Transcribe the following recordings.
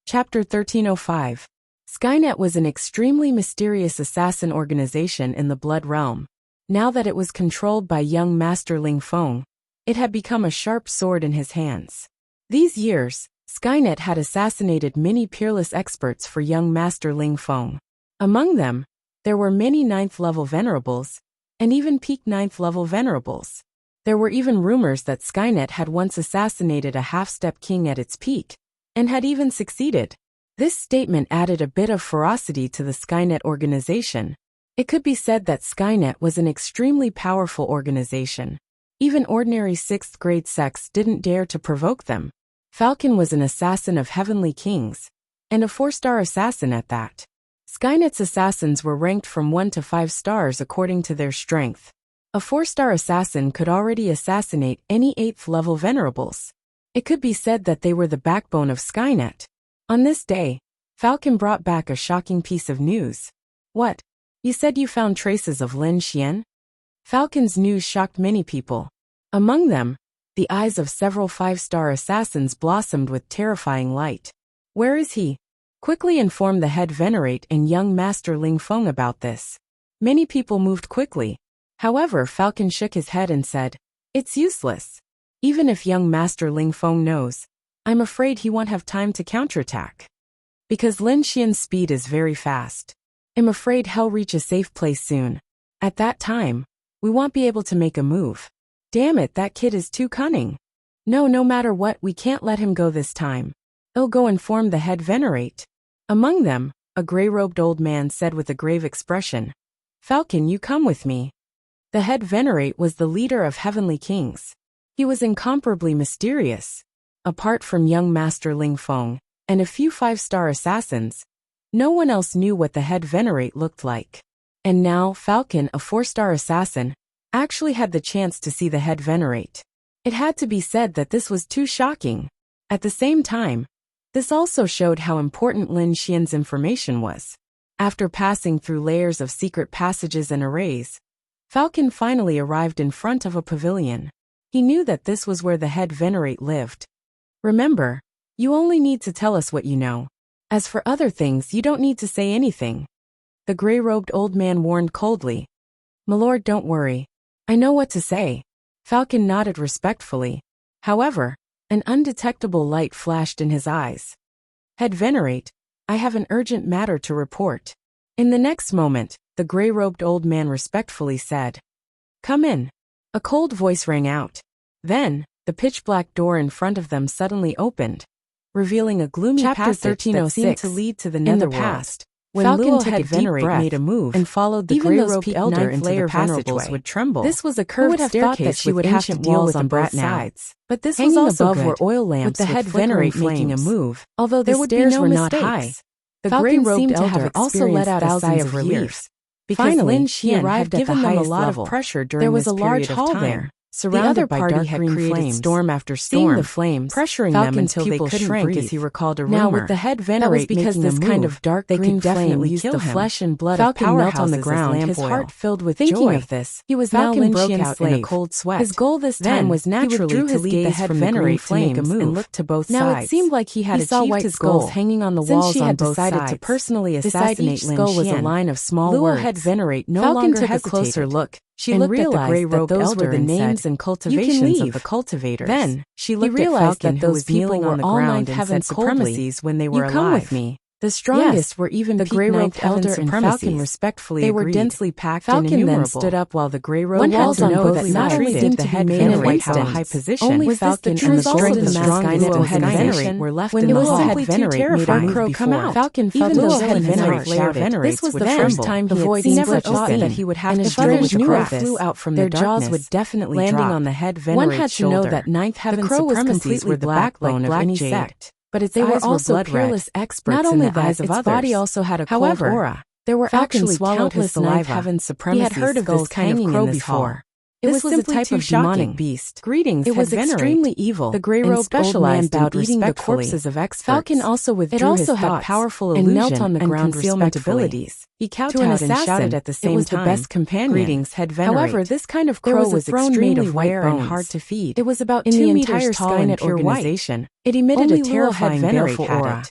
Chapter 1305. Skynet was an extremely mysterious assassin organization in the Blood Realm. Now that it was controlled by young Master Ling Feng, it had become a sharp sword in his hands. These years, Skynet had assassinated many peerless experts for young Master Ling Feng. Among them, there were many 9th-level venerables, and even peak 9th-level venerables. There were even rumors that Skynet had once assassinated a half-step king at its peak, and had even succeeded. This statement added a bit of ferocity to the Skynet organization. It could be said that Skynet was an extremely powerful organization. Even ordinary 6th-grade sects didn't dare to provoke them. Falcon was an assassin of heavenly kings, and a 4-star assassin at that. Skynet's assassins were ranked from 1 to 5 stars according to their strength. A 4-star assassin could already assassinate any 8th-level venerables. It could be said that they were the backbone of Skynet. On this day, Falcon brought back a shocking piece of news. What? You said you found traces of Lin Xian? Falcon's news shocked many people. Among them, the eyes of several 5-star assassins blossomed with terrifying light. Where is he? Quickly inform the head venerate and young Master Ling Feng about this. Many people moved quickly. However, Falcon shook his head and said, "It's useless. Even if young Master Ling Feng knows, I'm afraid he won't have time to counterattack. Because Lin Xian's speed is very fast. I'm afraid he'll reach a safe place soon. At that time, we won't be able to make a move. Damn it, that kid is too cunning. No matter what, we can't let him go this time. I'll go inform the head venerate." Among them, a gray-robed old man said with a grave expression, "Falcon, you come with me." The head venerate was the leader of heavenly kings. He was incomparably mysterious. Apart from young Master Ling Feng and a few 5-star assassins, no one else knew what the head venerate looked like. And now Falcon, a 4-star assassin, actually had the chance to see the head venerate. It had to be said that this was too shocking. At the same time, this also showed how important Lin Xian's information was. After passing through layers of secret passages and arrays, Falcon finally arrived in front of a pavilion. He knew that this was where the head venerate lived. Remember, you only need to tell us what you know. As for other things, you don't need to say anything. The gray-robed old man warned coldly. "My lord, don't worry. I know what to say." Falcon nodded respectfully. However, an undetectable light flashed in his eyes. "Head venerate, I have an urgent matter to report." In the next moment, the gray-robed old man respectfully said, "Come in." A cold voice rang out. Then, the pitch-black door in front of them suddenly opened, revealing a gloomy passage that seemed to lead to the netherworld. In the past, when Falcon head venerate made a move and followed the gray-robed elder into the passageway, would tremble. This was a curved staircase with ancient walls on both sides. But this was also above were oil lamps with the head venerate making a move. Although the stairs were not high, the gray-robed elder also let out a sigh of relief. Because Lin Xian had given them a lot of pressure during this period of time. Surrounded by dark green flames, storm after storm, seeing the flames, pressuring them until they couldn't breathe. As he recalled a rumor. Now with the head venerate because this kind of dark green flame used the flesh and blood of powerhouses on the ground, his heart filled with joy. Of this, he was now Lin Xian's slave. In a cold sweat. His goal this time was naturally to lead the head venerate to make a move and look to both sides. Now it seemed like he had achieved his goal, hanging on the walls on both sides. Since she had decided to personally assassinate Lin Xian, was a line of small words. Head venerate no longer hesitated. Falcon took a closer look. She looked at the gray-robed elder and names and cultivations of the cultivators. Then, she looked at Falcon, who was kneeling on the ground and said supremacies when they were alive. "You come with me." The strongest were even the gray-robed elder and Falcon respectfully agreed. They were densely packed and innumerable. Falcon then stood up while the gray-robed elder on both sides treated the head venerate to a high position. Only Falcon and the strength of the Skynet head venerate were left in the hall. When the head venerate made a move before, Falcon felt the head venerate shouted. This was the first time he had seen such thought that he would have to deal with the crow flew out from their jaws would definitely landing on the head venerate's shoulder. One had to know that ninth heaven supremacies were the backbone of any sect. But its eyes were also peerless experts. Not only that, its body also had a cold aura. There were actually countless ninth heaven supremacies. He had heard of this kind of crow before. It was a type of demonic beast. Greetings, it was extremely evil. The gray-robed old man bowed eating the corpses of experts. Falcon also withdrew his thoughts had powerful illusion and concealment abilities. He kowtowed and shouted at the same time. It was the best companion. Greetings, head venerate. However, this kind of crow was extremely rare and hard to feed. It was about 2 meters tall and pure white. It emitted a terrifying baleful aura.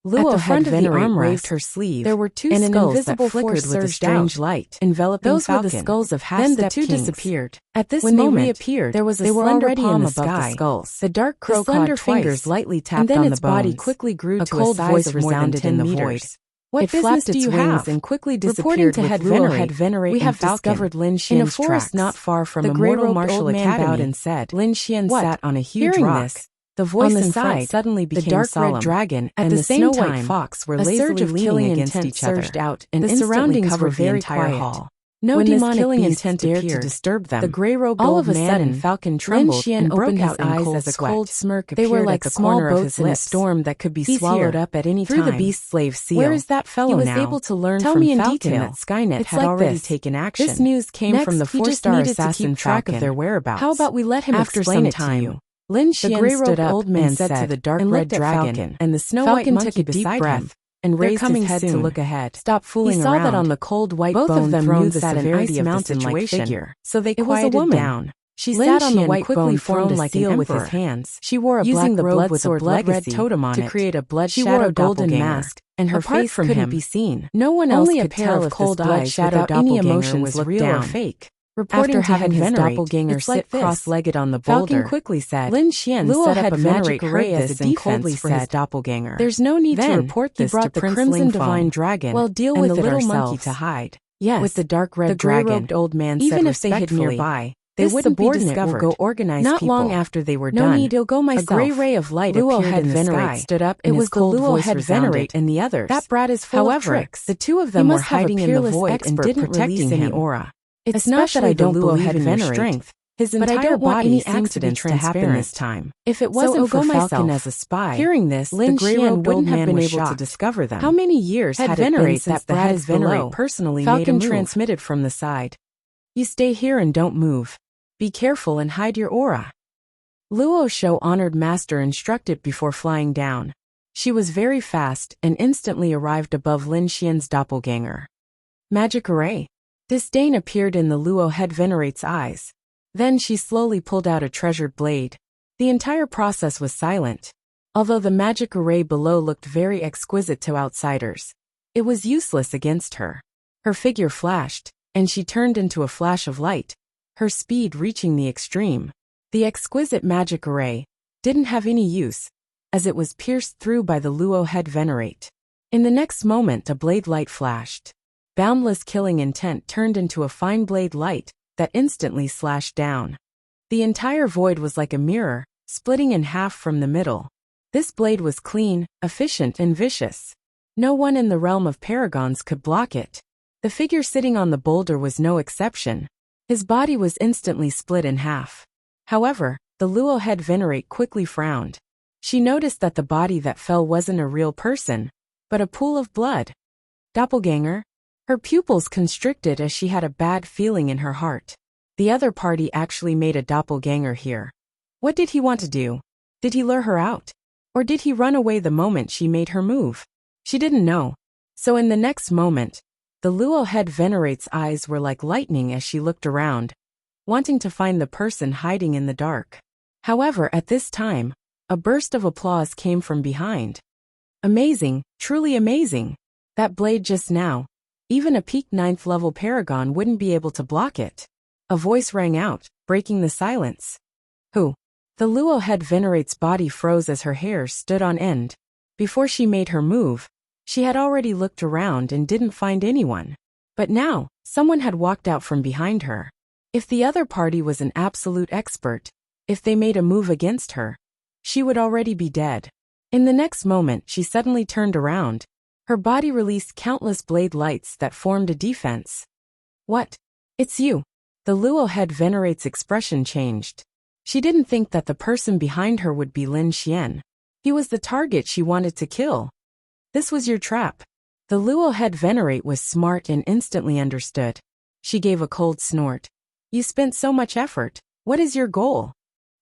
Luo the front of the arm raised her sleeve. There were two skulls that flickered with a strange light, enveloping Those Falcon. Were the skulls of half-step Then the two kings. Disappeared. At this when moment, they reappeared, there was a slender palm above the skulls. The dark crow slender fingers lightly tapped and then on its the bones. Body quickly grew to cold a size voice of resounded in the void. What it business do you have? And quickly disappeared to head Venerate. We have discovered Lin Xian's in a forest not far from the Immortal Martial Academy. And said, Lin Xian sat on a huge rock. The voice on the side suddenly became the dark red dragon and the same Snow White fox were lazily leaning against each other. Surged out and the surroundings covered the entire hall. No demonic killing intent dared to disturb them. The gray-robed old man and Falcon trembled and broke out in eyes as a cold smirk appeared. They were like small boats in a storm that could be swallowed up at any time. Through the beast slave seal. Where is that fellow now? He was able to learn from Falcon that Skynet had already taken action. This news came from the four-star assassin track of their whereabouts. How about we let him explain it to you? Lin Xian stood up old man said to the dark red dragon, and the Snow White monkey took a deep breath and raised his head to look ahead. Stop fooling around. He saw that on the cold white both bone of them knew the severity of the situation, so they quieted down. She sat on the white bone throne like seal with his hands. She wore a black robe with a blood-red totem on it to create a blood-shadowed golden mask, and her face couldn't be seen. No one else could tell if this blood-shadowed any emotion was real or fake. Reporting after having his doppelganger sit cross-legged on the boulder, Falcon quickly said, Lin Xian set up a magic array as a defense for his doppelganger. There's no need to report this to the Crimson Divine Dragon. Well, deal with the little monkey to hide. Yes, with the dark red dragon, old man said even if they hid nearby, they wouldn't be discovered. Will go organize not people. Long after they were done. No need, I'll go myself. A gray ray of light Luo appeared in the sky. Stood up. It was the Luo head Venerate and the others. That brat is full of tricks. The two of them were hiding in the void and didn't release any aura. It's not that I don't believe in your strength. His entire body seemed to be transparent this time. If it wasn't for Falcon as a spy, hearing this, Lin Xian wouldn't have been able to discover them. How many years had Venerate that Brad Venerate personally made a move? Falcon transmitted from the side. You stay here and don't move. Be careful and hide your aura. Luo Shou honored master instructed before flying down. She was very fast and instantly arrived above Lin Xian's doppelganger. Magic array. Disdain appeared in the Luo head Venerate's eyes. Then she slowly pulled out a treasured blade. The entire process was silent. Although the magic array below looked very exquisite to outsiders, it was useless against her. Her figure flashed, and she turned into a flash of light, her speed reaching the extreme. The exquisite magic array didn't have any use, as it was pierced through by the Luo head Venerate. In the next moment a blade light flashed. Boundless killing intent turned into a fine blade light that instantly slashed down. The entire void was like a mirror, splitting in half from the middle. This blade was clean, efficient, and vicious. No one in the realm of paragons could block it. The figure sitting on the boulder was no exception. His body was instantly split in half. However, the Luo head Venerate quickly frowned. She noticed that the body that fell wasn't a real person, but a pool of blood. Doppelganger? Her pupils constricted as she had a bad feeling in her heart. The other party actually made a doppelganger here. What did he want to do? Did he lure her out? Or did he run away the moment she made her move? She didn't know. So in the next moment, the Luo head Venerate's eyes were like lightning as she looked around, wanting to find the person hiding in the dark. However, at this time, a burst of applause came from behind. Amazing, truly amazing. That blade just now. Even a peak 9th level paragon wouldn't be able to block it. A voice rang out, breaking the silence. Who? The Luo head Venerate's body froze as her hair stood on end. Before she made her move, she had already looked around and didn't find anyone. But now, someone had walked out from behind her. If the other party was an absolute expert, if they made a move against her, she would already be dead. In the next moment, she suddenly turned around. Her body released countless blade lights that formed a defense. What? It's you. The Luo head Venerate's expression changed. She didn't think that the person behind her would be Lin Xian. He was the target she wanted to kill. This was your trap. The Luo head Venerate was smart and instantly understood. She gave a cold snort. You spent so much effort. What is your goal?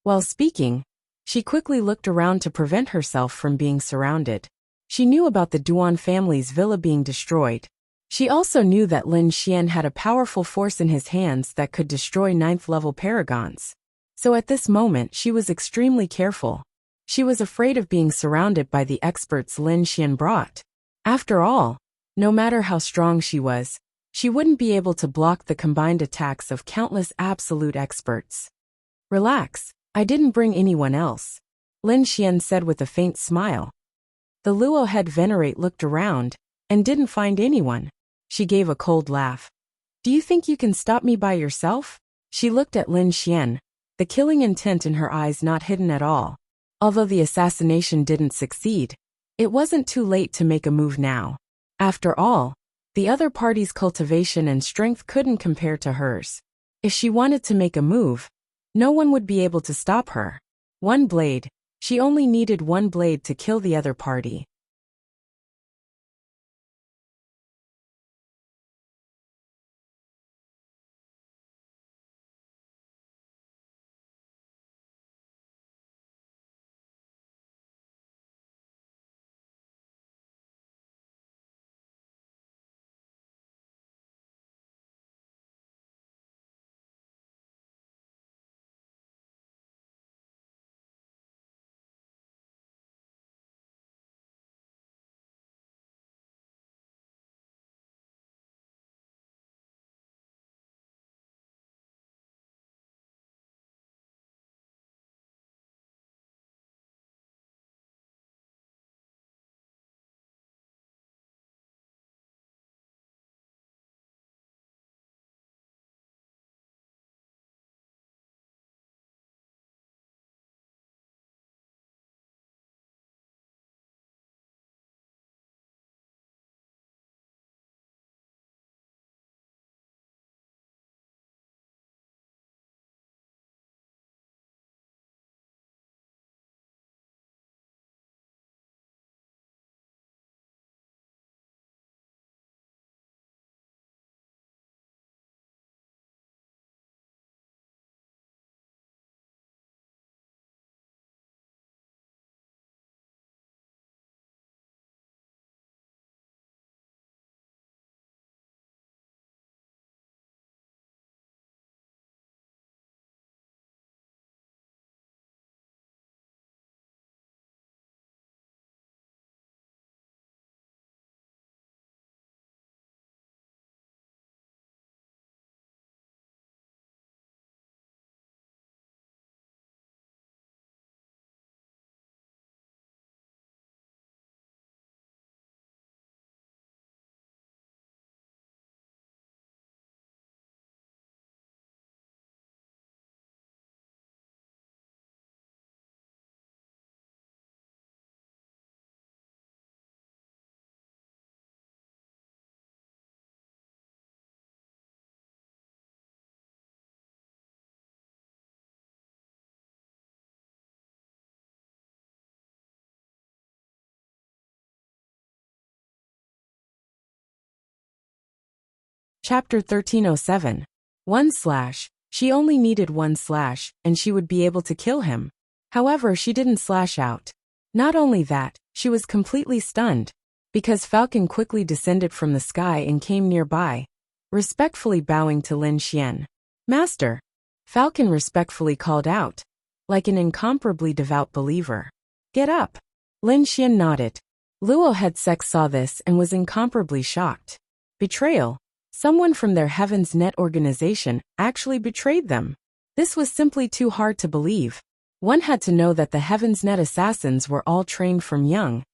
While speaking, she quickly looked around to prevent herself from being surrounded. She knew about the Duan family's villa being destroyed. She also knew that Lin Xian had a powerful force in his hands that could destroy 9th level paragons. So at this moment she was extremely careful. She was afraid of being surrounded by the experts Lin Xian brought. After all, no matter how strong she was, she wouldn't be able to block the combined attacks of countless absolute experts. Relax, I didn't bring anyone else, Lin Xian said with a faint smile. The Luo head venerate looked around and didn't find anyone. She gave a cold laugh. Do you think you can stop me by yourself? She looked at Lin Xian, the killing intent in her eyes not hidden at all. Although the assassination didn't succeed, it wasn't too late to make a move now. After all, the other party's cultivation and strength couldn't compare to hers. If she wanted to make a move, no one would be able to stop her. One blade, she only needed one blade to kill the other party. Chapter 1307. One slash. She only needed one slash, and she would be able to kill him. However, she didn't slash out. Not only that, she was completely stunned, because Falcon quickly descended from the sky and came nearby, respectfully bowing to Lin Xian. Master! Falcon respectfully called out, like an incomparably devout believer. Get up! Lin Xian nodded. Luo Head Sect saw this and was incomparably shocked. Betrayal. Someone from their Heaven's Net organization actually betrayed them. This was simply too hard to believe. One had to know that the Heaven's Net assassins were all trained from young.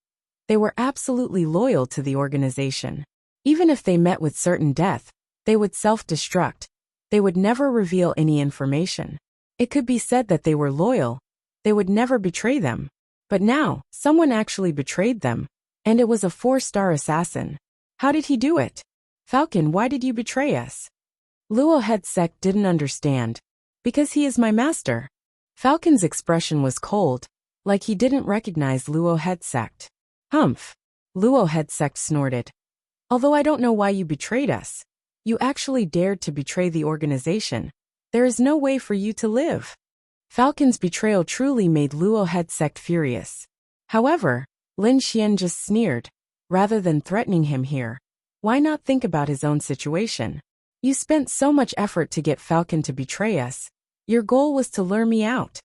They were absolutely loyal to the organization. Even if they met with certain death, they would self-destruct. They would never reveal any information. It could be said that they were loyal. They would never betray them. But now, someone actually betrayed them, and it was a 4-star assassin. How did he do it? Falcon, why did you betray us? Luo Head Sect didn't understand. Because he is my master. Falcon's expression was cold, like he didn't recognize Luo Head Sect. Humph. Luo Head Sect snorted. Although I don't know why you betrayed us. You actually dared to betray the organization. There is no way for you to live. Falcon's betrayal truly made Luo Head Sect furious. However, Lin Xian just sneered. Rather than threatening him here, why not think about his own situation? You spent so much effort to get Falcon to betray us. Your goal was to lure me out.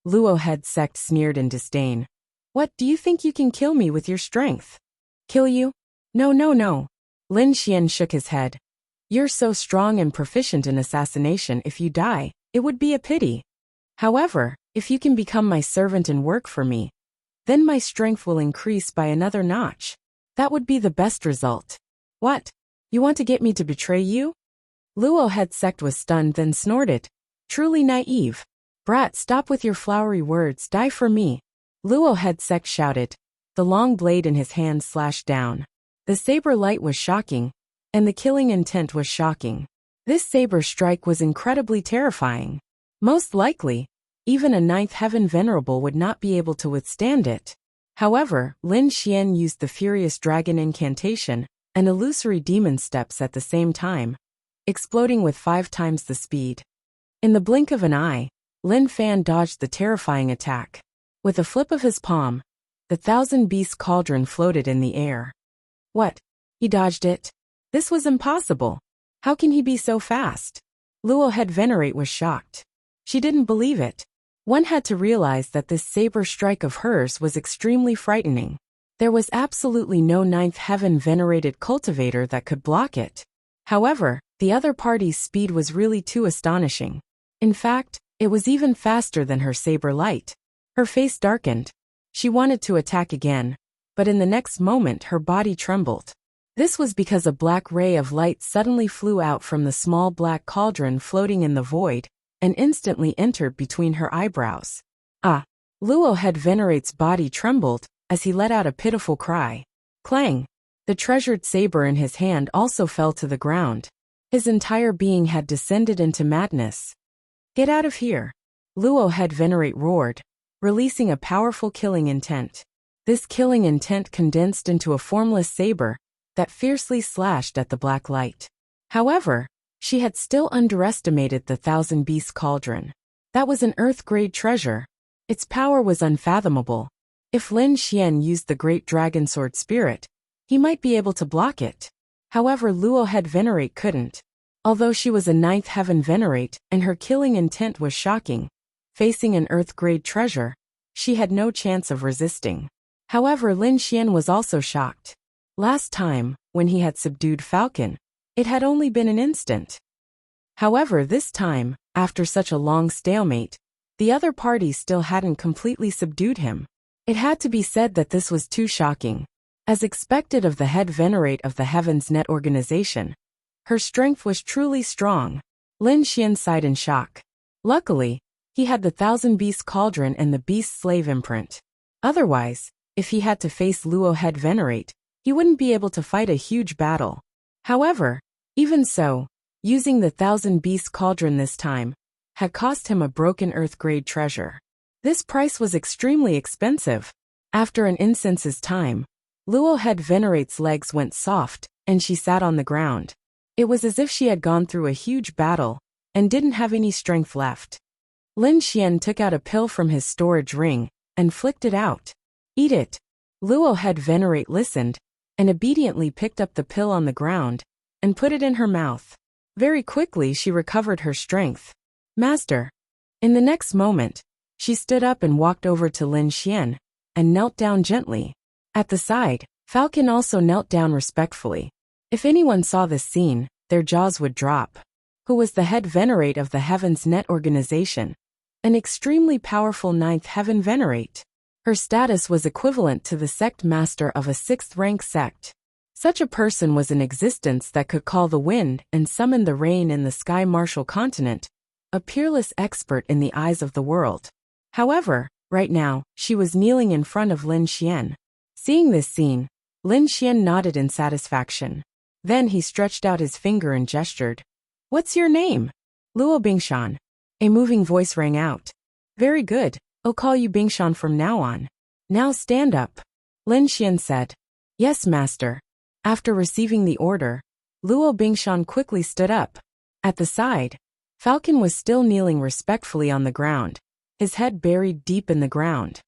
Luo head sect sneered in disdain. What, do you think you can kill me with your strength? Kill you? No, no, no. Lin Xian shook his head. You're so strong and proficient in assassination. If you die, it would be a pity. However, if you can become my servant and work for me, then my strength will increase by another notch. That would be the best result. What? You want to get me to betray you? Luo head sect was stunned, then snorted. Truly naive. Brat, stop with your flowery words. Die for me. Luo head sect shouted. The long blade in his hand slashed down. The saber light was shocking, and the killing intent was shocking. This saber strike was incredibly terrifying. Most likely, even a ninth heaven venerable would not be able to withstand it. However, Lin Xian used the furious dragon incantation and illusory demon steps at the same time, exploding with 5 times the speed. In the blink of an eye, Lin Fan dodged the terrifying attack. With a flip of his palm, the 1,000-beast cauldron floated in the air. What? He dodged it? This was impossible. How can he be so fast? Luo head venerate was shocked. She didn't believe it. One had to realize that this saber strike of hers was extremely frightening. There was absolutely no ninth heaven venerated cultivator that could block it. However, the other party's speed was really too astonishing. In fact, it was even faster than her saber light. Her face darkened. She wanted to attack again, but in the next moment her body trembled. This was because a black ray of light suddenly flew out from the small black cauldron floating in the void, and instantly entered between her eyebrows. Ah! Luo head venerate's body trembled as he let out a pitiful cry. Clang! The treasured saber in his hand also fell to the ground. His entire being had descended into madness. Get out of here! Luo head venerate roared, releasing a powerful killing intent. This killing intent condensed into a formless saber that fiercely slashed at the black light. However, she had still underestimated the 1,000-beast cauldron. That was an earth-grade treasure. Its power was unfathomable. If Lin Xian used the great dragon sword spirit, he might be able to block it. However, Luo head venerate couldn't. Although she was a ninth heaven venerate and her killing intent was shocking, facing an earth-grade treasure, she had no chance of resisting. However, Lin Xian was also shocked. Last time, when he had subdued Falcon, it had only been an instant. However, this time, after such a long stalemate, the other party still hadn't completely subdued him. It had to be said that this was too shocking. As expected of the head venerate of the Heaven's Net organization, her strength was truly strong. Lin Xian sighed in shock. Luckily, he had the 1,000-beast cauldron and the beast slave imprint. Otherwise, if he had to face Luo head venerate, he wouldn't be able to fight a huge battle. However, even so, using the 1,000-beast cauldron this time had cost him a broken earth-grade treasure. This price was extremely expensive. After an instance's time, Luo head venerate's legs went soft, and she sat on the ground. It was as if she had gone through a huge battle and didn't have any strength left. Lin Xian took out a pill from his storage ring and flicked it out. Eat it. Luo head venerate listened and obediently picked up the pill on the ground and put it in her mouth. Very quickly she recovered her strength. Master. In the next moment, she stood up and walked over to Lin Xian and knelt down gently. At the side, Falcon also knelt down respectfully. If anyone saw this scene, their jaws would drop. Who was the head venerate of the Heaven's Net organization? An extremely powerful ninth heaven venerate. Her status was equivalent to the sect master of a 6th-rank sect. Such a person was in existence that could call the wind and summon the rain in the sky martial continent, a peerless expert in the eyes of the world. However, right now, she was kneeling in front of Lin Xian. Seeing this scene, Lin Xian nodded in satisfaction. Then he stretched out his finger and gestured. What's your name? Luo Bingshan. A moving voice rang out. Very good. I'll call you Bingshan from now on. Now stand up. Lin Xian said. Yes, master. After receiving the order, Luo Bingshan quickly stood up. At the side, Falcon was still kneeling respectfully on the ground, his head buried deep in the ground.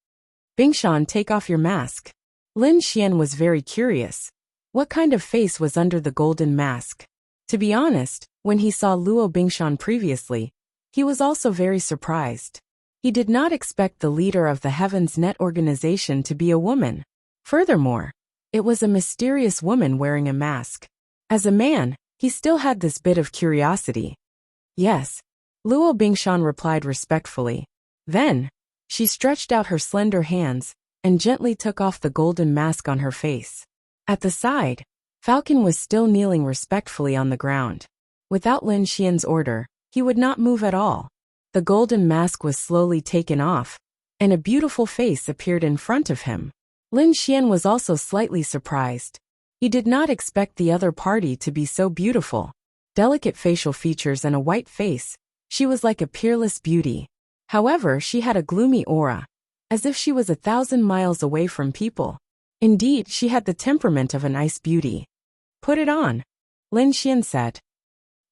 Bingshan, take off your mask. Lin Xian was very curious. What kind of face was under the golden mask? To be honest, when he saw Luo Bingshan previously, he was also very surprised. He did not expect the leader of the Heaven's Net organization to be a woman. Furthermore, it was a mysterious woman wearing a mask. As a man, he still had this bit of curiosity. Yes, Luo Bingshan replied respectfully. Then, she stretched out her slender hands and gently took off the golden mask on her face. At the side, Falcon was still kneeling respectfully on the ground. Without Lin Xian's order, he would not move at all. The golden mask was slowly taken off, and a beautiful face appeared in front of him. Lin Xian was also slightly surprised. He did not expect the other party to be so beautiful. Delicate facial features and a white face, she was like a peerless beauty. However, she had a gloomy aura, as if she was 1,000 miles away from people. Indeed, she had the temperament of an ice beauty. Put it on, Lin Xian said.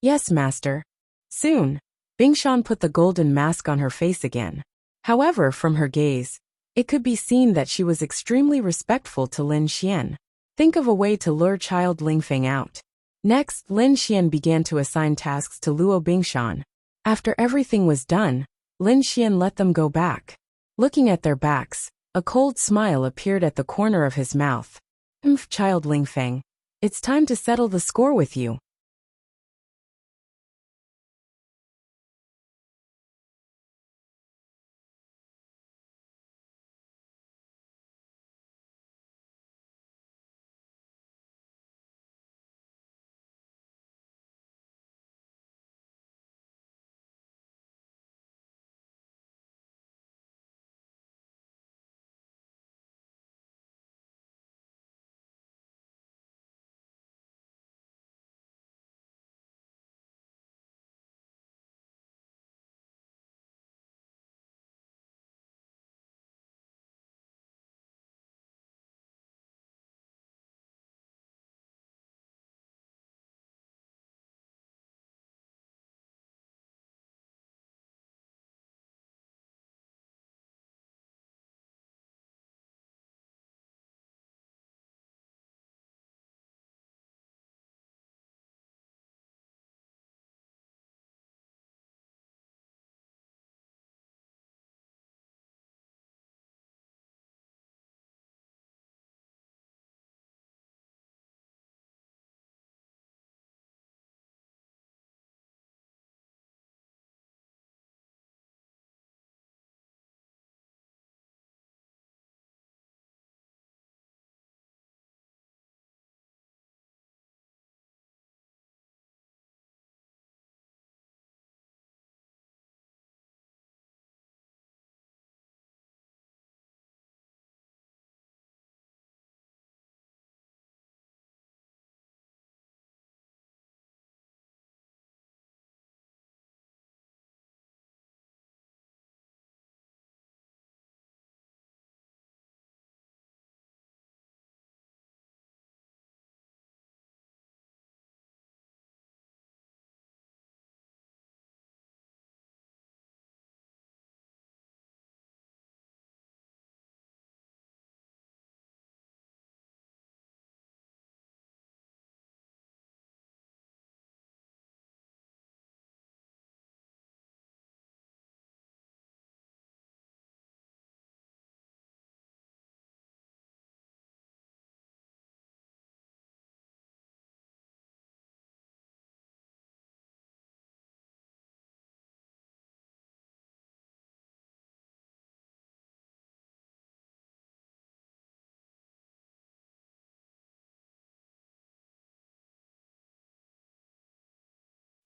Yes, master. Soon, Bingshan put the golden mask on her face again. However, from her gaze, it could be seen that she was extremely respectful to Lin Xian. Think of a way to lure child Lingfeng out. Next, Lin Xian began to assign tasks to Luo Bingshan. After everything was done, Lin Xian let them go back. Looking at their backs, a cold smile appeared at the corner of his mouth. Child Lingfeng, it's time to settle the score with you.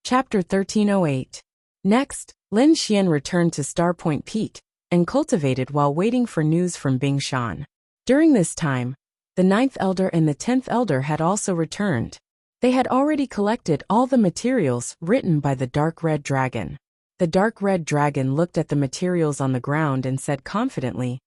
Chapter 1308. Next, Lin Xian returned to Starpoint Peak and cultivated while waiting for news from Bingshan. During this time, the 9th Elder and the 10th Elder had also returned. They had already collected all the materials written by the Dark Red Dragon. The Dark Red Dragon looked at the materials on the ground and said confidently,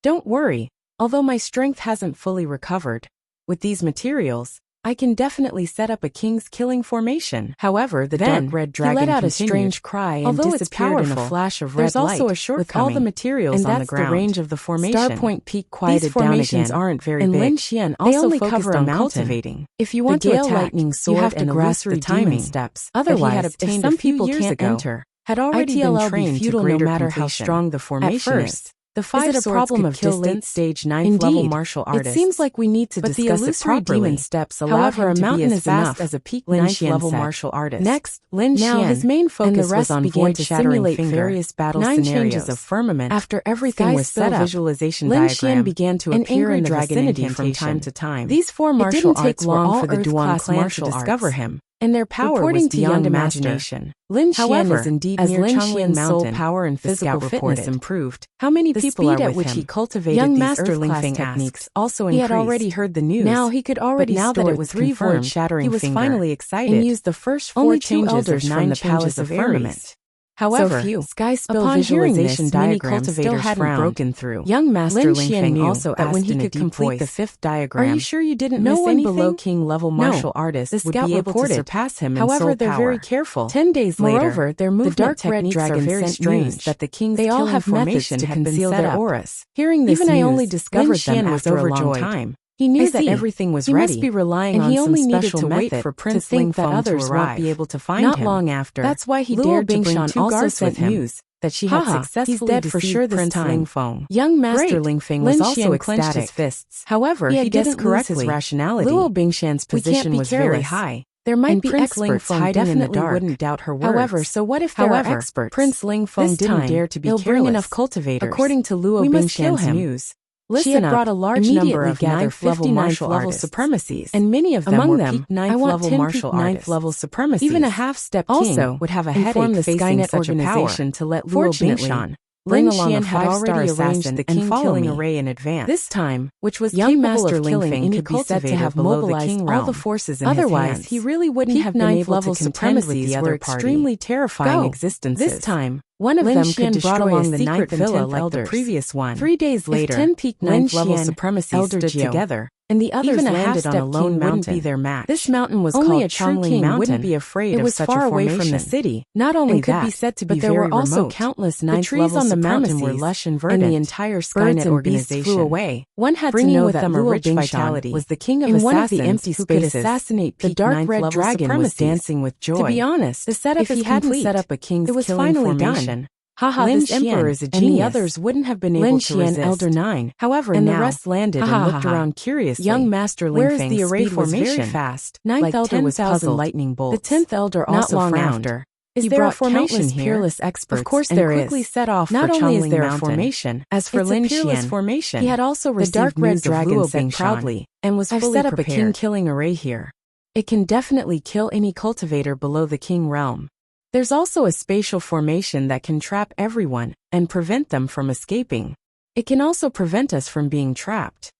"Don't worry, although my strength hasn't fully recovered. With these materials, I can definitely set up a king's killing formation." However, the Dark Red Dragon let out a strange cry and disappeared in a flash of red light. There's also a shortcoming with all the materials on the ground. And that's the range of the formation. Starpoint Peak quieted down again. These formations aren't very big. And Lin Xian also focused on cultivating. If you want to attack, lightning sword, you have to grasp the timing steps. Otherwise, if some people can't enter, had already been ITLL trained to futile no greater matter how completion. strong the formation At is. first, the 5 Is it a swords problem could of kill distance? late-stage 9th-level Indeed, martial it artists. seems like we need to but the discuss it illusory properly. demon steps allowed However, him a to be mountain as is fast enough, as a peak Lin 9th Qian level said. martial artist. Next, Lin Now Qian, his main focus and the was rest on began to void-shattering simulate finger, various battle 9 scenarios. changes of firmament. After everything Sky was set Spill up, visualization Lin diagram, Qian began to an appear angry in the dragon vicinity from time incantation. to time. These 4 It martial didn't take arts were long all for the Duan Earth-class clan to martial discover arts, him, and their power reporting was to beyond young master. imagination. Lin Qian However, is indeed as near Lin Changling Qian's soul Mountain, power and the physical scout fitness reported. improved, How many the people speed are at with which him? he cultivated Young these masterling Earth-class techniques techniques also he increased. had already heard the news. Now he could already but now that store it was 3 confirmed, void-shattering he was finger finally excited and used the first 4 Only 2 changes elders of from 9 the changes Palace of of firmament. Aries. However, So few. Sky Spill Upon hearing visualization this, many diagram still cultivators hadn't frowned. broken through. Young Master Lin Ling Qian Feng knew also that when asked he in a could deep complete the voice, 5th diagram, "Are you sure you didn't no miss one anything?" below King level martial artists the would scout be able reported. to surpass him in However, soul they're power. very careful. 10 days later, Moreover, their the movement dark red techniques dragon are very sent strange news that the king's they all killing have methods formation to had been conceal set their up. auras. Hearing this Even I news, only Lin discovered them Qian was after a long overjoyed. time. He knew I that see. everything was He ready, must be relying and on he some only needed special to wait method for to Prince think Ling that Feng others to won't arrive. be able to find Not him. long after, That's why he Luo dared to bring Bingshan 2 also guards with sent him. news that she Haha, had successfully he's dead for deceived sure this Prince time. Ling Feng. Young Master Great. Ling Feng Lin was also Qian clenched his ecstatic. fists. However, He he had didn't guessed lose his correctly. rationality. Luo Bingshan's We can't position be was very careless. high. There might and be Prince Ling experts Feng hiding in the definitely dark. wouldn't doubt her words. However, so what if there are However, experts? Prince Ling Feng This didn't time, dare to be he'll careless. bring enough cultivators. According to Luo We must kill Bingshan's him. news, Listen she had up. brought a large Immediately number of gather 9th-level 59th martial level artists, supremacies, and many of them among were them, peak I 9th want level 10 martial peak 9th artists. level supremacies. Even a half-step also king would have a inform headache the facing Skynet such a power. organization to let Luo Fortunately, Bingshan Lin bring along a Qian had 5-star already arranged assassin the and king follow killing me. array in advance. This time, which was young capable Master of Ling killing Feng any could be said to cultivator have below the mobilized king all realm. the forces in Otherwise, his hands. he really wouldn't Peak have been 9th able level to contend with supremacies the were other extremely party. terrifying Go. existences. This time, one of Lin them Qian could destroy brought along a the secret 9th and villa 10th like the elders. previous one. 3 days later, If 10 peak Lin 9th level Qian, supremacies Elder stood Gio, together, and the others even a landed on a half-step lone king mountain, wouldn't be their match. This mountain was Only called a true Changling king Mountain. wouldn't be afraid It of was such far a away from the formation. city. Not only and could that, be said to but be there very were also remote. countless The 9th trees level on the mountain supremacies, were lush and and verdant. the entire Birds Skynet and beasts organization flew away. One had to bringing know with that them a Luo rich Bingshan vitality. was the king of In assassins one of the empty who could spaces, assassinate the peak dark 9th red level dragon was supremacies. dancing with joy. To be honest, The setup if is he hadn't complete. set up a king's It was killing finally formation, done. haha, Lin this emperor Qian is a and the genius. others wouldn't have been Lin able to Qian, resist. Elder 9. However, and now, the rest landed and looked around curiously. Young Master Ling Where is Feng's the array speed was very formation? fast. 9th like elder was 10,000 puzzled. lightning bolts. The 10th elder Not also long frowned. after, Is he there a brought formation countless here? peerless experts Of course and there quickly is. set off Not for only is Changling there a Mountain. formation, As for it's Lin a peerless Qian, formation. he had also The received dark red news of dragon Luo said Bingshan proudly, and was I've fully set up a prepared. king-killing array here. It can definitely kill any cultivator below the king realm. There's also a spatial formation that can trap everyone and prevent them from escaping. It can also prevent us from being trapped.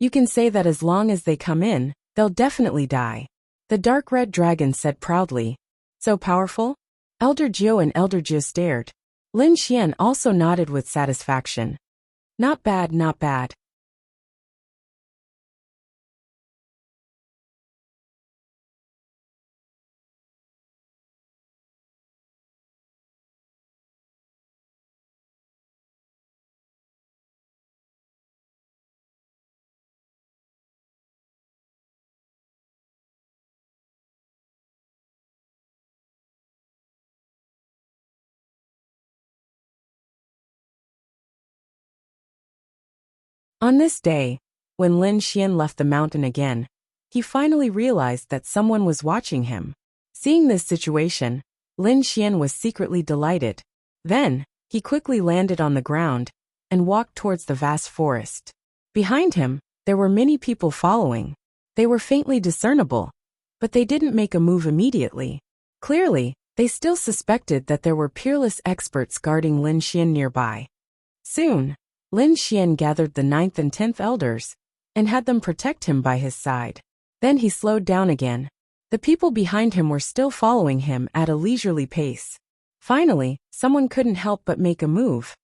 You can say that as long as they come in, they'll definitely die. The dark red dragon said proudly. So powerful? Elder Jiu and Elder Jiu stared. Lin Qian also nodded with satisfaction. Not bad, not bad. On this day, when Lin Qian left the mountain again, he finally realized that someone was watching him. Seeing this situation, Lin Qian was secretly delighted. Then, he quickly landed on the ground and walked towards the vast forest. Behind him, there were many people following. They were faintly discernible, but they didn't make a move immediately. Clearly, they still suspected that there were peerless experts guarding Lin Qian nearby. Soon, Lin Qian gathered the 9th and 10th elders and had them protect him by his side. Then he slowed down again. The people behind him were still following him at a leisurely pace. Finally, someone couldn't help but make a move.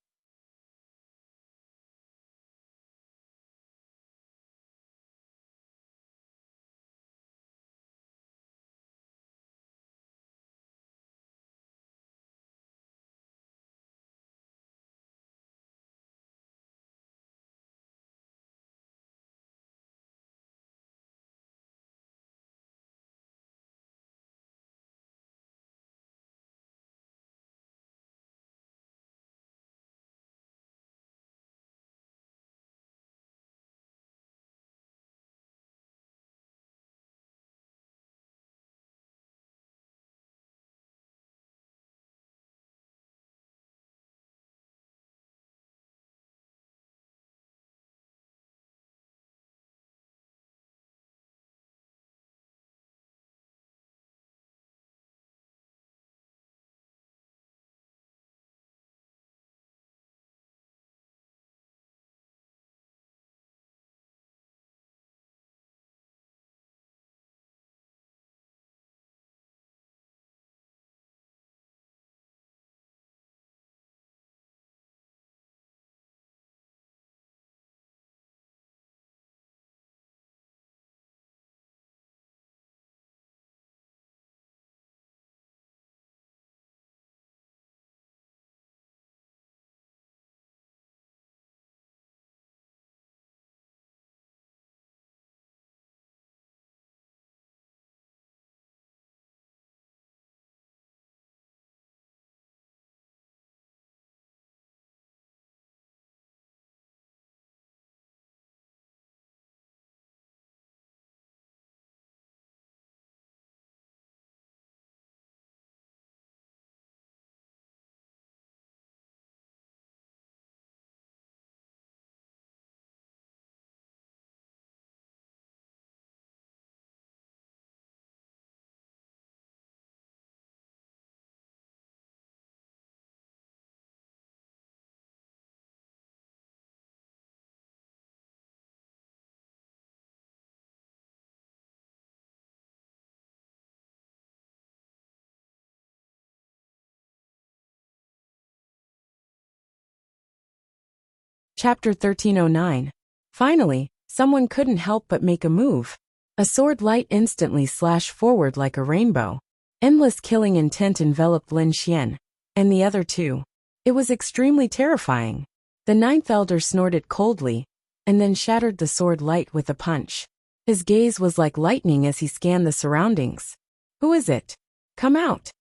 Chapter 1309. Finally, someone couldn't help but make a move. A sword light instantly slashed forward like a rainbow. Endless killing intent enveloped Lin Xian, and the other two. It was extremely terrifying. The ninth elder snorted coldly, and then shattered the sword light with a punch. His gaze was like lightning as he scanned the surroundings. "Who is it? Come out."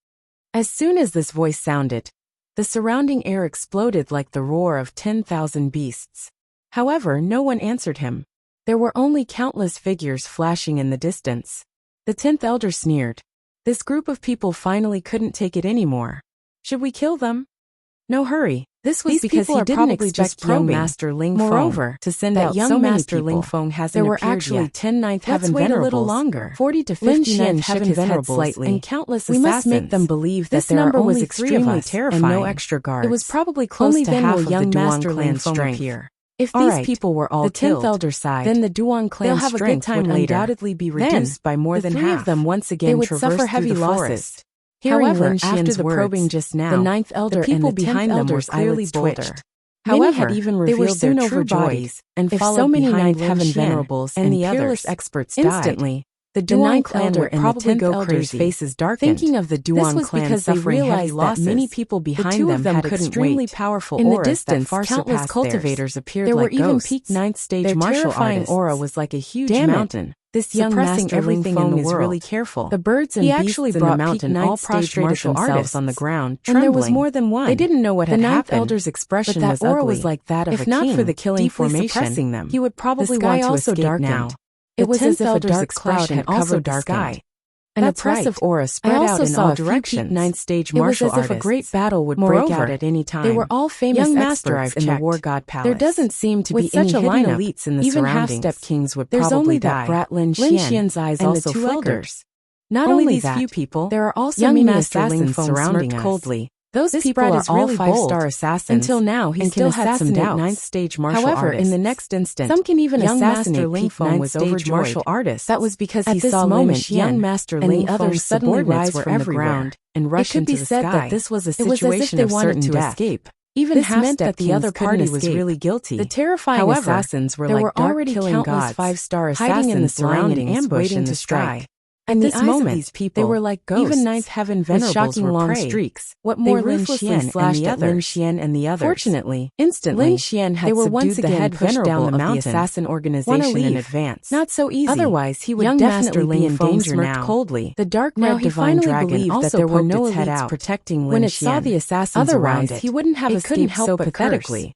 As soon as this voice sounded, the surrounding air exploded like the roar of 10,000 beasts. However, no one answered him. There were only countless figures flashing in the distance. The 10th elder sneered. This group of people finally couldn't take it anymore. "Should we kill them?" "No hurry." This was because he didn't expect young Master Ling Feng to send out so many people. There were actually 10 ninth heaven venerables, 40 to 50 ninth heaven venerables, and countless assassins. We must make them believe that there are only extremely terrifying and no extra guards. It was probably close to half of the Duan clan strength. If these people were all killed, 10th elder sighed, then the Duan clan strength would undoubtedly be reduced by more than half. The three of them once again would suffer heavy losses. However, after the probing just now, the ninth elder and the behind them were clearly twitched. However, had even they were soon their true bodies, and if so many ninth heaven venerables and the others experts instantly, the Duan clan would probably go crazy. Faces darkened. Thinking of the Duan clan because they realized that many people behind them had extremely powerful auras. In the distance, countless cultivators appeared like ghosts. There were even peak ninth stage martial artists. Their aura was like a huge mountain. This young master everything in the world is really careful. The birds and beasts in the mountain all prostrated themselves on the ground, trembling. And there was more than one. They didn't know what had happened. The ninth elder's expression was ugly. Was like that of a king. If not for the killing formation, he would probably want to escape now. It was as if a dark cloud had also darkened. An oppressive aura spread out in all directions. Ninth stage martial artists. It was as if a great battle would break out at any time. They were all famous experts in the War God Palace. There doesn't seem to be any hidden elites in the surroundings. Even half-step kings would probably die. There's only that brat Lin Xian's eyes also flickered. Not only these few people, there are also many assassins surrounding us. Coldly. Those people are all really 5-star assassins. Until now, he still had some doubts. Ninth stage martial artists. In the next instant, some can even assassinate Ling Feng was overjoyed. Martial artists. That was because he saw young Master Ling Feng's suddenly rise from the ground and rush into the sky. It could be said that this was a situation of certain death. Even this meant that the other party was really guilty. The terrifying assassins were like already countless 5-star assassins hiding in the surroundings, waiting to strike. In this moment, these people, they were like ghosts. Even ninth heaven venerables shocking were long streaks. What more Lin Xian and the others. Fortunately, instantly, Lin Xian had subdued the head venerable of the assassin organization in advance. Not so easy. Otherwise, he would definitely be in danger now. Coldly, the dark red divine dragon also there were no elites protecting Lin Xian. When it saw the assassins around it, he wouldn't have escaped so pathetically.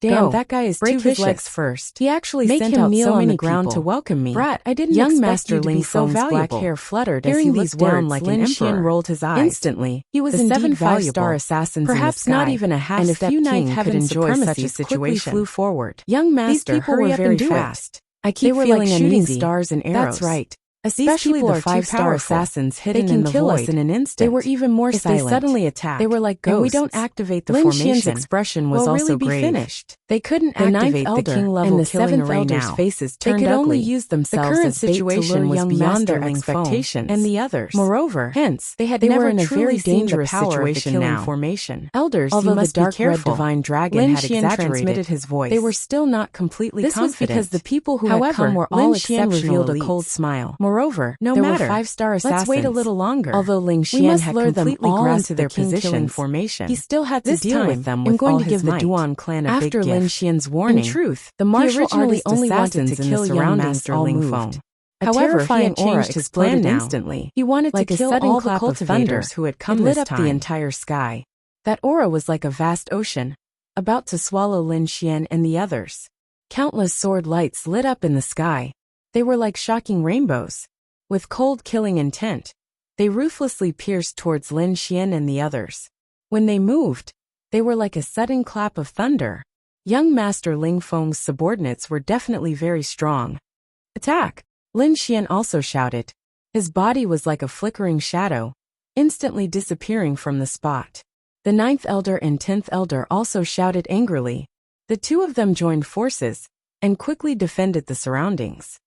Damn, that guy is too vicious. Legs first. He actually sent out so many ground to welcome me. Brat, I didn't expect Master you to be so valuable. Black hair fluttered as he looked down like an emperor. Rolled his eyes. Instantly, he was the 7 5-star assassins perhaps in the sky. Not even a half-step king could enjoy such a situation. Flew forward. Young Master, hurry up and do it. I keep feeling shooting stars and arrows. That's right. Especially the 5-star assassins hidden in the void. They can kill us in an instant. They were even more silent. If they suddenly attack, they were like ghosts. And we don't activate the formation. Lin Xian's expression was also grave. Finished. They couldn't activate the king level and the 7th elder's faces turned ugly. They could only use themselves as bait to lure young beyond their expectations. And the others. Moreover, hence, they were in a very dangerous situation now. Formation. Elders, although the dark red divine dragon had exaggerated his voice, they were still not completely confident. This was because the people who had come were all exceptional. Revealed a cold smile. Moreover, no matter, 5-star assassins. Let's wait a little longer. Although Ling Xian had completely grasped their position formation, he still had to deal with them with all his might. Duan clan a big gift. After Lin Xian's warning, in truth, the martial artist only wanted to kill young Master Ling Feng. However, he had changed his plan instantly. He wanted to kill all the cultivators who had come this time. It lit up the entire sky. That aura was like a vast ocean, about to swallow Lin Xian and the others. Countless sword lights lit up in the sky. They were like shocking rainbows. With cold killing intent, they ruthlessly pierced towards Lin Xian and the others. When they moved, they were like a sudden clap of thunder. Young Master Ling Feng's subordinates were definitely very strong. Attack! Lin Xian also shouted. His body was like a flickering shadow, instantly disappearing from the spot. The 9th elder and 10th elder also shouted angrily. The two of them joined forces and quickly defended the surroundings.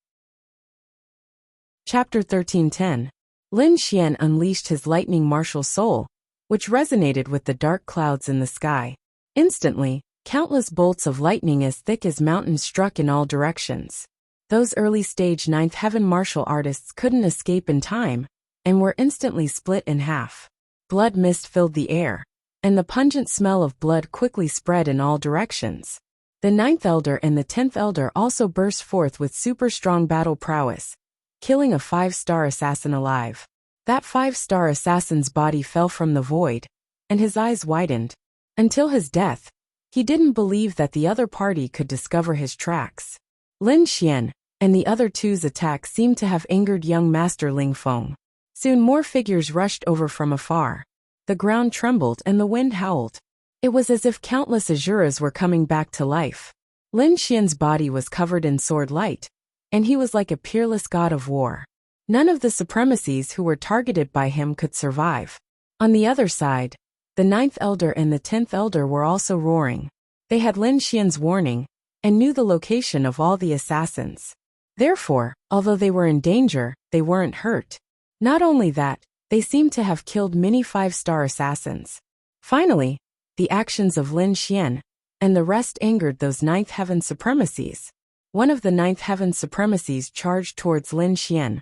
Chapter 1310. Lin Xian unleashed his lightning martial soul, which resonated with the dark clouds in the sky. Instantly, Countless bolts of lightning as thick as mountains struck in all directions. Those early-stage ninth heaven martial artists couldn't escape in time, and were instantly split in half. Blood mist filled the air, and the pungent smell of blood quickly spread in all directions. The ninth elder and the 10th elder also burst forth with super-strong battle prowess, killing a 5-star assassin alive. That 5-star assassin's body fell from the void, and his eyes widened. Until his death, he didn't believe that the other party could discover his tracks. Lin Xian and the other two's attack seemed to have angered young Master Ling Feng. Soon more figures rushed over from afar. The ground trembled and the wind howled. It was as if countless Asuras were coming back to life. Lin Xian's body was covered in sword light, and he was like a peerless god of war. None of the supremacies who were targeted by him could survive. On the other side, the 9th elder and the 10th elder were also roaring. They had Lin Xian's warning, and knew the location of all the assassins. Therefore, although they were in danger, they weren't hurt. Not only that, they seemed to have killed many 5-star assassins. Finally, the actions of Lin Xian and the rest angered those 9th heaven supremacies. One of the 9th heaven supremacies charged towards Lin Xian,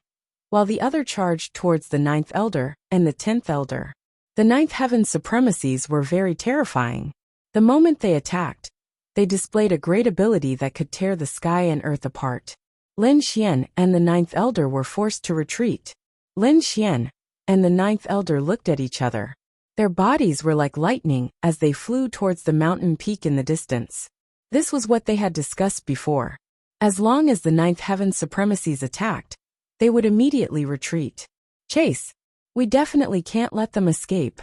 while the other charged towards the 9th elder and the 10th elder. The 9th heaven supremacies were very terrifying. The moment they attacked, they displayed a great ability that could tear the sky and earth apart. Lin Xian and the 9th elder were forced to retreat. Lin Xian and the 9th elder looked at each other. Their bodies were like lightning as they flew towards the mountain peak in the distance. This was what they had discussed before. As long as the 9th heaven supremacies attacked, they would immediately retreat. Chase! We definitely can't let them escape.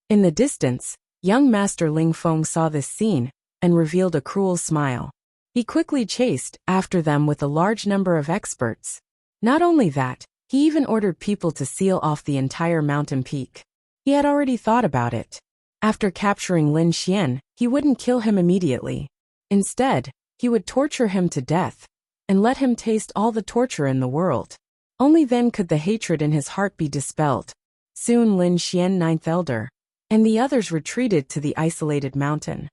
In the distance, young Master Ling Feng saw this scene and revealed a cruel smile. He quickly chased after them with a large number of experts. Not only that, he even ordered people to seal off the entire mountain peak. He had already thought about it. After capturing Lin Xian, he wouldn't kill him immediately. Instead, he would torture him to death and let him taste all the torture in the world. Only then could the hatred in his heart be dispelled. Soon Lin Xian, 9th elder, and the others retreated to the isolated mountain.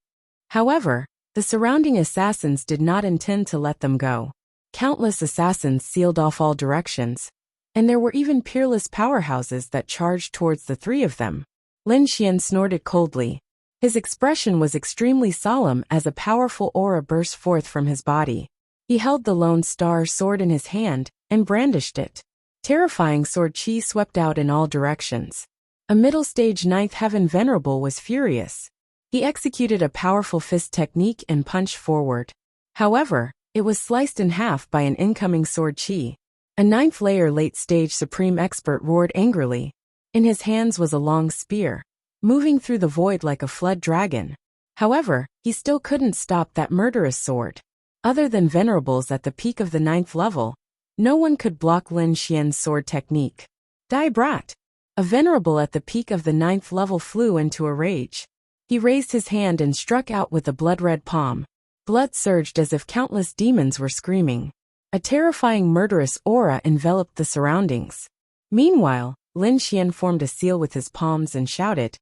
However, the surrounding assassins did not intend to let them go. Countless assassins sealed off all directions, and there were even peerless powerhouses that charged towards the three of them. Lin Xian snorted coldly. His expression was extremely solemn as a powerful aura burst forth from his body. He held the Lone Star sword in his hand and brandished it. Terrifying sword chi swept out in all directions. A middle-stage 9th heaven venerable was furious. He executed a powerful fist technique and punched forward. However, it was sliced in half by an incoming sword chi. A 9th layer late-stage supreme expert roared angrily. In his hands was a long spear, moving through the void like a flood dragon. However, he still couldn't stop that murderous sword. Other than venerables at the peak of the 9th level, no one could block Lin Xian's sword technique. Die brat! A venerable at the peak of the 9th level flew into a rage. He raised his hand and struck out with a blood-red palm. Blood surged as if countless demons were screaming. A terrifying murderous aura enveloped the surroundings. Meanwhile, Lin Xian formed a seal with his palms and shouted,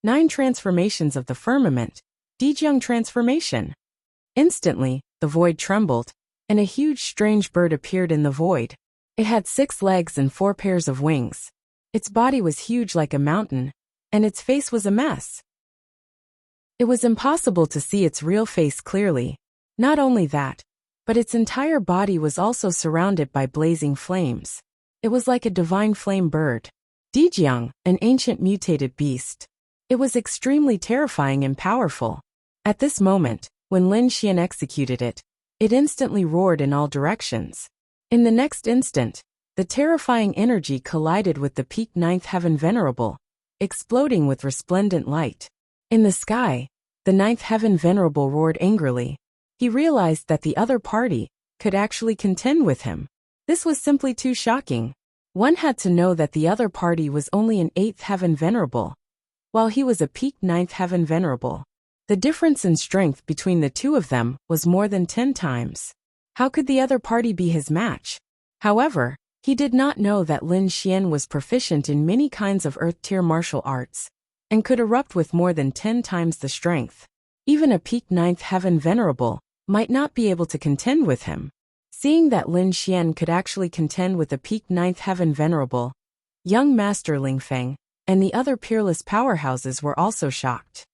9 transformations of the firmament, Dijiang transformation. Instantly, the void trembled, and a huge strange bird appeared in the void. It had 6 legs and 4 pairs of wings. Its body was huge like a mountain, and its face was a mess. It was impossible to see its real face clearly. Not only that, but its entire body was also surrounded by blazing flames. It was like a divine flame bird. Dijiang, an ancient mutated beast. It was extremely terrifying and powerful. At this moment, when Lin Xian executed it, it instantly roared in all directions. In the next instant, the terrifying energy collided with the peak 9th heaven venerable, exploding with resplendent light. In the sky, the 9th heaven venerable roared angrily. He realized that the other party could actually contend with him. This was simply too shocking. One had to know that the other party was only an 8th heaven venerable, while he was a peak 9th heaven venerable. The difference in strength between the two of them was more than 10 times. How could the other party be his match? However, he did not know that Lin Xian was proficient in many kinds of earth-tier martial arts, and could erupt with more than 10 times the strength. Even a peak ninth heaven venerable might not be able to contend with him. Seeing that Lin Xian could actually contend with a peak ninth heaven venerable, young Master Ling Feng and the other peerless powerhouses were also shocked.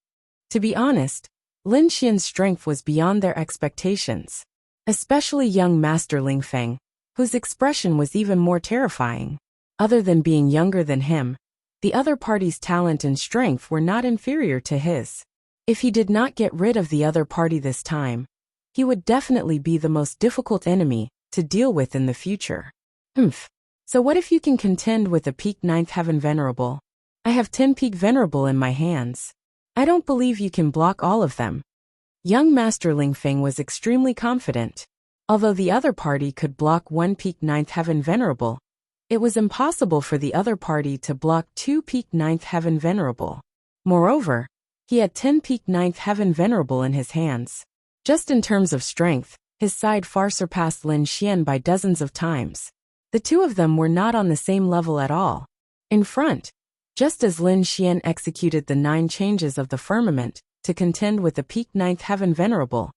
To be honest, Lin Xian's strength was beyond their expectations, especially young Master Ling Feng, whose expression was even more terrifying. Other than being younger than him, the other party's talent and strength were not inferior to his. If he did not get rid of the other party this time, he would definitely be the most difficult enemy to deal with in the future. So what if you can contend with a peak ninth heaven venerable? I have 10 peak venerable in my hands. I don't believe you can block all of them. Young Master Ling Feng was extremely confident. Although the other party could block 1 peak ninth heaven venerable, it was impossible for the other party to block 2 peak ninth heaven venerable. Moreover, he had 10 peak ninth heaven venerable in his hands. Just in terms of strength, his side far surpassed Lin Xian by dozens of times. The two of them were not on the same level at all. In front, just as Lin Xian executed the 9 changes of the firmament to contend with the peak ninth heaven venerable,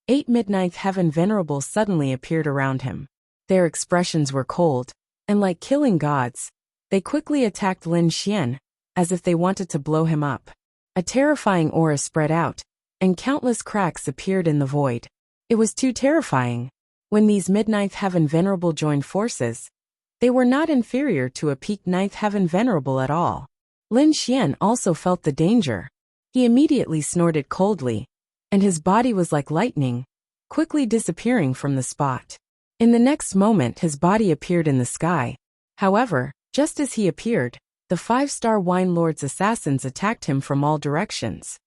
8 mid-ninth heaven venerables suddenly appeared around him. Their expressions were cold, and like killing gods, they quickly attacked Lin Xian, as if they wanted to blow him up. A terrifying aura spread out, and countless cracks appeared in the void. It was too terrifying. When these mid-ninth heaven venerable joined forces, they were not inferior to a peak ninth heaven venerable at all. Lin Xian also felt the danger. He immediately snorted coldly, and his body was like lightning, quickly disappearing from the spot. In the next moment his body appeared in the sky. However, just as he appeared, the 5-star Wine Lord's assassins attacked him from all directions.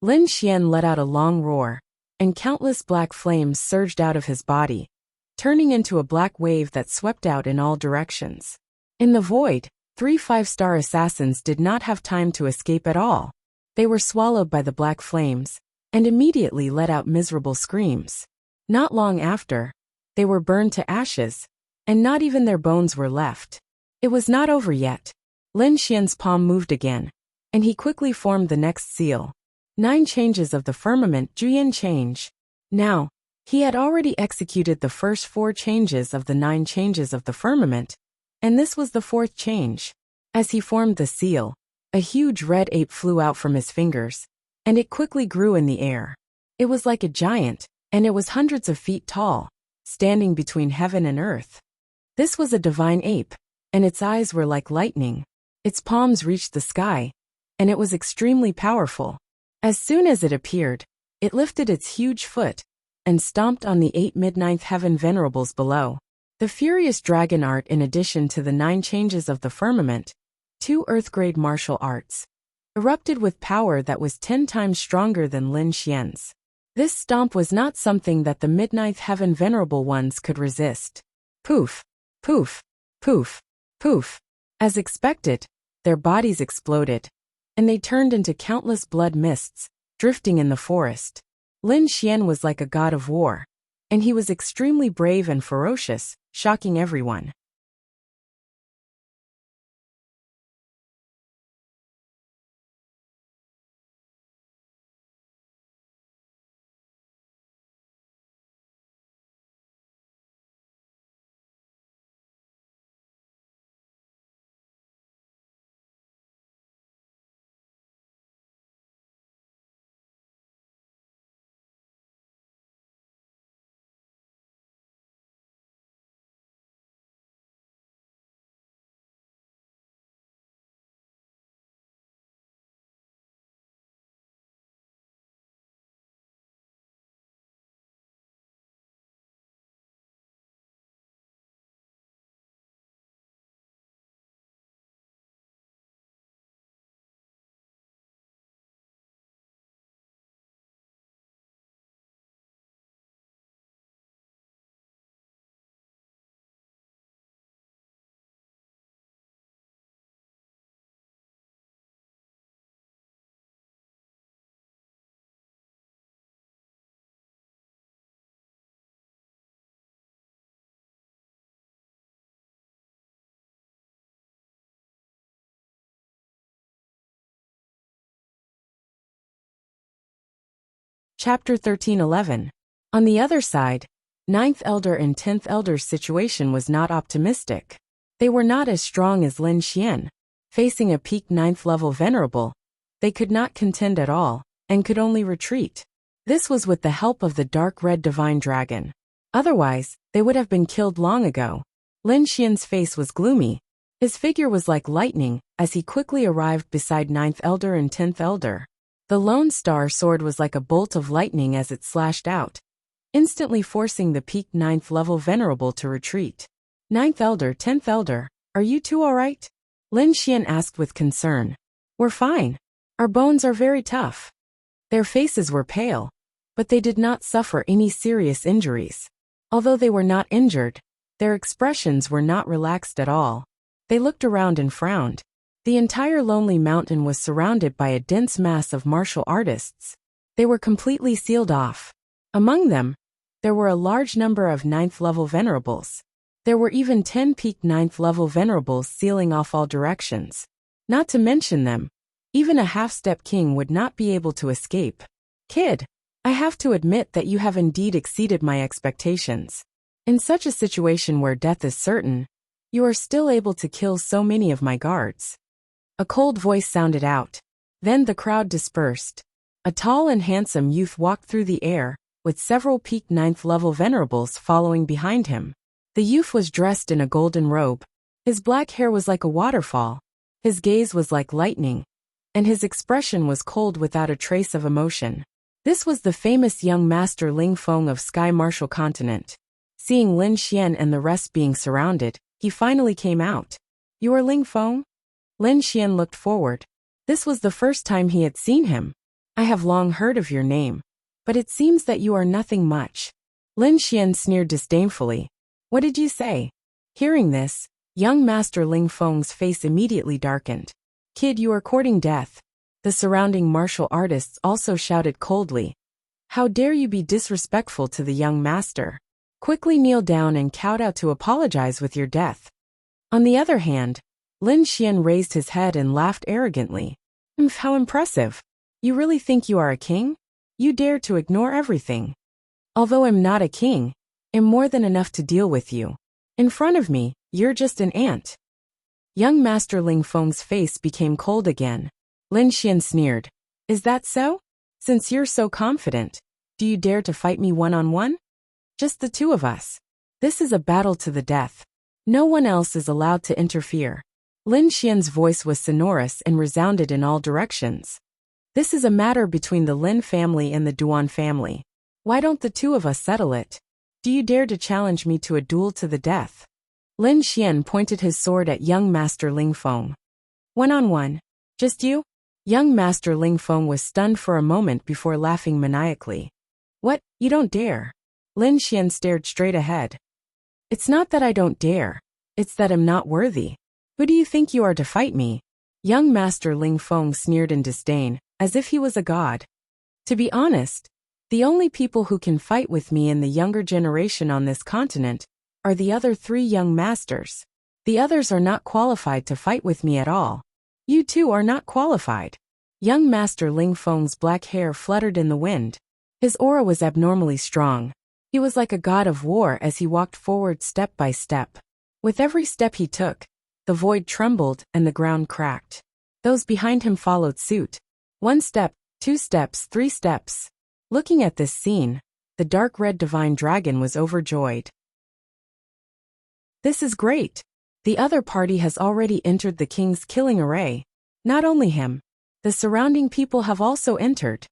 Lin Xian let out a long roar, and countless black flames surged out of his body, turning into a black wave that swept out in all directions. In the void, 3 5-star assassins did not have time to escape at all. They were swallowed by the black flames, and immediately let out miserable screams. Not long after, they were burned to ashes, and not even their bones were left. It was not over yet. Lin Xian's palm moved again, and he quickly formed the next seal. 9 changes of the firmament Juyin change. Now, he had already executed the first 4 changes of the 9 changes of the firmament, and this was the 4th change. As he formed the seal, a huge red ape flew out from his fingers, and it quickly grew in the air. It was like a giant, and it was hundreds of feet tall, standing between heaven and earth. This was a divine ape, and its eyes were like lightning. Its palms reached the sky, and it was extremely powerful. As soon as it appeared, it lifted its huge foot and stomped on the 8 mid-ninth heaven venerables below. The furious dragon art, in addition to the 9 changes of the firmament, 2 earth-grade martial arts, erupted with power that was 10 times stronger than Lin Xian's. This stomp was not something that the mid-ninth heaven venerable ones could resist. Poof, poof, poof, poof. As expected, their bodies exploded, and they turned into countless blood mists, drifting in the forest. Lin Xian was like a god of war, and he was extremely brave and ferocious, shocking everyone. Chapter 13:11. On the other side, 9th Elder and 10th Elder's situation was not optimistic. They were not as strong as Lin Xian. Facing a peak 9th level venerable, they could not contend at all, and could only retreat. This was with the help of the dark red divine dragon. Otherwise, they would have been killed long ago. Lin Xian's face was gloomy. His figure was like lightning, as he quickly arrived beside 9th Elder and 10th Elder. The Lone Star sword was like a bolt of lightning as it slashed out, instantly forcing the peak 9th level venerable to retreat. 9th Elder, 10th Elder, are you two alright? Lin Xian asked with concern. We're fine. Our bones are very tough. Their faces were pale, but they did not suffer any serious injuries. Although they were not injured, their expressions were not relaxed at all. They looked around and frowned. The entire lonely mountain was surrounded by a dense mass of martial artists. They were completely sealed off. Among them, there were a large number of 9th level venerables. There were even 10 peak 9th level venerables sealing off all directions. Not to mention them, even a half-step king would not be able to escape. Kid, I have to admit that you have indeed exceeded my expectations. In such a situation where death is certain, you are still able to kill so many of my guards. A cold voice sounded out. Then the crowd dispersed. A tall and handsome youth walked through the air, with several peak 9th level venerables following behind him. The youth was dressed in a golden robe. His black hair was like a waterfall. His gaze was like lightning, and his expression was cold without a trace of emotion. This was the famous young master Ling Feng of Sky Martial Continent. Seeing Lin Xian and the rest being surrounded, he finally came out. You are Ling Feng? Lin Xian looked forward. This was the first time he had seen him. I have long heard of your name, but it seems that you are nothing much. Lin Xian sneered disdainfully. What did you say? Hearing this, young master Ling Feng's face immediately darkened. Kid, you are courting death. The surrounding martial artists also shouted coldly. How dare you be disrespectful to the young master? Quickly kneel down and kowtow to apologize with your death. On the other hand, Lin Xian raised his head and laughed arrogantly. How impressive. You really think you are a king? You dare to ignore everything. Although I'm not a king, I'm more than enough to deal with you. In front of me, you're just an ant. Young Master Ling Feng's face became cold again. Lin Xian sneered. Is that so? Since you're so confident, do you dare to fight me one-on-one? Just the two of us. This is a battle to the death. No one else is allowed to interfere. Lin Xian's voice was sonorous and resounded in all directions. This is a matter between the Lin family and the Duan family. Why don't the two of us settle it? Do you dare to challenge me to a duel to the death? Lin Xian pointed his sword at young Master Ling Feng. One-on-one. Just you? Young Master Ling Feng was stunned for a moment before laughing maniacally. What, you don't dare? Lin Xian stared straight ahead. It's not that I don't dare, it's that I'm not worthy. Who do you think you are to fight me? Young Master Ling Feng sneered in disdain, as if he was a god. To be honest, the only people who can fight with me in the younger generation on this continent are the other 3 young masters. The others are not qualified to fight with me at all. You too are not qualified. Young Master Ling Feng's black hair fluttered in the wind. His aura was abnormally strong. He was like a god of war as he walked forward step by step. With every step he took, the void trembled and the ground cracked. Those behind him followed suit. 1 step, 2 steps, 3 steps. Looking at this scene, the dark red divine dragon was overjoyed. This is great. The other party has already entered the king's killing array. Not only him, the surrounding people have also entered.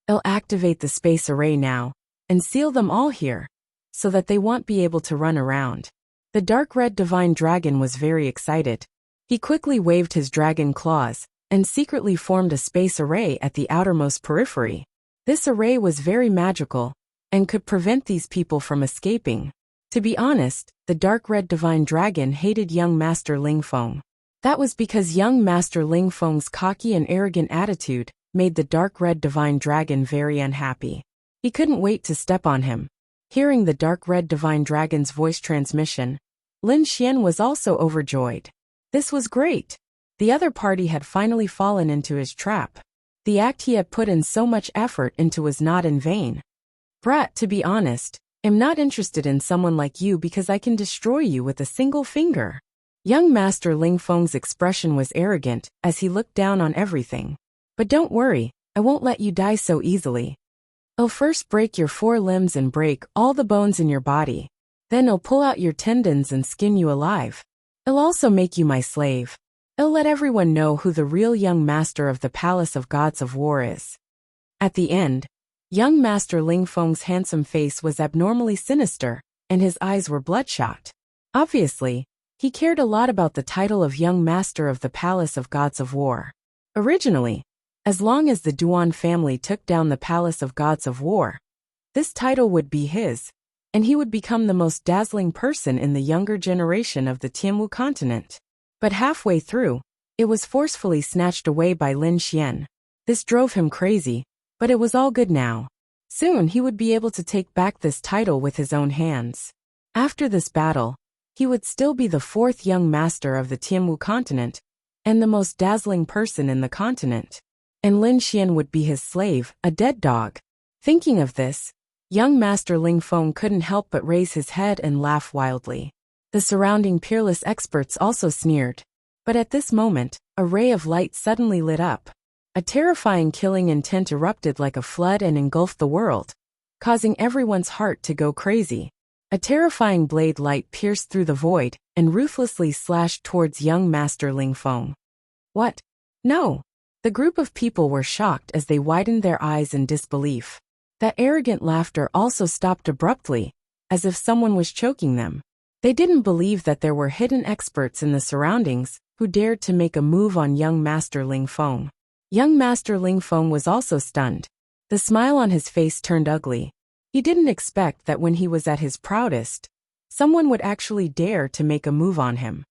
I'll activate the space array now, and seal them all here, so that they won't be able to run around. The dark red divine dragon was very excited. He quickly waved his dragon claws, and secretly formed a space array at the outermost periphery. This array was very magical, and could prevent these people from escaping. To be honest, the dark red divine dragon hated young Master Ling Feng. That was because young Master Ling Feng's cocky and arrogant attitude made the dark red divine dragon very unhappy. He couldn't wait to step on him. Hearing the dark red divine dragon's voice transmission, Lin Xian was also overjoyed. This was great. The other party had finally fallen into his trap. the act he had put in so much effort into was not in vain. Brat, to be honest, I'm not interested in someone like you because I can destroy you with a single finger. Young Master Ling Feng's expression was arrogant as he looked down on everything. But don't worry, I won't let you die so easily. I'll first break your 4 limbs and break all the bones in your body. Then I'll pull out your tendons and skin you alive. I'll also make you my slave. I'll let everyone know who the real young master of the Palace of Gods of War is. At the end, young Master Ling Feng's handsome face was abnormally sinister, and his eyes were bloodshot. Obviously, he cared a lot about the title of Young Master of the Palace of Gods of War. Originally, as long as the Duan family took down the Palace of Gods of War, this title would be his, and he would become the most dazzling person in the younger generation of the Tianwu continent. But halfway through, it was forcefully snatched away by Lin Xian. This drove him crazy, but it was all good now. Soon he would be able to take back this title with his own hands. After this battle, he would still be the 4th young master of the Tianwu continent, and the most dazzling person in the continent. And Lin Xian would be his slave, a dead dog. Thinking of this, young Master Ling Feng couldn't help but raise his head and laugh wildly. The surrounding peerless experts also sneered. But at this moment, a ray of light suddenly lit up. A terrifying killing intent erupted like a flood and engulfed the world, causing everyone's heart to go crazy. A terrifying blade light pierced through the void and ruthlessly slashed towards young Master Ling Feng. What? No! The group of people were shocked as they widened their eyes in disbelief. That arrogant laughter also stopped abruptly, as if someone was choking them. They didn't believe that there were hidden experts in the surroundings who dared to make a move on young Master Ling Feng. Young Master Ling Feng was also stunned. The smile on his face turned ugly. He didn't expect that when he was at his proudest, someone would actually dare to make a move on him.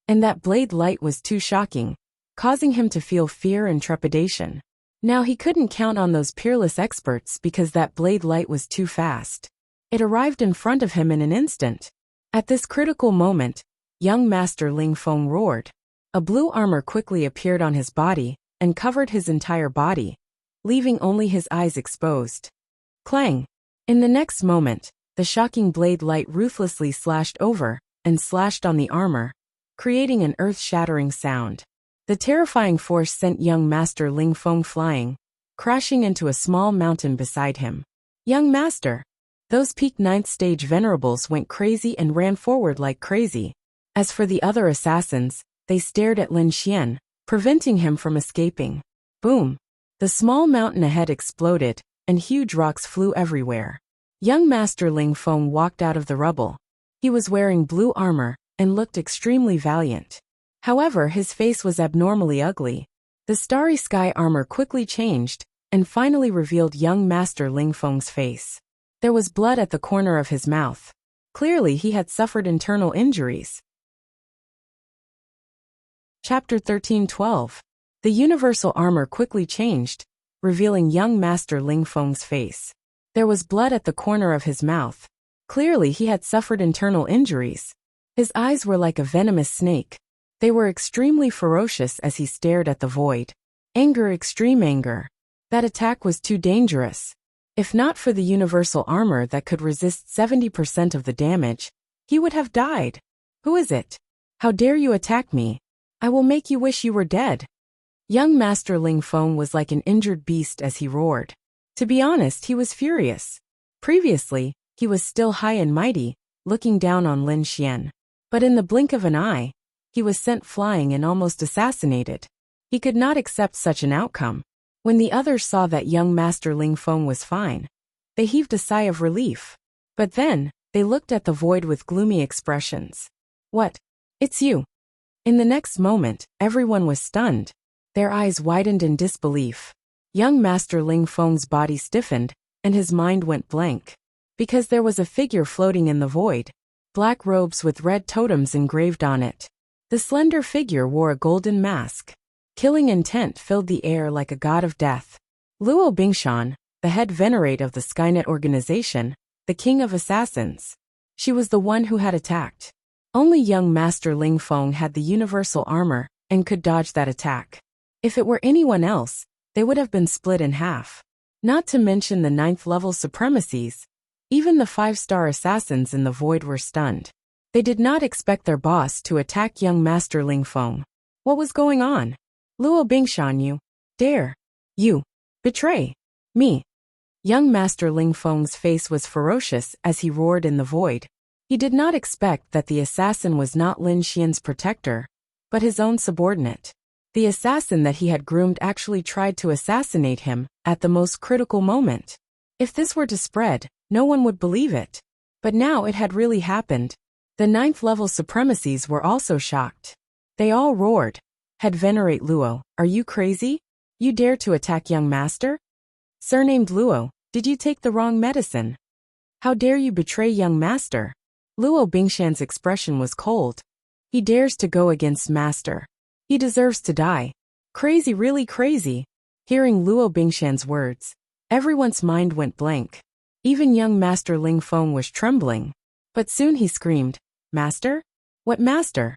And that blade light was too shocking, causing him to feel fear and trepidation. Now he couldn't count on those peerless experts because that blade light was too fast. It arrived in front of him in an instant. At this critical moment, young Master Ling Feng roared. A blue armor quickly appeared on his body and covered his entire body, leaving only his eyes exposed. Clang! In the next moment, the shocking blade light ruthlessly slashed over and slashed on the armor, creating an earth-shattering sound. The terrifying force sent young Master Ling Feng flying, crashing into a small mountain beside him. Young Master! Those peak 9th stage venerables went crazy and ran forward like crazy. As for the other assassins, they stared at Lin Xian, preventing him from escaping. Boom! The small mountain ahead exploded, and huge rocks flew everywhere. Young Master Ling Feng walked out of the rubble. He was wearing blue armor and looked extremely valiant. However, his face was abnormally ugly. The starry sky armor quickly changed and finally revealed young Master Ling Feng's face. There was blood at the corner of his mouth. Clearly, he had suffered internal injuries. Chapter 13:12. The universal armor quickly changed, revealing young Master Ling Feng's face. There was blood at the corner of his mouth. Clearly, he had suffered internal injuries. His eyes were like a venomous snake. They were extremely ferocious as he stared at the void. Anger, extreme anger. That attack was too dangerous. If not for the universal armor that could resist 70% of the damage, he would have died. Who is it? How dare you attack me? I will make you wish you were dead. Young Master Ling Feng was like an injured beast as he roared. To be honest, he was furious. Previously, he was still high and mighty, looking down on Lin Xian. But in the blink of an eye, he was sent flying and almost assassinated. He could not accept such an outcome. When the others saw that young Master Ling Feng was fine, they heaved a sigh of relief. But then, they looked at the void with gloomy expressions. What? It's you. In the next moment, everyone was stunned. Their eyes widened in disbelief. Young Master Ling Feng's body stiffened, and his mind went blank. Because there was a figure floating in the void, black robes with red totems engraved on it. The slender figure wore a golden mask. Killing intent filled the air like a god of death. Luo Bingshan, the head venerate of the Skynet organization, the king of assassins. She was the one who had attacked. Only young Master Ling Feng had the universal armor and could dodge that attack. If it were anyone else, they would have been split in half. Not to mention the 9th level supremacies. Even the 5-star assassins in the void were stunned. They did not expect their boss to attack young Master Ling Feng. What was going on? Luo Bingshan, you dare. You betray me. Young Master Ling Feng's face was ferocious as he roared in the void. He did not expect that the assassin was not Lin Xian's protector, but his own subordinate. The assassin that he had groomed actually tried to assassinate him at the most critical moment. If this were to spread, no one would believe it. But now it had really happened. The 9th level supremacies were also shocked. They all roared. Head Venerate Luo, are you crazy? You dare to attack young master? Surnamed Luo, did you take the wrong medicine? How dare you betray young master? Luo Bingshan's expression was cold. He dares to go against master. He deserves to die. Crazy, really crazy. Hearing Luo Bingshan's words, everyone's mind went blank. Even young Master Ling Feng was trembling. But soon he screamed, Master? What master?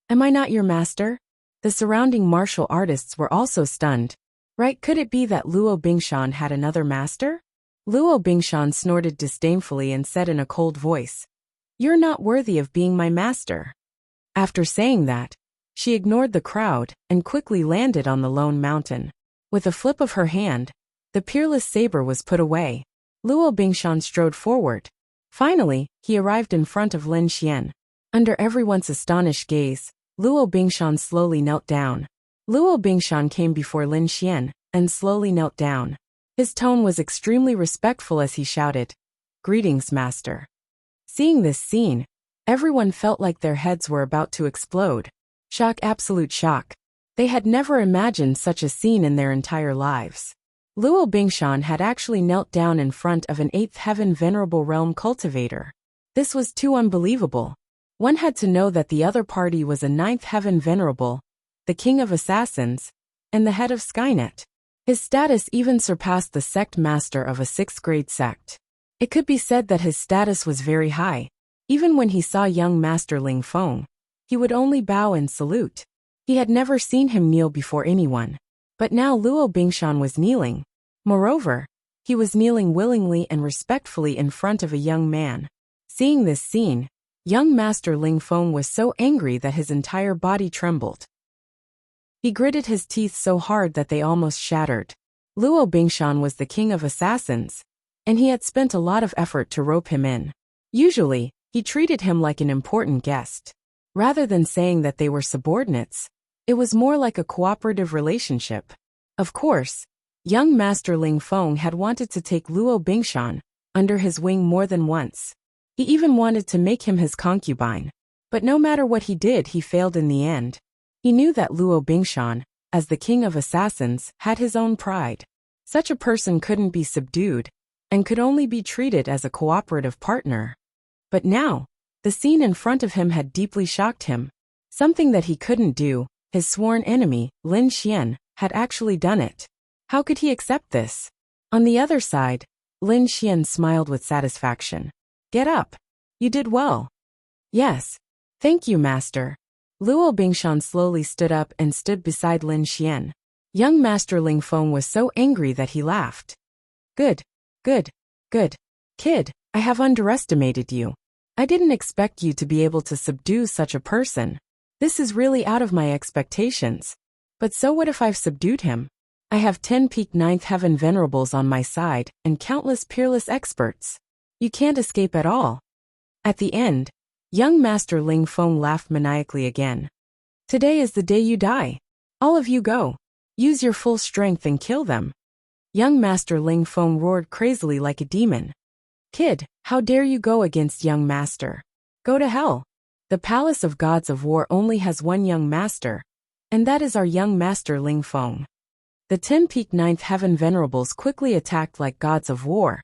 Am I not your master? The surrounding martial artists were also stunned. Right, could it be that Luo Bingshan had another master? Luo Bingshan snorted disdainfully and said in a cold voice, You're not worthy of being my master. After saying that, she ignored the crowd and quickly landed on the lone mountain. With a flip of her hand, the peerless saber was put away. Luo Bingshan strode forward. Finally, he arrived in front of Lin Xian. Under everyone's astonished gaze, Luo Bingshan slowly knelt down. Luo Bingshan came before Lin Xian and slowly knelt down. His tone was extremely respectful as he shouted, Greetings, master. Seeing this scene, everyone felt like their heads were about to explode. Shock, absolute shock. They had never imagined such a scene in their entire lives. Luo Bingshan had actually knelt down in front of an 8th heaven venerable realm cultivator. This was too unbelievable. One had to know that the other party was a 9th heaven venerable, the king of assassins, and the head of Skynet. His status even surpassed the sect master of a 6th grade sect. It could be said that his status was very high. Even when he saw young Master Ling Feng, he would only bow and salute. He had never seen him kneel before anyone. But now Luo Bingshan was kneeling. Moreover, he was kneeling willingly and respectfully in front of a young man. Seeing this scene, young Master Ling Feng was so angry that his entire body trembled. He gritted his teeth so hard that they almost shattered. Luo Bingshan was the king of assassins, and he had spent a lot of effort to rope him in. Usually, he treated him like an important guest. Rather than saying that they were subordinates, it was more like a cooperative relationship. Of course, young Master Ling Feng had wanted to take Luo Bingshan under his wing more than once. He even wanted to make him his concubine. But no matter what he did, he failed in the end. He knew that Luo Bingshan, as the king of assassins, had his own pride. Such a person couldn't be subdued, and could only be treated as a cooperative partner. But now, the scene in front of him had deeply shocked him. Something that he couldn't do, his sworn enemy, Lin Xian, had actually done it. How could he accept this? On the other side, Lin Xian smiled with satisfaction. Get up. You did well. Yes. Thank you, master. Luo Bingshan slowly stood up and stood beside Lin Xian. Young Master Ling Feng was so angry that he laughed. Good. Kid, I have underestimated you. I didn't expect you to be able to subdue such a person. This is really out of my expectations. But so what if I've subdued him? I have 10 peak ninth heaven venerables on my side and countless peerless experts. You can't escape at all. At the end, young Master Ling Feng laughed maniacally again. Today is the day you die. All of you go. Use your full strength and kill them. Young Master Ling Feng roared crazily like a demon. Kid, how dare you go against young master? Go to hell. The Palace of Gods of War only has one young master, and that is our young master Ling Feng. The 10 peak ninth heaven venerables quickly attacked like gods of war,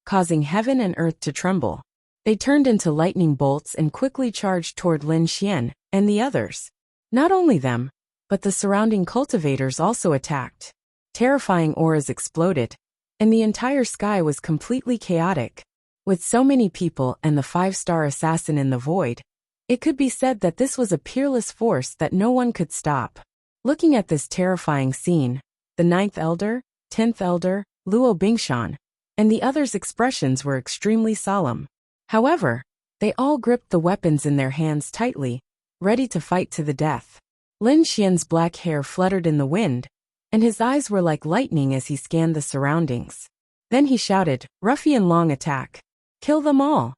causing heaven and earth to tremble. They turned into lightning bolts and quickly charged toward Lin Xian and the others. Not only them, but the surrounding cultivators also attacked. Terrifying auras exploded, and the entire sky was completely chaotic. With so many people and the 5-star assassin in the void, it could be said that this was a peerless force that no one could stop. Looking at this terrifying scene, the 9th Elder, 10th Elder, Luo Bingshan, and the others' expressions were extremely solemn. However, they all gripped the weapons in their hands tightly, ready to fight to the death. Lin Xian's black hair fluttered in the wind, and his eyes were like lightning as he scanned the surroundings. Then he shouted, "Ruffian long attack! Kill them all!"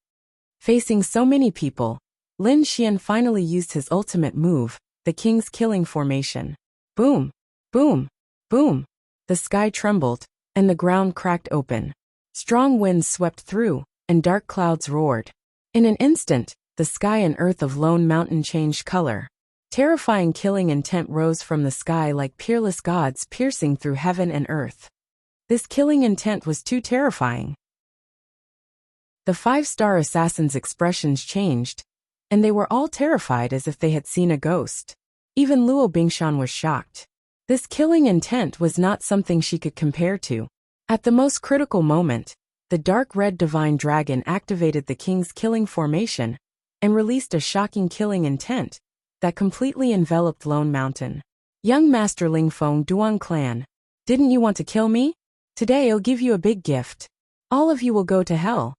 Facing so many people, Lin Xian finally used his ultimate move, the King's Killing Formation. Boom! Boom! Boom! The sky trembled, and the ground cracked open. Strong winds swept through, and dark clouds roared. In an instant, the sky and earth of Lone Mountain changed color. Terrifying killing intent rose from the sky like peerless gods piercing through heaven and earth. This killing intent was too terrifying. The 5-star assassins' expressions changed, and they were all terrified as if they had seen a ghost. Even Luo Bingshan was shocked. This killing intent was not something she could compare to. At the most critical moment, the dark red divine dragon activated the King's Killing Formation and released a shocking killing intent that completely enveloped Lone Mountain. Young Master Ling Feng Duan Clan, didn't you want to kill me? Today I'll give you a big gift. All of you will go to hell.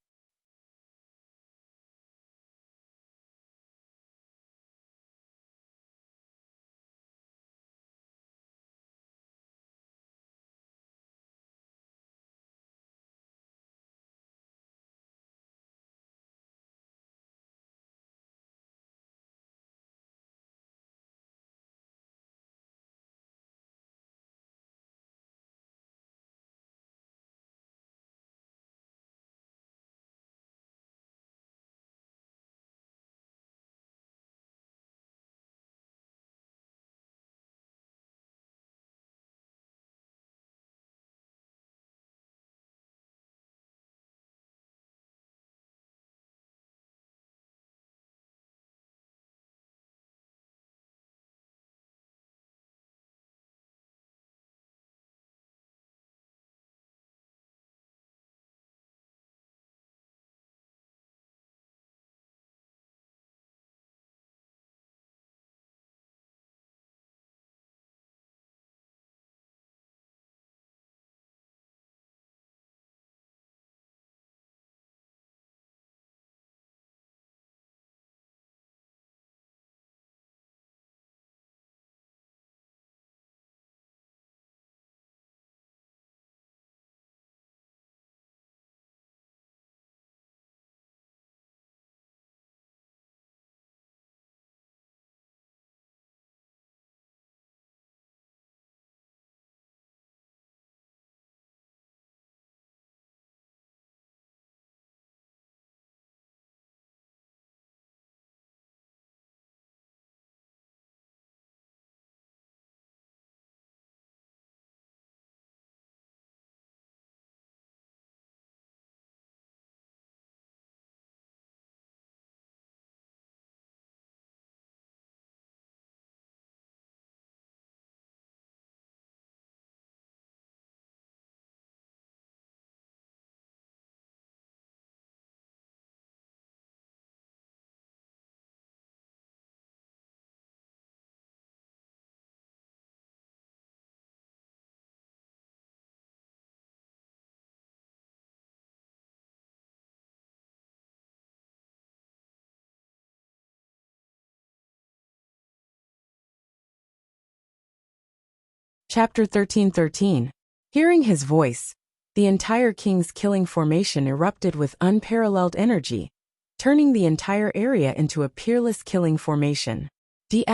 Chapter 1313. Hearing his voice, the entire king's killing formation erupted with unparalleled energy, turning the entire area into a peerless killing formation. D***,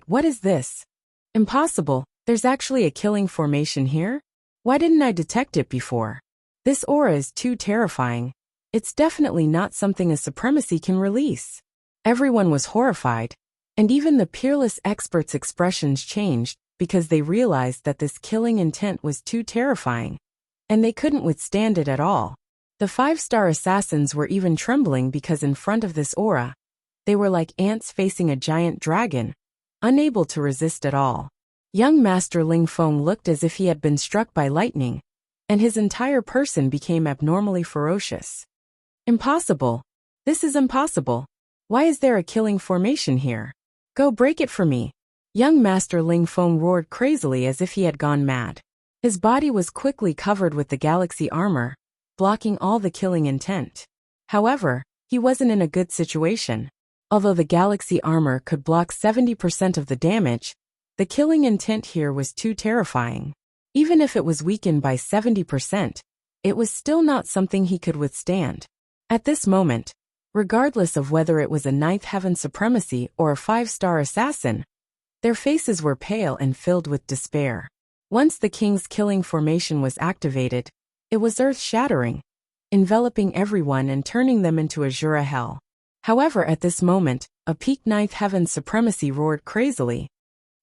what is this? Impossible, there's actually a killing formation here? Why didn't I detect it before? This aura is too terrifying. It's definitely not something a supremacy can release. Everyone was horrified, and even the peerless experts' expressions changed because they realized that this killing intent was too terrifying, and they couldn't withstand it at all. The 5-star assassins were even trembling because in front of this aura, they were like ants facing a giant dragon, unable to resist at all. Young Master Ling Feng looked as if he had been struck by lightning, and his entire person became abnormally ferocious. Impossible. This is impossible. Why is there a killing formation here? Go break it for me. Young Master Ling Feng roared crazily as if he had gone mad. His body was quickly covered with the galaxy armor, blocking all the killing intent. However, he wasn't in a good situation. Although the galaxy armor could block 70% of the damage, the killing intent here was too terrifying. Even if it was weakened by 70%, it was still not something he could withstand. At this moment, regardless of whether it was a 9th heaven supremacy or a 5-star assassin, their faces were pale and filled with despair. Once the king's killing formation was activated, it was earth-shattering, enveloping everyone and turning them into azure hell. However, at this moment, a peak 9th heaven supremacy roared crazily.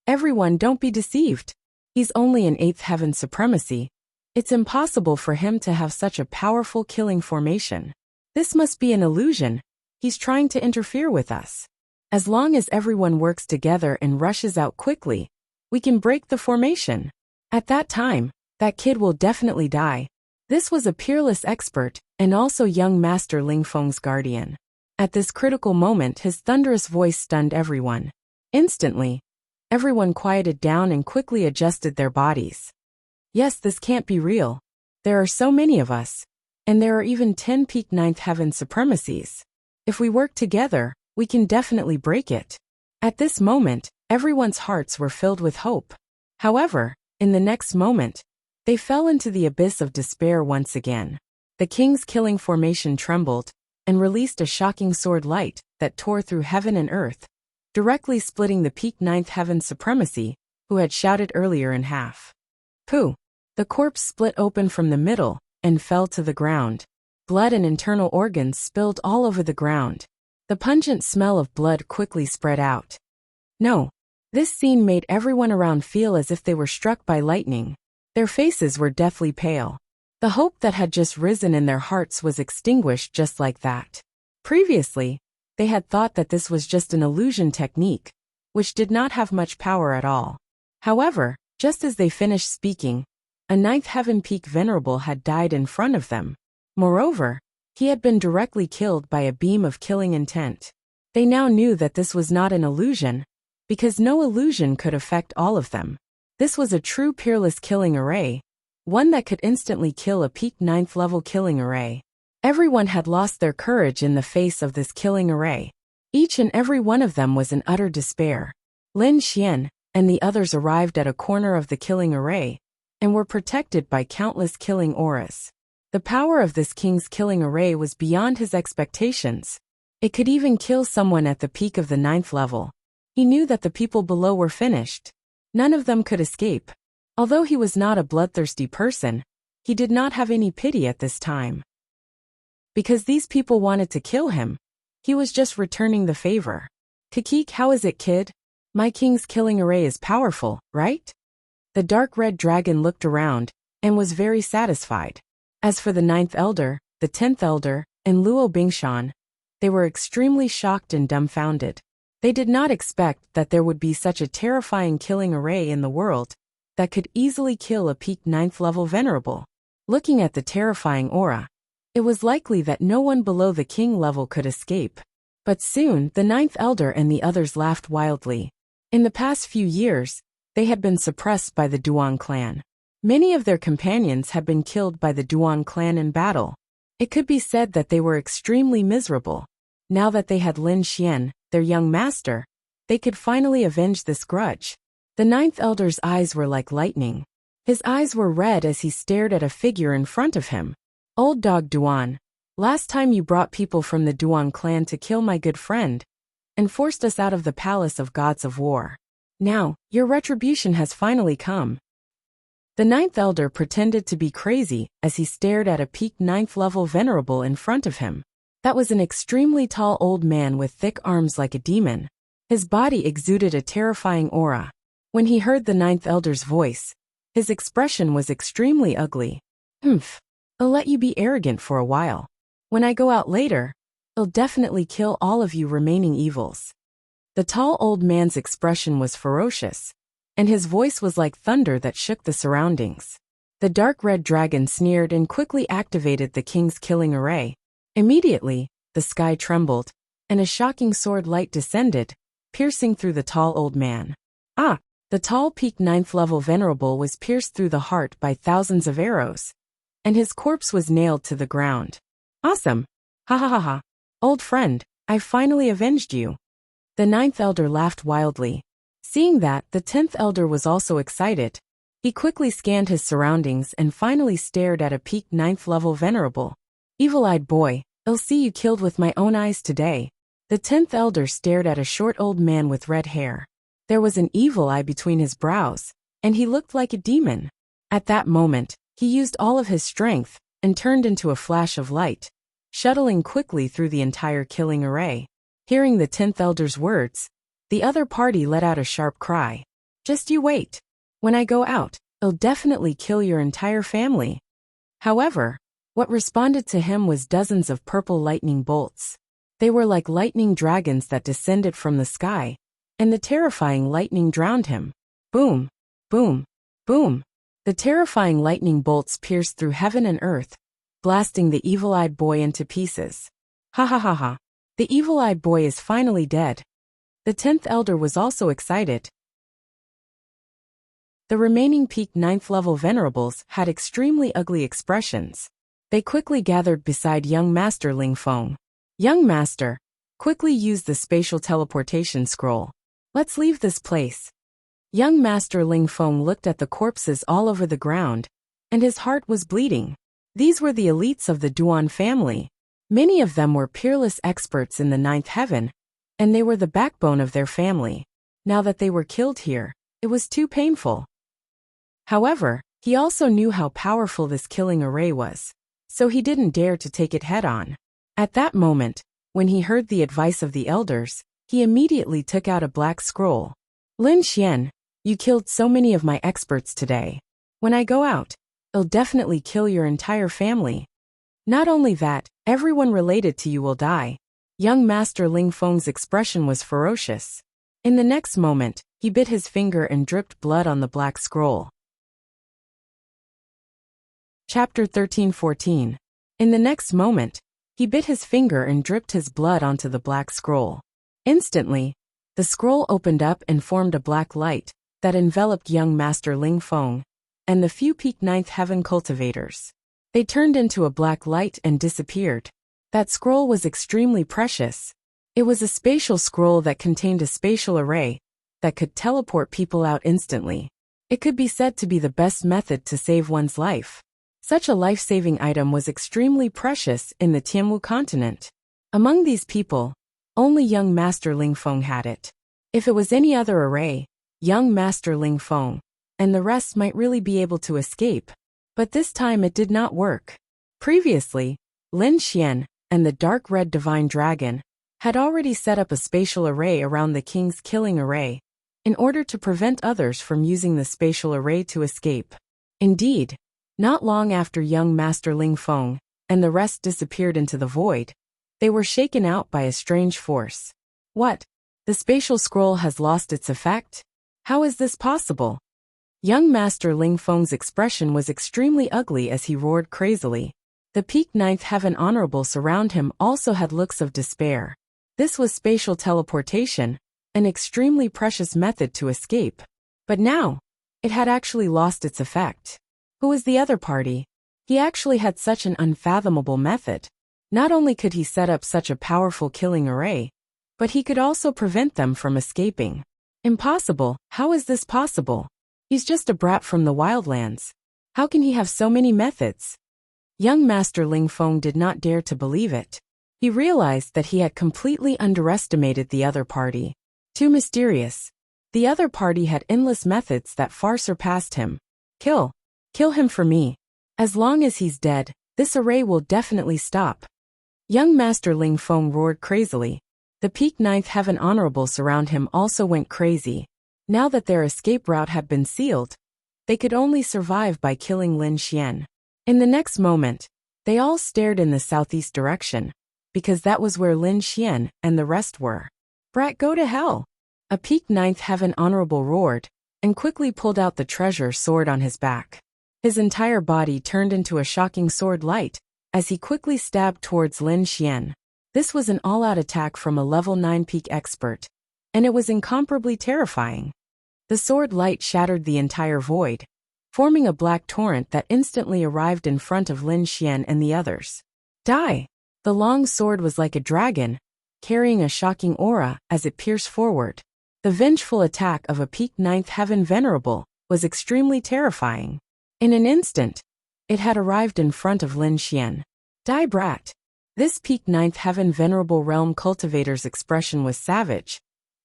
Everyone, don't be deceived. He's only an 8th heaven supremacy. It's impossible for him to have such a powerful killing formation. This must be an illusion. He's trying to interfere with us. As long as everyone works together and rushes out quickly, we can break the formation. At that time, that kid will definitely die. This was a peerless expert, and also young Master Ling Feng's guardian. At this critical moment, his thunderous voice stunned everyone. Instantly, everyone quieted down and quickly adjusted their bodies. Yes, this can't be real. There are so many of us, and there are even 10 peak 9th heaven supremacies. If we work together, we can definitely break it. At this moment, everyone's hearts were filled with hope. However, in the next moment, they fell into the abyss of despair once again. The king's killing formation trembled and released a shocking sword light that tore through heaven and earth, directly splitting the peak 9th heaven supremacy, who had shouted earlier, in half. Pooh! The corpse split open from the middle and fell to the ground. Blood and internal organs spilled all over the ground. The pungent smell of blood quickly spread out. No. This scene made everyone around feel as if they were struck by lightning. Their faces were deathly pale. The hope that had just risen in their hearts was extinguished just like that. Previously, they had thought that this was just an illusion technique, which did not have much power at all. However, just as they finished speaking, a 9th heaven peak venerable had died in front of them. Moreover, he had been directly killed by a beam of killing intent. They now knew that this was not an illusion, because no illusion could affect all of them. This was a true peerless killing array, one that could instantly kill a peak 9th level killing array. Everyone had lost their courage in the face of this killing array. Each and every one of them was in utter despair. Lin Xian and the others arrived at a corner of the killing array, and were protected by countless killing auras. The power of this king's killing array was beyond his expectations. It could even kill someone at the peak of the 9th level. He knew that the people below were finished. None of them could escape. Although he was not a bloodthirsty person, he did not have any pity at this time. Because these people wanted to kill him, he was just returning the favor. Kikik, how is it, kid? My king's killing array is powerful, right? The dark red dragon looked around, and was very satisfied. As for the 9th elder, the 10th elder, and Luo Bingshan, they were extremely shocked and dumbfounded. They did not expect that there would be such a terrifying killing array in the world that could easily kill a peak 9th level venerable. Looking at the terrifying aura, it was likely that no one below the king level could escape. But soon, the 9th elder and the others laughed wildly. In the past few years, they had been suppressed by the Duan clan. Many of their companions had been killed by the Duan clan in battle. It could be said that they were extremely miserable. Now that they had Lin Xian, their young master, they could finally avenge this grudge. The ninth elder's eyes were like lightning. His eyes were red as he stared at a figure in front of him. Old dog Duan, last time you brought people from the Duan clan to kill my good friend, and forced us out of the palace of gods of war. Now, your retribution has finally come. The ninth elder pretended to be crazy as he stared at a peaked ninth-level venerable in front of him. That was an extremely tall old man with thick arms like a demon. His body exuded a terrifying aura. When he heard the ninth elder's voice, his expression was extremely ugly. I'll let you be arrogant for a while. When I go out later, I'll definitely kill all of you remaining evils. The tall old man's expression was ferocious, and his voice was like thunder that shook the surroundings. The dark red dragon sneered and quickly activated the king's killing array. Immediately, the sky trembled, and a shocking sword light descended, piercing through the tall old man. The tall peaked ninth-level venerable was pierced through the heart by thousands of arrows, and his corpse was nailed to the ground. Awesome! Ha ha ha ha! Old friend, I've finally avenged you. The ninth elder laughed wildly. Seeing that, the 10th elder was also excited. He quickly scanned his surroundings and finally stared at a peaked ninth-level venerable. Evil-eyed boy, I'll see you killed with my own eyes today. The 10th elder stared at a short old man with red hair. There was an evil eye between his brows, and he looked like a demon. At that moment, he used all of his strength and turned into a flash of light, shuttling quickly through the entire killing array. Hearing the 10th elder's words, the other party let out a sharp cry. Just you wait. When I go out, I'll definitely kill your entire family. However, what responded to him was dozens of purple lightning bolts. They were like lightning dragons that descended from the sky, and the terrifying lightning drowned him. Boom, boom, boom. The terrifying lightning bolts pierced through heaven and earth, blasting the evil-eyed boy into pieces. Ha ha ha ha. The evil-eyed boy is finally dead. The 10th elder was also excited. The remaining peaked ninth-level venerables had extremely ugly expressions. They quickly gathered beside young Master Ling Feng. Young Master, quickly use the spatial teleportation scroll. Let's leave this place. Young Master Ling Feng looked at the corpses all over the ground, and his heart was bleeding. These were the elites of the Duan family. Many of them were peerless experts in the ninth heaven, and they were the backbone of their family. Now that they were killed here, it was too painful. However, he also knew how powerful this killing array was, so he didn't dare to take it head-on. At that moment, when he heard the advice of the elders, he immediately took out a black scroll. Lin Xian, you killed so many of my experts today. When I go out, I'll definitely kill your entire family. Not only that, everyone related to you will die. Young Master Ling Feng's expression was ferocious. In the next moment, he bit his finger and dripped blood on the black scroll. Chapter 13-14. In the next moment, he bit his finger and dripped his blood onto the black scroll. Instantly, the scroll opened up and formed a black light that enveloped young Master Ling Feng and the few peaked ninth heaven cultivators. They turned into a black light and disappeared. That scroll was extremely precious. It was a spatial scroll that contained a spatial array that could teleport people out instantly. It could be said to be the best method to save one's life. Such a life-saving item was extremely precious in the Tianwu continent. Among these people, only young Master Ling Feng had it. If it was any other array, young Master Ling Feng and the rest might really be able to escape. But this time it did not work. Previously, Lin Xian and the dark red divine dragon had already set up a spatial array around the king's killing array in order to prevent others from using the spatial array to escape. Indeed, not long after young Master Ling Feng and the rest disappeared into the void, they were shaken out by a strange force. What? The spatial scroll has lost its effect? How is this possible? Young Master Ling Feng's expression was extremely ugly as he roared crazily. The peaked ninth heaven honorables around him also had looks of despair. This was spatial teleportation, an extremely precious method to escape. But now, it had actually lost its effect. Who was the other party? He actually had such an unfathomable method. Not only could he set up such a powerful killing array, but he could also prevent them from escaping. Impossible, how is this possible? He's just a brat from the wildlands. How can he have so many methods? Young Master Ling Feng did not dare to believe it. He realized that he had completely underestimated the other party. Too mysterious. The other party had endless methods that far surpassed him. Kill him for me. As long as he's dead, this array will definitely stop. Young Master Ling Feng roared crazily. The peak ninth heaven honorables around him also went crazy. Now that their escape route had been sealed, they could only survive by killing Lin Xian. In the next moment, they all stared in the southeast direction, because that was where Lin Xian and the rest were. Brat, go to hell! A peak ninth heaven honorable roared, and quickly pulled out the treasure sword on his back. His entire body turned into a shocking sword light, as he quickly stabbed towards Lin Xian. This was an all-out attack from a level 9 peak expert, and it was incomparably terrifying. The sword light shattered the entire void, forming a black torrent that instantly arrived in front of Lin Xian and the others. Die! The long sword was like a dragon, carrying a shocking aura as it pierced forward. The vengeful attack of a peak ninth heaven venerable was extremely terrifying. In an instant, it had arrived in front of Lin Xian. Die, brat! This peak ninth heaven venerable realm cultivator's expression was savage,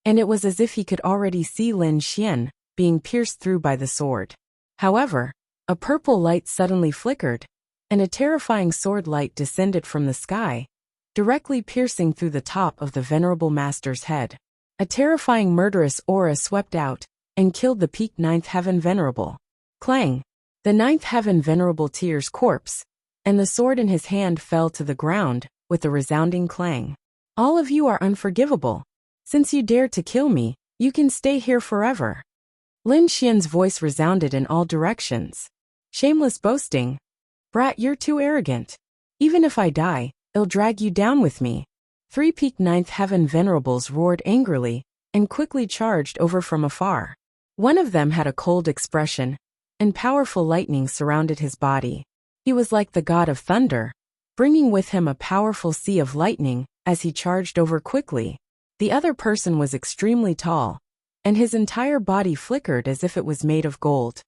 and it was as if he could already see Lin Xian being pierced through by the sword. However, a purple light suddenly flickered, and a terrifying sword light descended from the sky, directly piercing through the top of the venerable master's head. A terrifying murderous aura swept out and killed the peak ninth heaven venerable. Clang! The ninth heaven venerable Tier's corpse, and the sword in his hand fell to the ground with a resounding clang. All of you are unforgivable. Since you dared to kill me, you can stay here forever. Lin Xian's voice resounded in all directions. Shameless boasting. Brat, you're too arrogant. Even if I die, I'll drag you down with me. 3 peak ninth heaven venerables roared angrily and quickly charged over from afar. One of them had a cold expression, and powerful lightning surrounded his body. He was like the god of thunder, bringing with him a powerful sea of lightning as he charged over quickly. The other person was extremely tall, and his entire body flickered as if it was made of gold.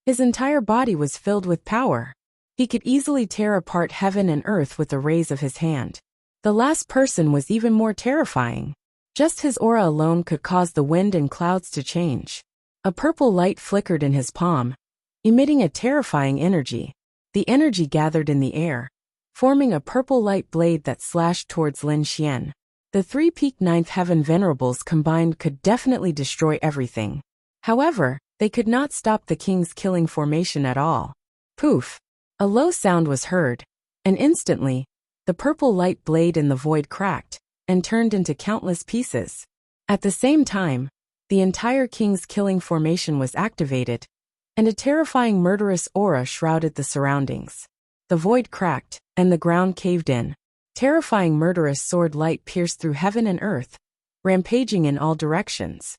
His entire body was filled with power. He could easily tear apart heaven and earth with the raise of his hand. The last person was even more terrifying. Just his aura alone could cause the wind and clouds to change. A purple light flickered in his palm, emitting a terrifying energy. The energy gathered in the air, forming a purple light blade that slashed towards Lin Xian. The 3 peak ninth heaven venerables combined could definitely destroy everything. However, they could not stop the king's killing formation at all. Poof! A low sound was heard, and instantly, the purple light blade in the void cracked and turned into countless pieces. At the same time, the entire king's killing formation was activated, and a terrifying murderous aura shrouded the surroundings. The void cracked, and the ground caved in. Terrifying murderous sword light pierced through heaven and earth, rampaging in all directions.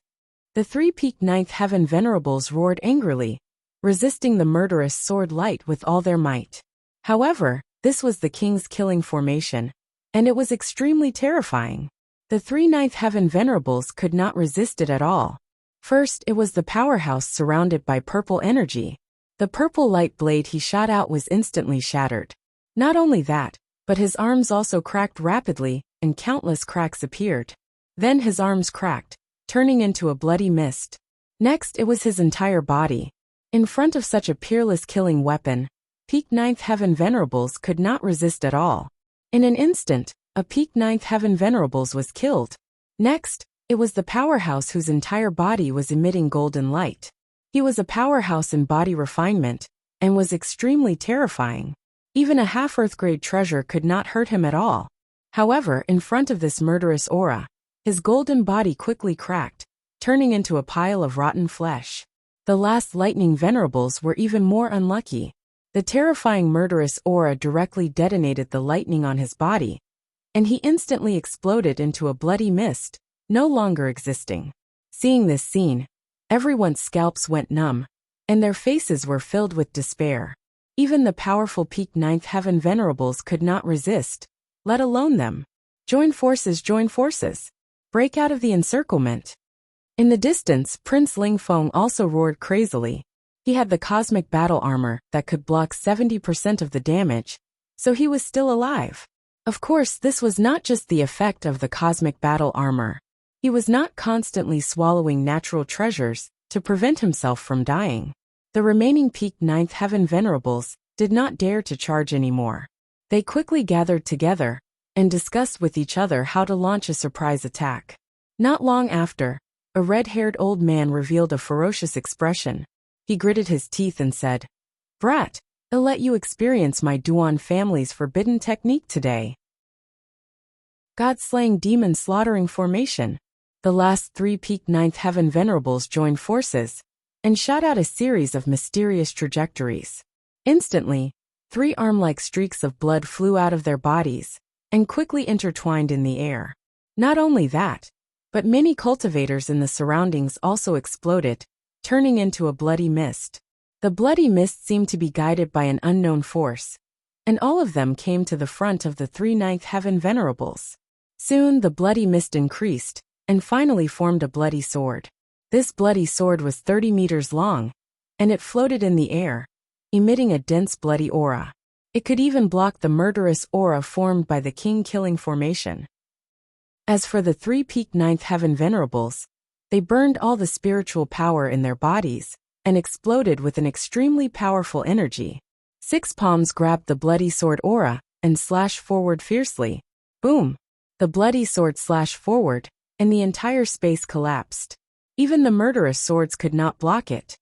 The 3 peak ninth heaven venerables roared angrily, resisting the murderous sword light with all their might. However, this was the king's killing formation, and it was extremely terrifying. The 3 ninth heaven venerables could not resist it at all. First, it was the powerhouse surrounded by purple energy. The purple light blade he shot out was instantly shattered. Not only that, but his arms also cracked rapidly, and countless cracks appeared. Then his arms cracked, turning into a bloody mist. Next, it was his entire body. In front of such a peerless killing weapon, peak ninth heaven venerables could not resist at all. In an instant, a peak ninth heaven venerables was killed. Next, it was the powerhouse whose entire body was emitting golden light. He was a powerhouse in body refinement, and was extremely terrifying. Even a half-Earth-grade treasure could not hurt him at all. However, in front of this murderous aura, his golden body quickly cracked, turning into a pile of rotten flesh. The last lightning venerables were even more unlucky. The terrifying murderous aura directly detonated the lightning on his body, and he instantly exploded into a bloody mist, no longer existing. Seeing this scene, everyone's scalps went numb, and their faces were filled with despair. Even the powerful peak ninth heaven venerables could not resist, let alone them. Join forces, join forces. Break out of the encirclement. In the distance, Prince Ling Feng also roared crazily. He had the cosmic battle armor that could block 70% of the damage, so he was still alive. Of course, this was not just the effect of the cosmic battle armor. He was not constantly swallowing natural treasures to prevent himself from dying. The remaining peaked ninth heaven venerables did not dare to charge anymore. They quickly gathered together and discussed with each other how to launch a surprise attack. Not long after, a red-haired old man revealed a ferocious expression. He gritted his teeth and said, "Brat, I'll let you experience my Duan family's forbidden technique today." God-slaying demon slaughtering formation. The last 3 peaked ninth heaven venerables joined forces and shot out a series of mysterious trajectories. Instantly, 3 arm-like streaks of blood flew out of their bodies and quickly intertwined in the air. Not only that, but many cultivators in the surroundings also exploded, turning into a bloody mist. The bloody mist seemed to be guided by an unknown force, and all of them came to the front of the 3 ninth heaven venerables. Soon the bloody mist increased, and finally formed a bloody sword. This bloody sword was 30 meters long, and it floated in the air, emitting a dense bloody aura. It could even block the murderous aura formed by the king-killing formation. As for the 3 peaked ninth heaven venerables, they burned all the spiritual power in their bodies and exploded with an extremely powerful energy. 6 palms grabbed the bloody sword aura and slashed forward fiercely. Boom! The bloody sword slashed forward, and the entire space collapsed. Even the murderous swords could not block it.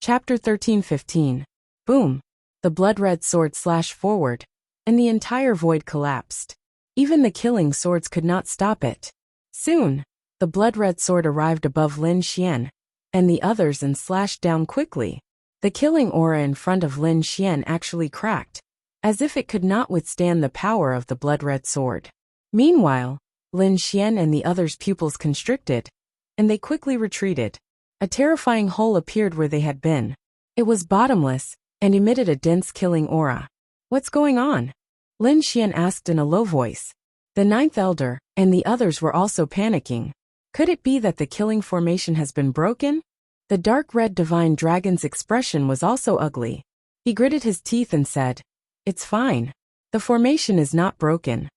Chapter 13-15. Boom! The blood-red sword slashed forward, and the entire void collapsed. Even the killing swords could not stop it. Soon, the blood-red sword arrived above Lin Xian and the others and slashed down quickly. The killing aura in front of Lin Xian actually cracked, as if it could not withstand the power of the blood-red sword. Meanwhile, Lin Xian and the others' pupils constricted, and they quickly retreated. A terrifying hole appeared where they had been. It was bottomless and emitted a dense killing aura. "What's going on?" Lin Xian asked in a low voice. The ninth elder and the others were also panicking. Could it be that the killing formation has been broken? The dark red divine dragon's expression was also ugly. He gritted his teeth and said, "It's fine. The formation is not broken.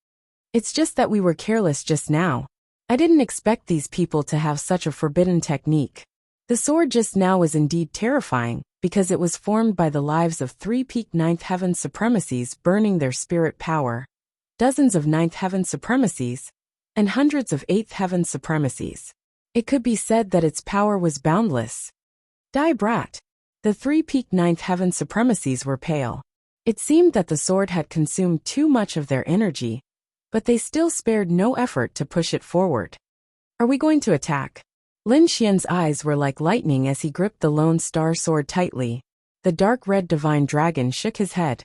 It's just that we were careless just now. I didn't expect these people to have such a forbidden technique." The sword just now was indeed terrifying, because it was formed by the lives of 3 peaked ninth heaven supremacies burning their spirit power. Dozens of ninth heaven supremacies, and hundreds of eighth heaven supremacies. It could be said that its power was boundless. Die brat. The three-peaked ninth heaven supremacies were pale. It seemed that the sword had consumed too much of their energy, but they still spared no effort to push it forward. Are we going to attack? Lin Xian's eyes were like lightning as he gripped the Lone Star sword tightly. The dark red divine dragon shook his head.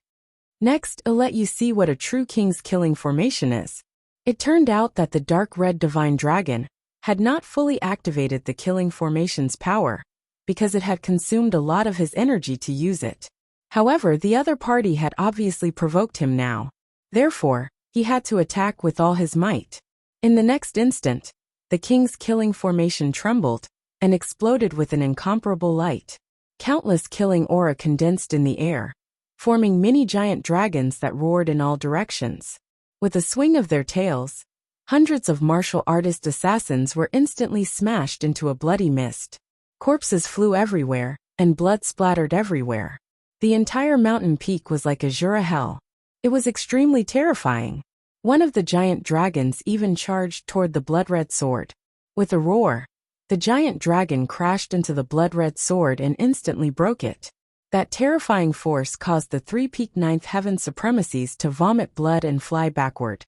Next, I'll let you see what a true king's killing formation is. It turned out that the dark red divine dragon had not fully activated the killing formation's power, because it had consumed a lot of his energy to use it. However, the other party had obviously provoked him now. Therefore, he had to attack with all his might. In the next instant, the king's killing formation trembled and exploded with an incomparable light. Countless killing aura condensed in the air, forming many giant dragons that roared in all directions. With a swing of their tails, hundreds of martial artist assassins were instantly smashed into a bloody mist. Corpses flew everywhere, and blood splattered everywhere. The entire mountain peak was like azure hell. It was extremely terrifying. One of the giant dragons even charged toward the blood-red sword. With a roar, the giant dragon crashed into the blood-red sword and instantly broke it. That terrifying force caused the three-peaked ninth heaven supremacies to vomit blood and fly backward.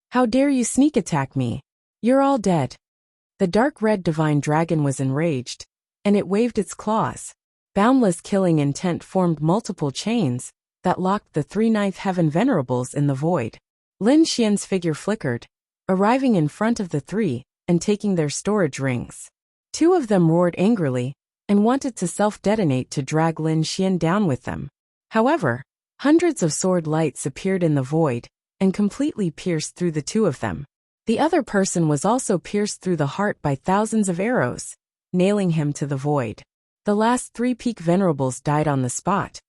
How dare you sneak attack me? You're all dead. The dark red divine dragon was enraged, and it waved its claws. Boundless killing intent formed multiple chains that locked the three ninth heaven venerables in the void. Lin Xian's figure flickered, arriving in front of the three and taking their storage rings. Two of them roared angrily and wanted to self-detonate to drag Lin Xian down with them. However, hundreds of sword lights appeared in the void and completely pierced through the two of them. The other person was also pierced through the heart by thousands of arrows, nailing him to the void. The last three peak venerables died on the spot,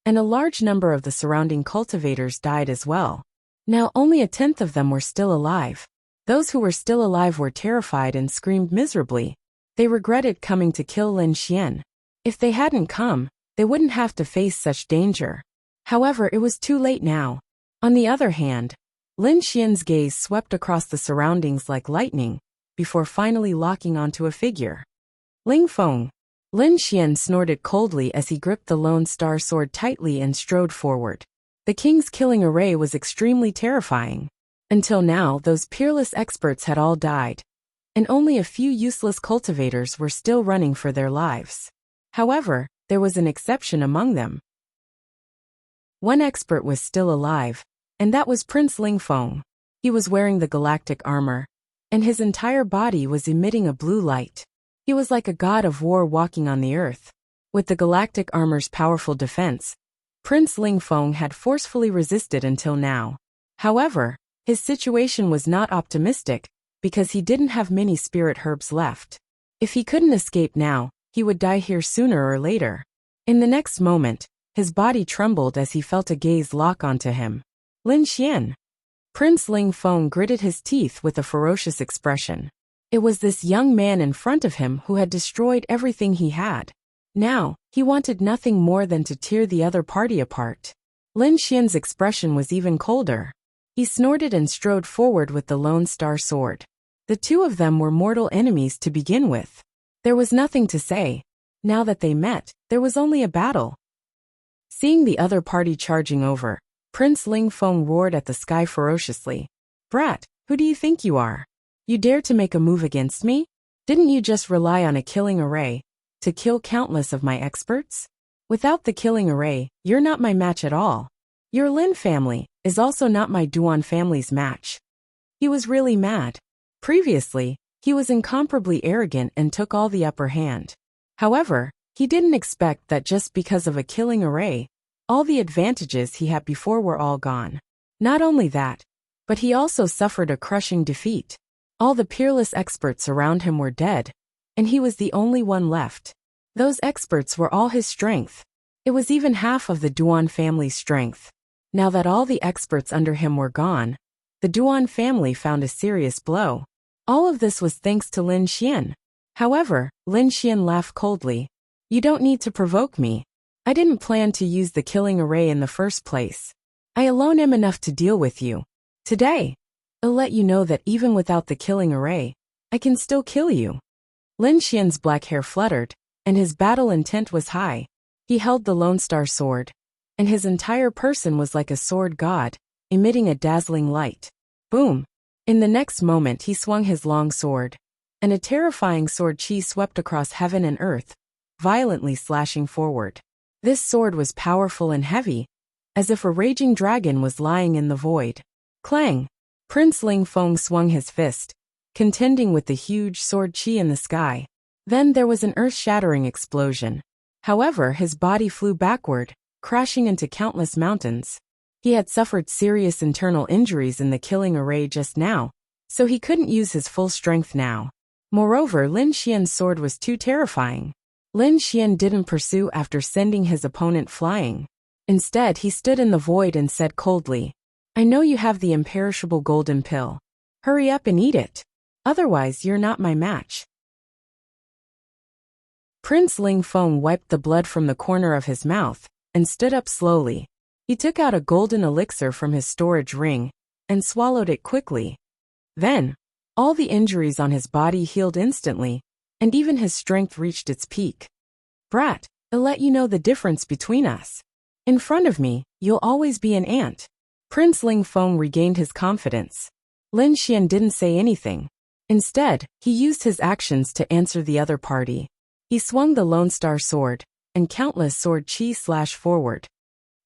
and a large number of the surrounding cultivators died as well. Now only a tenth of them were still alive. Those who were still alive were terrified and screamed miserably. They regretted coming to kill Lin Xian. If they hadn't come, they wouldn't have to face such danger. However, it was too late now. On the other hand, Lin Xian's gaze swept across the surroundings like lightning, before finally locking onto a figure. Ling Feng. Lin Xian snorted coldly as he gripped the Lone Star sword tightly and strode forward. The king's killing array was extremely terrifying. Until now, those peerless experts had all died, and only a few useless cultivators were still running for their lives. However, there was an exception among them. One expert was still alive, and that was Prince Ling Feng. He was wearing the galactic armor, and his entire body was emitting a blue light. He was like a god of war walking on the earth. With the galactic armor's powerful defense, Prince Ling Feng had forcefully resisted until now. However, his situation was not optimistic, because he didn't have many spirit herbs left. If he couldn't escape now, he would die here sooner or later. In the next moment, his body trembled as he felt a gaze lock onto him. Lin Xian. Prince Ling Feng gritted his teeth with a ferocious expression. It was this young man in front of him who had destroyed everything he had. Now, he wanted nothing more than to tear the other party apart. Lin Xian's expression was even colder. He snorted and strode forward with the Lone Star sword. The two of them were mortal enemies to begin with. There was nothing to say. Now that they met, there was only a battle. Seeing the other party charging over, Prince Ling Feng roared at the sky ferociously. Brat, who do you think you are? You dare to make a move against me? Didn't you just rely on a killing array to kill countless of my experts? Without the killing array, you're not my match at all. Your Lin family is also not my Duan family's match. He was really mad. Previously, he was incomparably arrogant and took all the upper hand. However, he didn't expect that just because of a killing array, all the advantages he had before were all gone. Not only that, but he also suffered a crushing defeat. All the peerless experts around him were dead, and he was the only one left. Those experts were all his strength. It was even half of the Duan family's strength. Now that all the experts under him were gone, the Duan family found a serious blow. All of this was thanks to Lin Xian. However, Lin Xian laughed coldly. You don't need to provoke me. I didn't plan to use the killing array in the first place. I alone am enough to deal with you. Today, I'll let you know that even without the killing array, I can still kill you." Lin Xian's black hair fluttered, and his battle intent was high. He held the Lone Star Sword, and his entire person was like a sword god, emitting a dazzling light. Boom! In the next moment he swung his long sword, and a terrifying sword chi swept across heaven and earth, violently slashing forward. This sword was powerful and heavy, as if a raging dragon was lying in the void. Clang! Prince Ling Feng swung his fist, contending with the huge sword chi in the sky. Then there was an earth-shattering explosion. However, his body flew backward, crashing into countless mountains. He had suffered serious internal injuries in the killing array just now, so he couldn't use his full strength now. Moreover, Lin Xian's sword was too terrifying. Lin Xian didn't pursue after sending his opponent flying. Instead, he stood in the void and said coldly, "I know you have the imperishable golden pill. Hurry up and eat it. Otherwise, you're not my match." Prince Ling Feng wiped the blood from the corner of his mouth and stood up slowly. He took out a golden elixir from his storage ring and swallowed it quickly. Then, all the injuries on his body healed instantly, and even his strength reached its peak. "Brat, I'll let you know the difference between us. In front of me, you'll always be an ant." Prince Ling Feng regained his confidence. Lin Xian didn't say anything. Instead, he used his actions to answer the other party. He swung the Lone Star Sword, and countless sword chi slashed forward.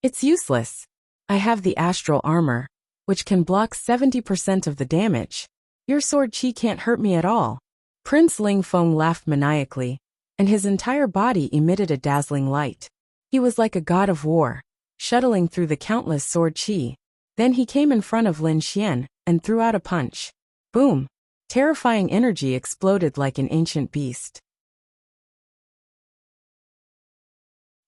"It's useless. I have the astral armor, which can block 70% of the damage. Your sword chi can't hurt me at all." Prince Ling Feng laughed maniacally, and his entire body emitted a dazzling light. He was like a god of war, shuttling through the countless sword chi. Then he came in front of Lin Xian and threw out a punch. Boom! Terrifying energy exploded like an ancient beast.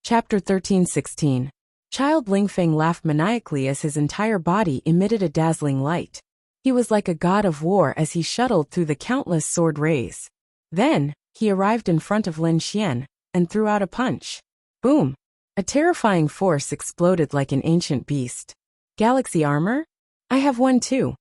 Chapter 13:16. Child Lingfeng laughed maniacally as his entire body emitted a dazzling light. He was like a god of war as he shuttled through the countless sword rays. Then, he arrived in front of Lin Xian and threw out a punch. Boom! A terrifying force exploded like an ancient beast. Galaxy armor? I have one too.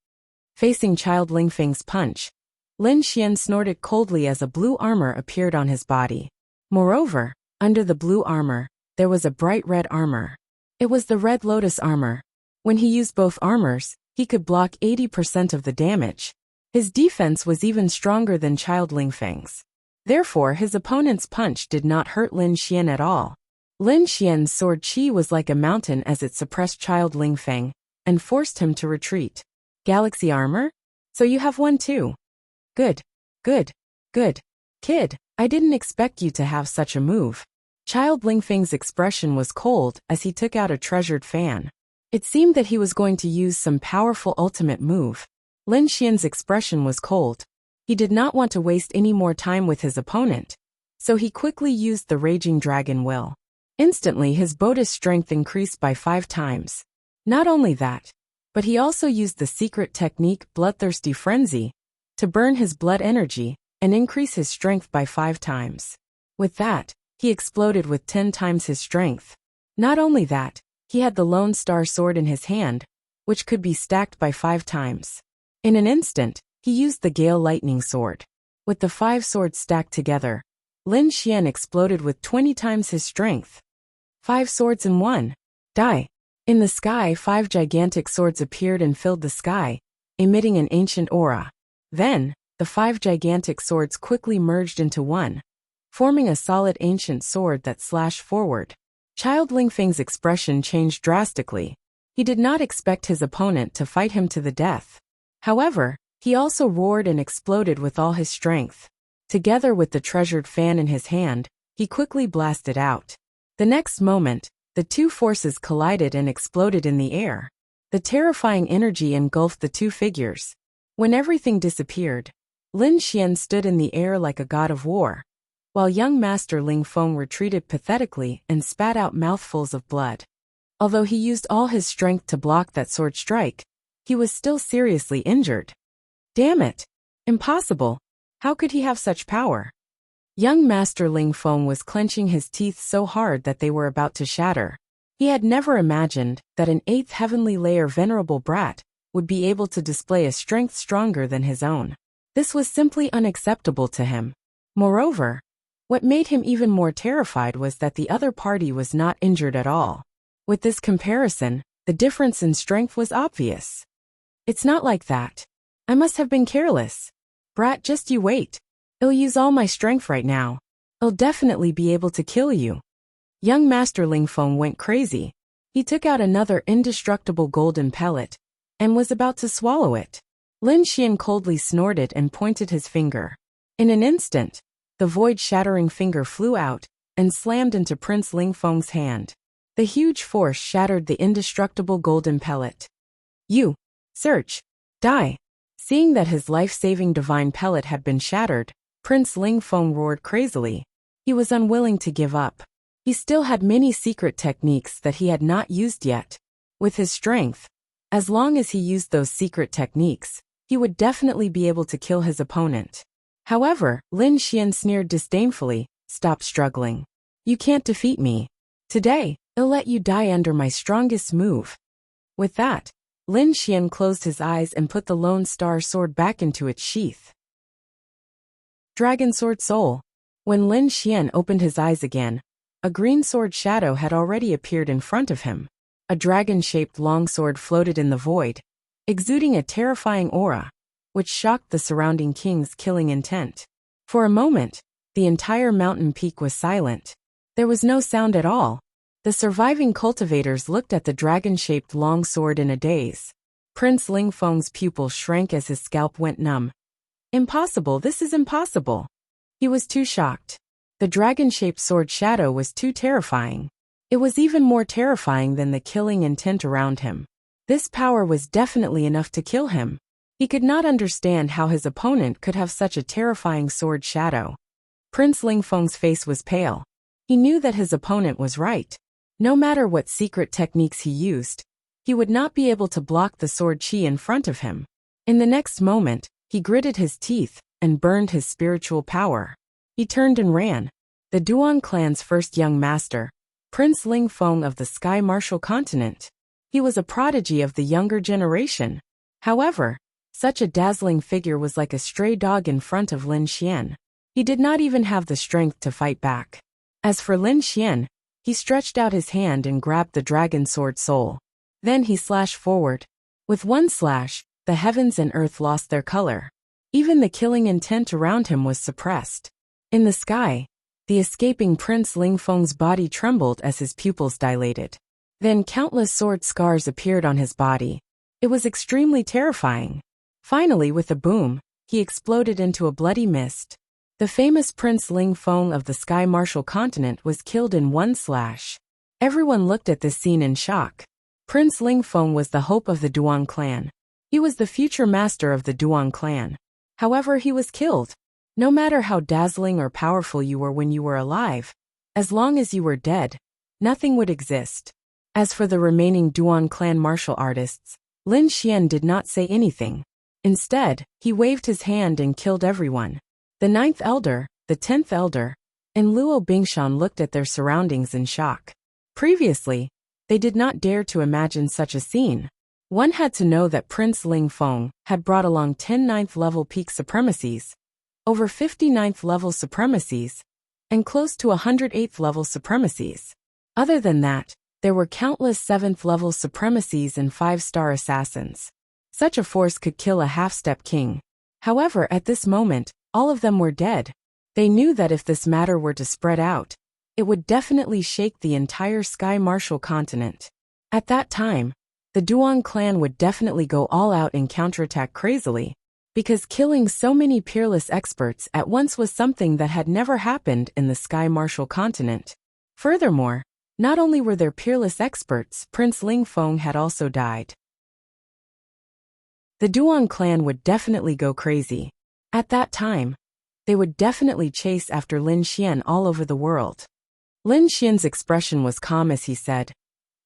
Facing Child Lingfeng's punch, Lin Xian snorted coldly as a blue armor appeared on his body. Moreover, under the blue armor, there was a bright red armor. It was the Red Lotus armor. When he used both armors, he could block 80% of the damage. His defense was even stronger than Child Lingfeng's. Therefore, his opponent's punch did not hurt Lin Xian at all. Lin Xian's sword chi was like a mountain as it suppressed Child Lingfeng and forced him to retreat. Galaxy armor? So you have one too. Good. Good. Good. Kid, I didn't expect you to have such a move. Child Lingfeng's expression was cold as he took out a treasured fan. It seemed that he was going to use some powerful ultimate move. Lin Xian's expression was cold. He did not want to waste any more time with his opponent, so he quickly used the Raging Dragon Will. Instantly, his Bodhi's strength increased by 5 times. Not only that, but he also used the secret technique Bloodthirsty Frenzy to burn his blood energy and increase his strength by 5 times. With that, he exploded with 10 times his strength. Not only that, he had the Lone Star Sword in his hand, which could be stacked by 5 times. In an instant, he used the Gale Lightning Sword. With the 5 swords stacked together, Lin Xian exploded with 20 times his strength. 5 swords in one. Die. In the sky, 5 gigantic swords appeared and filled the sky, emitting an ancient aura. Then, the 5 gigantic swords quickly merged into one, forming a solid ancient sword that slashed forward. Child Lingfeng's expression changed drastically. He did not expect his opponent to fight him to the death. However, he also roared and exploded with all his strength. Together with the treasured fan in his hand, he quickly blasted out. The next moment, the two forces collided and exploded in the air. The terrifying energy engulfed the two figures. When everything disappeared, Lin Xian stood in the air like a god of war, while young Master Ling Feng retreated pathetically and spat out mouthfuls of blood. Although he used all his strength to block that sword strike, he was still seriously injured. Damn it! Impossible! How could he have such power? Young Master Ling Feng was clenching his teeth so hard that they were about to shatter. He had never imagined that an 8th heavenly layer venerable brat would be able to display a strength stronger than his own. This was simply unacceptable to him. Moreover, what made him even more terrified was that the other party was not injured at all. With this comparison, the difference in strength was obvious. It's not like that. I must have been careless. Brat, just you wait. I'll use all my strength right now. I'll definitely be able to kill you. Young Master Ling Feng went crazy. He took out another indestructible golden pellet and was about to swallow it. Lin Xian coldly snorted and pointed his finger. In an instant, the void-shattering finger flew out and slammed into Prince Ling Feng's hand. The huge force shattered the indestructible golden pellet. You! Search! Die! Seeing that his life-saving divine pellet had been shattered, Prince Ling Feng roared crazily. He was unwilling to give up. He still had many secret techniques that he had not used yet. With his strength, as long as he used those secret techniques, he would definitely be able to kill his opponent. However, Lin Xian sneered disdainfully, "Stop struggling. You can't defeat me. Today, I'll let you die under my strongest move." With that, Lin Xian closed his eyes and put the Lone Star Sword back into its sheath. Dragon Sword Soul. When Lin Xian opened his eyes again, a green sword shadow had already appeared in front of him. A dragon-shaped longsword floated in the void, exuding a terrifying aura, which shocked the surrounding king's killing intent. For a moment, the entire mountain peak was silent. There was no sound at all. The surviving cultivators looked at the dragon-shaped longsword in a daze. Prince Ling Feng's pupils shrank as his scalp went numb. Impossible, this is impossible. He was too shocked. The dragon-shaped sword shadow was too terrifying. It was even more terrifying than the killing intent around him. This power was definitely enough to kill him. He could not understand how his opponent could have such a terrifying sword shadow. Prince Ling Feng's face was pale. He knew that his opponent was right. No matter what secret techniques he used, he would not be able to block the sword chi in front of him. In the next moment, he gritted his teeth and burned his spiritual power. He turned and ran. The Duan clan's first young master, Prince Ling Feng of the Sky Martial Continent. He was a prodigy of the younger generation. However, such a dazzling figure was like a stray dog in front of Lin Xian. He did not even have the strength to fight back. As for Lin Xian, he stretched out his hand and grabbed the dragon sword soul. Then he slashed forward. With one slash, the heavens and earth lost their color. Even the killing intent around him was suppressed. In the sky, the escaping Prince Ling Feng's body trembled as his pupils dilated. Then countless sword scars appeared on his body. It was extremely terrifying. Finally, with a boom, he exploded into a bloody mist. The famous Prince Ling Feng of the Sky Martial Continent was killed in one slash. Everyone looked at this scene in shock. Prince Ling Feng was the hope of the Duan clan. He was the future master of the Duan clan. However, he was killed. No matter how dazzling or powerful you were when you were alive, as long as you were dead, nothing would exist. As for the remaining Duan clan martial artists, Lin Xian did not say anything. Instead, he waved his hand and killed everyone. The 9th elder, the 10th elder, and Luo Bingshan looked at their surroundings in shock. Previously, they did not dare to imagine such a scene. One had to know that Prince Ling Feng had brought along 10 9th level peak supremacies, over 50 9th level supremacies, and close to 108th level supremacies. Other than that, there were countless 7th level supremacies and 5-star assassins. Such a force could kill a half-step king. However, at this moment, all of them were dead. They knew that if this matter were to spread out, it would definitely shake the entire Sky Martial Continent. At that time, the Duan clan would definitely go all out and counterattack crazily, because killing so many peerless experts at once was something that had never happened in the Sky Martial Continent. Furthermore, not only were there peerless experts, Prince Ling Feng had also died. The Duan clan would definitely go crazy. At that time, they would definitely chase after Lin Xian all over the world. Lin Xian's expression was calm as he said,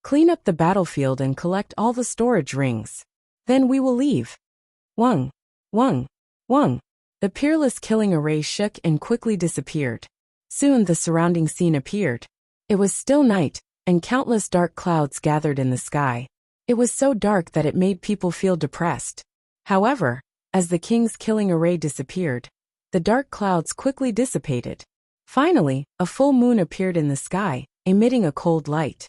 "Clean up the battlefield and collect all the storage rings. Then we will leave." Wang, Wang, Wang. The peerless killing array shook and quickly disappeared. Soon the surrounding scene appeared. It was still night, and countless dark clouds gathered in the sky. It was so dark that it made people feel depressed. However, as the king's killing array disappeared, the dark clouds quickly dissipated. Finally, a full moon appeared in the sky, emitting a cold light.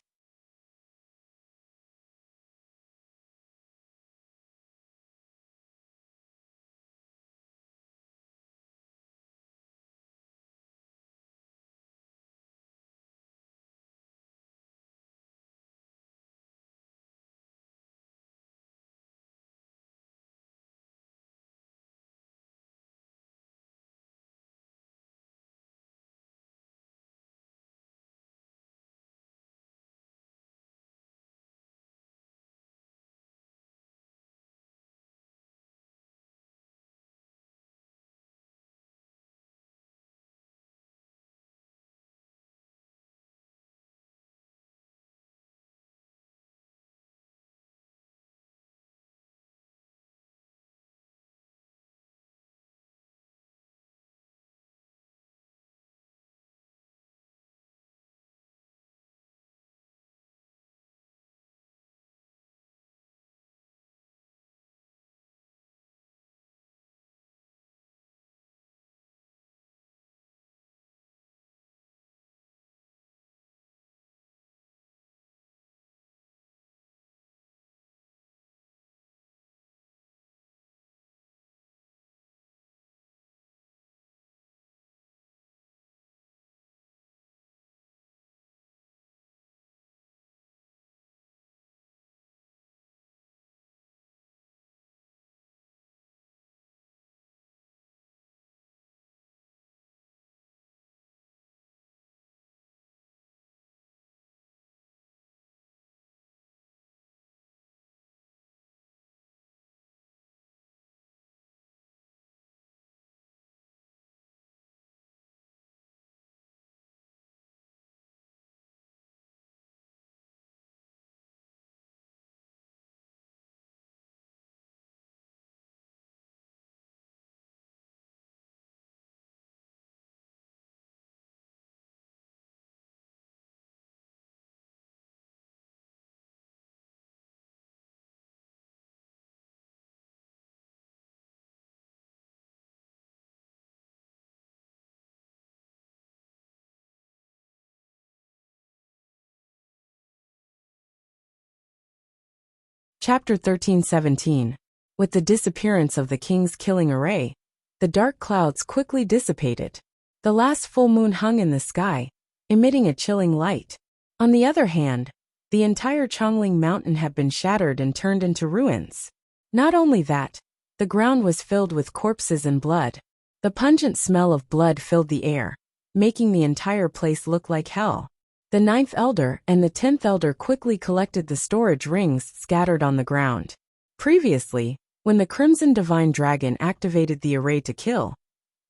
Chapter 1317. With the disappearance of the king's killing array, the dark clouds quickly dissipated. The last full moon hung in the sky, emitting a chilling light. On the other hand, the entire Chongling mountain had been shattered and turned into ruins. Not only that, the ground was filled with corpses and blood. The pungent smell of blood filled the air, making the entire place look like hell. The 9th elder and the 10th elder quickly collected the storage rings scattered on the ground. Previously, when the Crimson Divine Dragon activated the array to kill,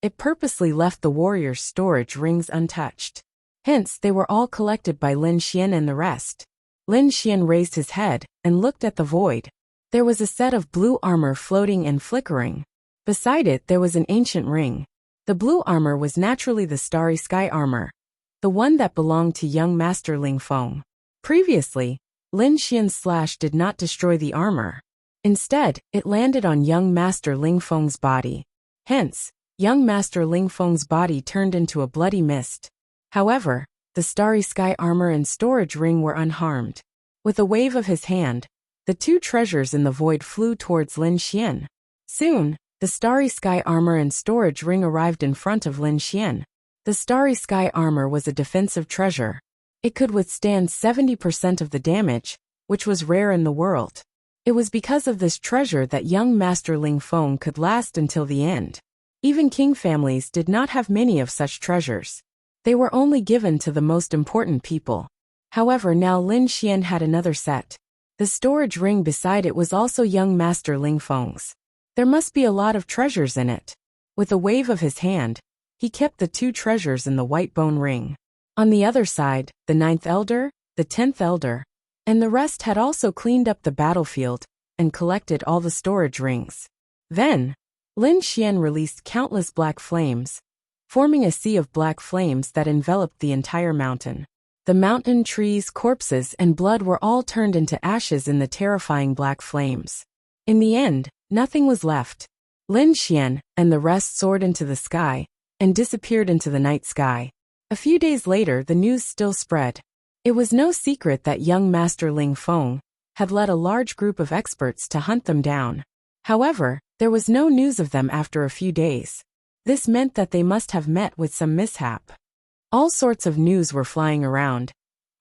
it purposely left the warriors' storage rings untouched. Hence, they were all collected by Lin Xian and the rest. Lin Xian raised his head and looked at the void. There was a set of blue armor floating and flickering. Beside it, there was an ancient ring. The blue armor was naturally the Starry Sky armor, the one that belonged to young Master Ling Feng. Previously, Lin Xian's slash did not destroy the armor. Instead, it landed on young Master Ling Feng's body. Hence, young Master Ling Feng's body turned into a bloody mist. However, the Starry Sky armor and storage ring were unharmed. With a wave of his hand, the two treasures in the void flew towards Lin Xian. Soon, the Starry Sky armor and storage ring arrived in front of Lin Xian. The Starry Sky armor was a defensive treasure. It could withstand 70% of the damage, which was rare in the world. It was because of this treasure that young Master Ling Feng could last until the end. Even king families did not have many of such treasures. They were only given to the most important people. However, now Lin Xian had another set. The storage ring beside it was also young Master Ling Feng's. There must be a lot of treasures in it. With a wave of his hand, he kept the two treasures in the white bone ring. On the other side, the 9th elder, the 10th elder, and the rest had also cleaned up the battlefield and collected all the storage rings. Then, Lin Xian released countless black flames, forming a sea of black flames that enveloped the entire mountain. The mountain, trees, corpses, and blood were all turned into ashes in the terrifying black flames. In the end, nothing was left. Lin Xian and the rest soared into the sky and disappeared into the night sky. A few days later, the news still spread. It was no secret that young Master Ling Feng had led a large group of experts to hunt them down. However, there was no news of them after a few days. This meant that they must have met with some mishap. All sorts of news were flying around,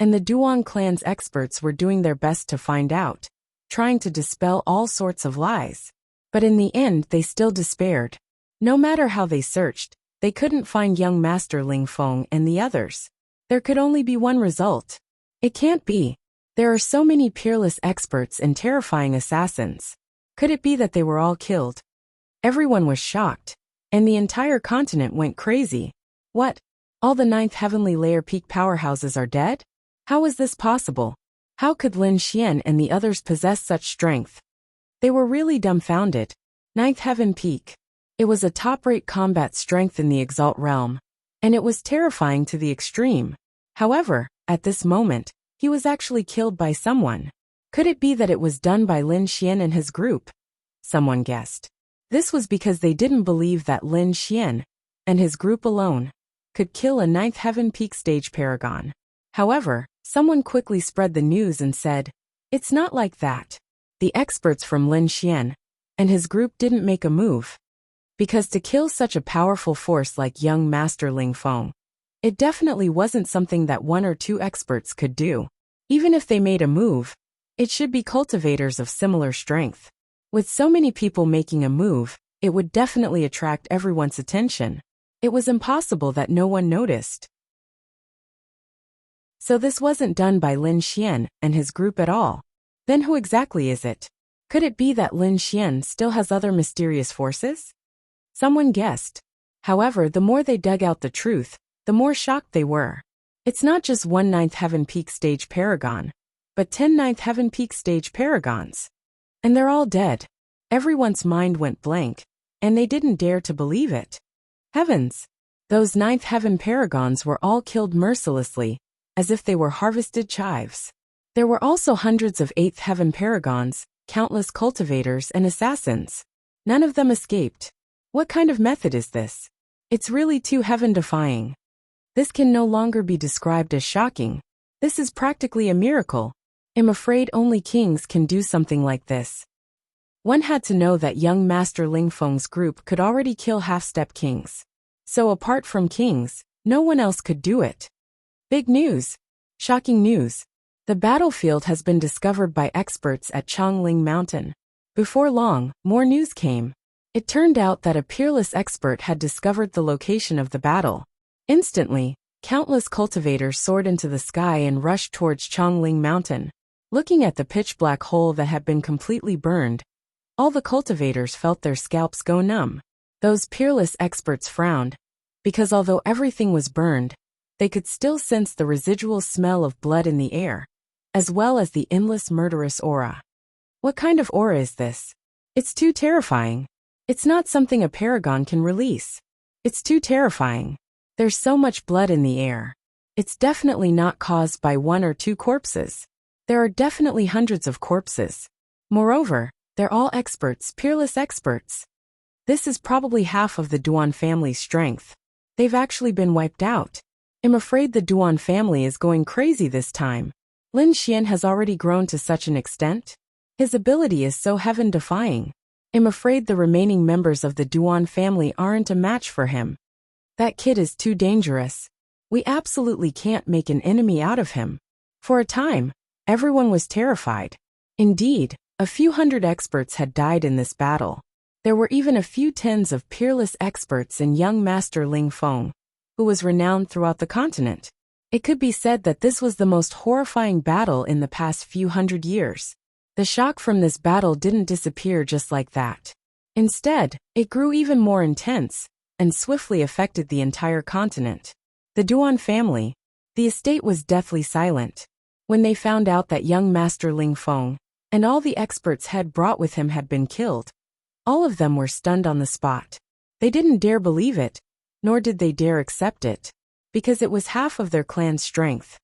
and the Duan clan's experts were doing their best to find out, trying to dispel all sorts of lies. But in the end, they still despaired. No matter how they searched, they couldn't find young Master Ling Feng and the others. There could only be one result. It can't be. There are so many peerless experts and terrifying assassins. Could it be that they were all killed? Everyone was shocked, and the entire continent went crazy. What? All the 9th Heavenly Layer peak powerhouses are dead? How is this possible? How could Lin Xian and the others possess such strength? They were really dumbfounded. 9th Heaven Peak. It was a top-rate combat strength in the Exalt realm, and it was terrifying to the extreme. However, at this moment, he was actually killed by someone. Could it be that it was done by Lin Xian and his group? Someone guessed. This was because they didn't believe that Lin Xian and his group alone could kill a 9th Heaven Peak stage paragon. However, someone quickly spread the news and said, "It's not like that. The experts from Lin Xian and his group didn't make a move. Because to kill such a powerful force like young Master Ling Feng, it definitely wasn't something that 1 or 2 experts could do. Even if they made a move, it should be cultivators of similar strength. With so many people making a move, it would definitely attract everyone's attention. It was impossible that no one noticed." So this wasn't done by Lin Xian and his group at all. Then who exactly is it? Could it be that Lin Xian still has other mysterious forces? Someone guessed. However, the more they dug out the truth, the more shocked they were. It's not just one 9th Heaven Peak stage paragon, but 10 9th Heaven Peak stage paragons. And they're all dead. Everyone's mind went blank, and they didn't dare to believe it. Heavens! Those 9th Heaven paragons were all killed mercilessly, as if they were harvested chives. There were also hundreds of 8th Heaven paragons, countless cultivators and assassins. None of them escaped. What kind of method is this? It's really too heaven-defying. This can no longer be described as shocking. This is practically a miracle. I'm afraid only kings can do something like this. One had to know that young Master Ling Feng's group could already kill half-step kings. So apart from kings, no one else could do it. Big news! Shocking news! The battlefield has been discovered by experts at Chongling Mountain. Before long, more news came. It turned out that a peerless expert had discovered the location of the battle. Instantly, countless cultivators soared into the sky and rushed towards Chongling Mountain. Looking at the pitch-black hole that had been completely burned, all the cultivators felt their scalps go numb. Those peerless experts frowned, because although everything was burned, they could still sense the residual smell of blood in the air, as well as the endless murderous aura. What kind of aura is this? It's too terrifying. It's not something a paragon can release. It's too terrifying. There's so much blood in the air. It's definitely not caused by 1 or 2 corpses. There are definitely hundreds of corpses. Moreover, they're all experts, peerless experts. This is probably half of the Duan family's strength. They've actually been wiped out. I'm afraid the Duan family is going crazy this time. Lin Xian has already grown to such an extent. His ability is so heaven-defying. I'm afraid the remaining members of the Duan family aren't a match for him. That kid is too dangerous. We absolutely can't make an enemy out of him. For a time, everyone was terrified. Indeed, a few hundred experts had died in this battle. There were even a few tens of peerless experts in young Master Ling Feng, who was renowned throughout the continent. It could be said that this was the most horrifying battle in the past few hundred years. The shock from this battle didn't disappear just like that. Instead, it grew even more intense, and swiftly affected the entire continent. The Duan family, the estate was deathly silent. When they found out that young Master Ling Feng and all the experts had brought with him had been killed, all of them were stunned on the spot. They didn't dare believe it, nor did they dare accept it, because it was half of their clan's strength.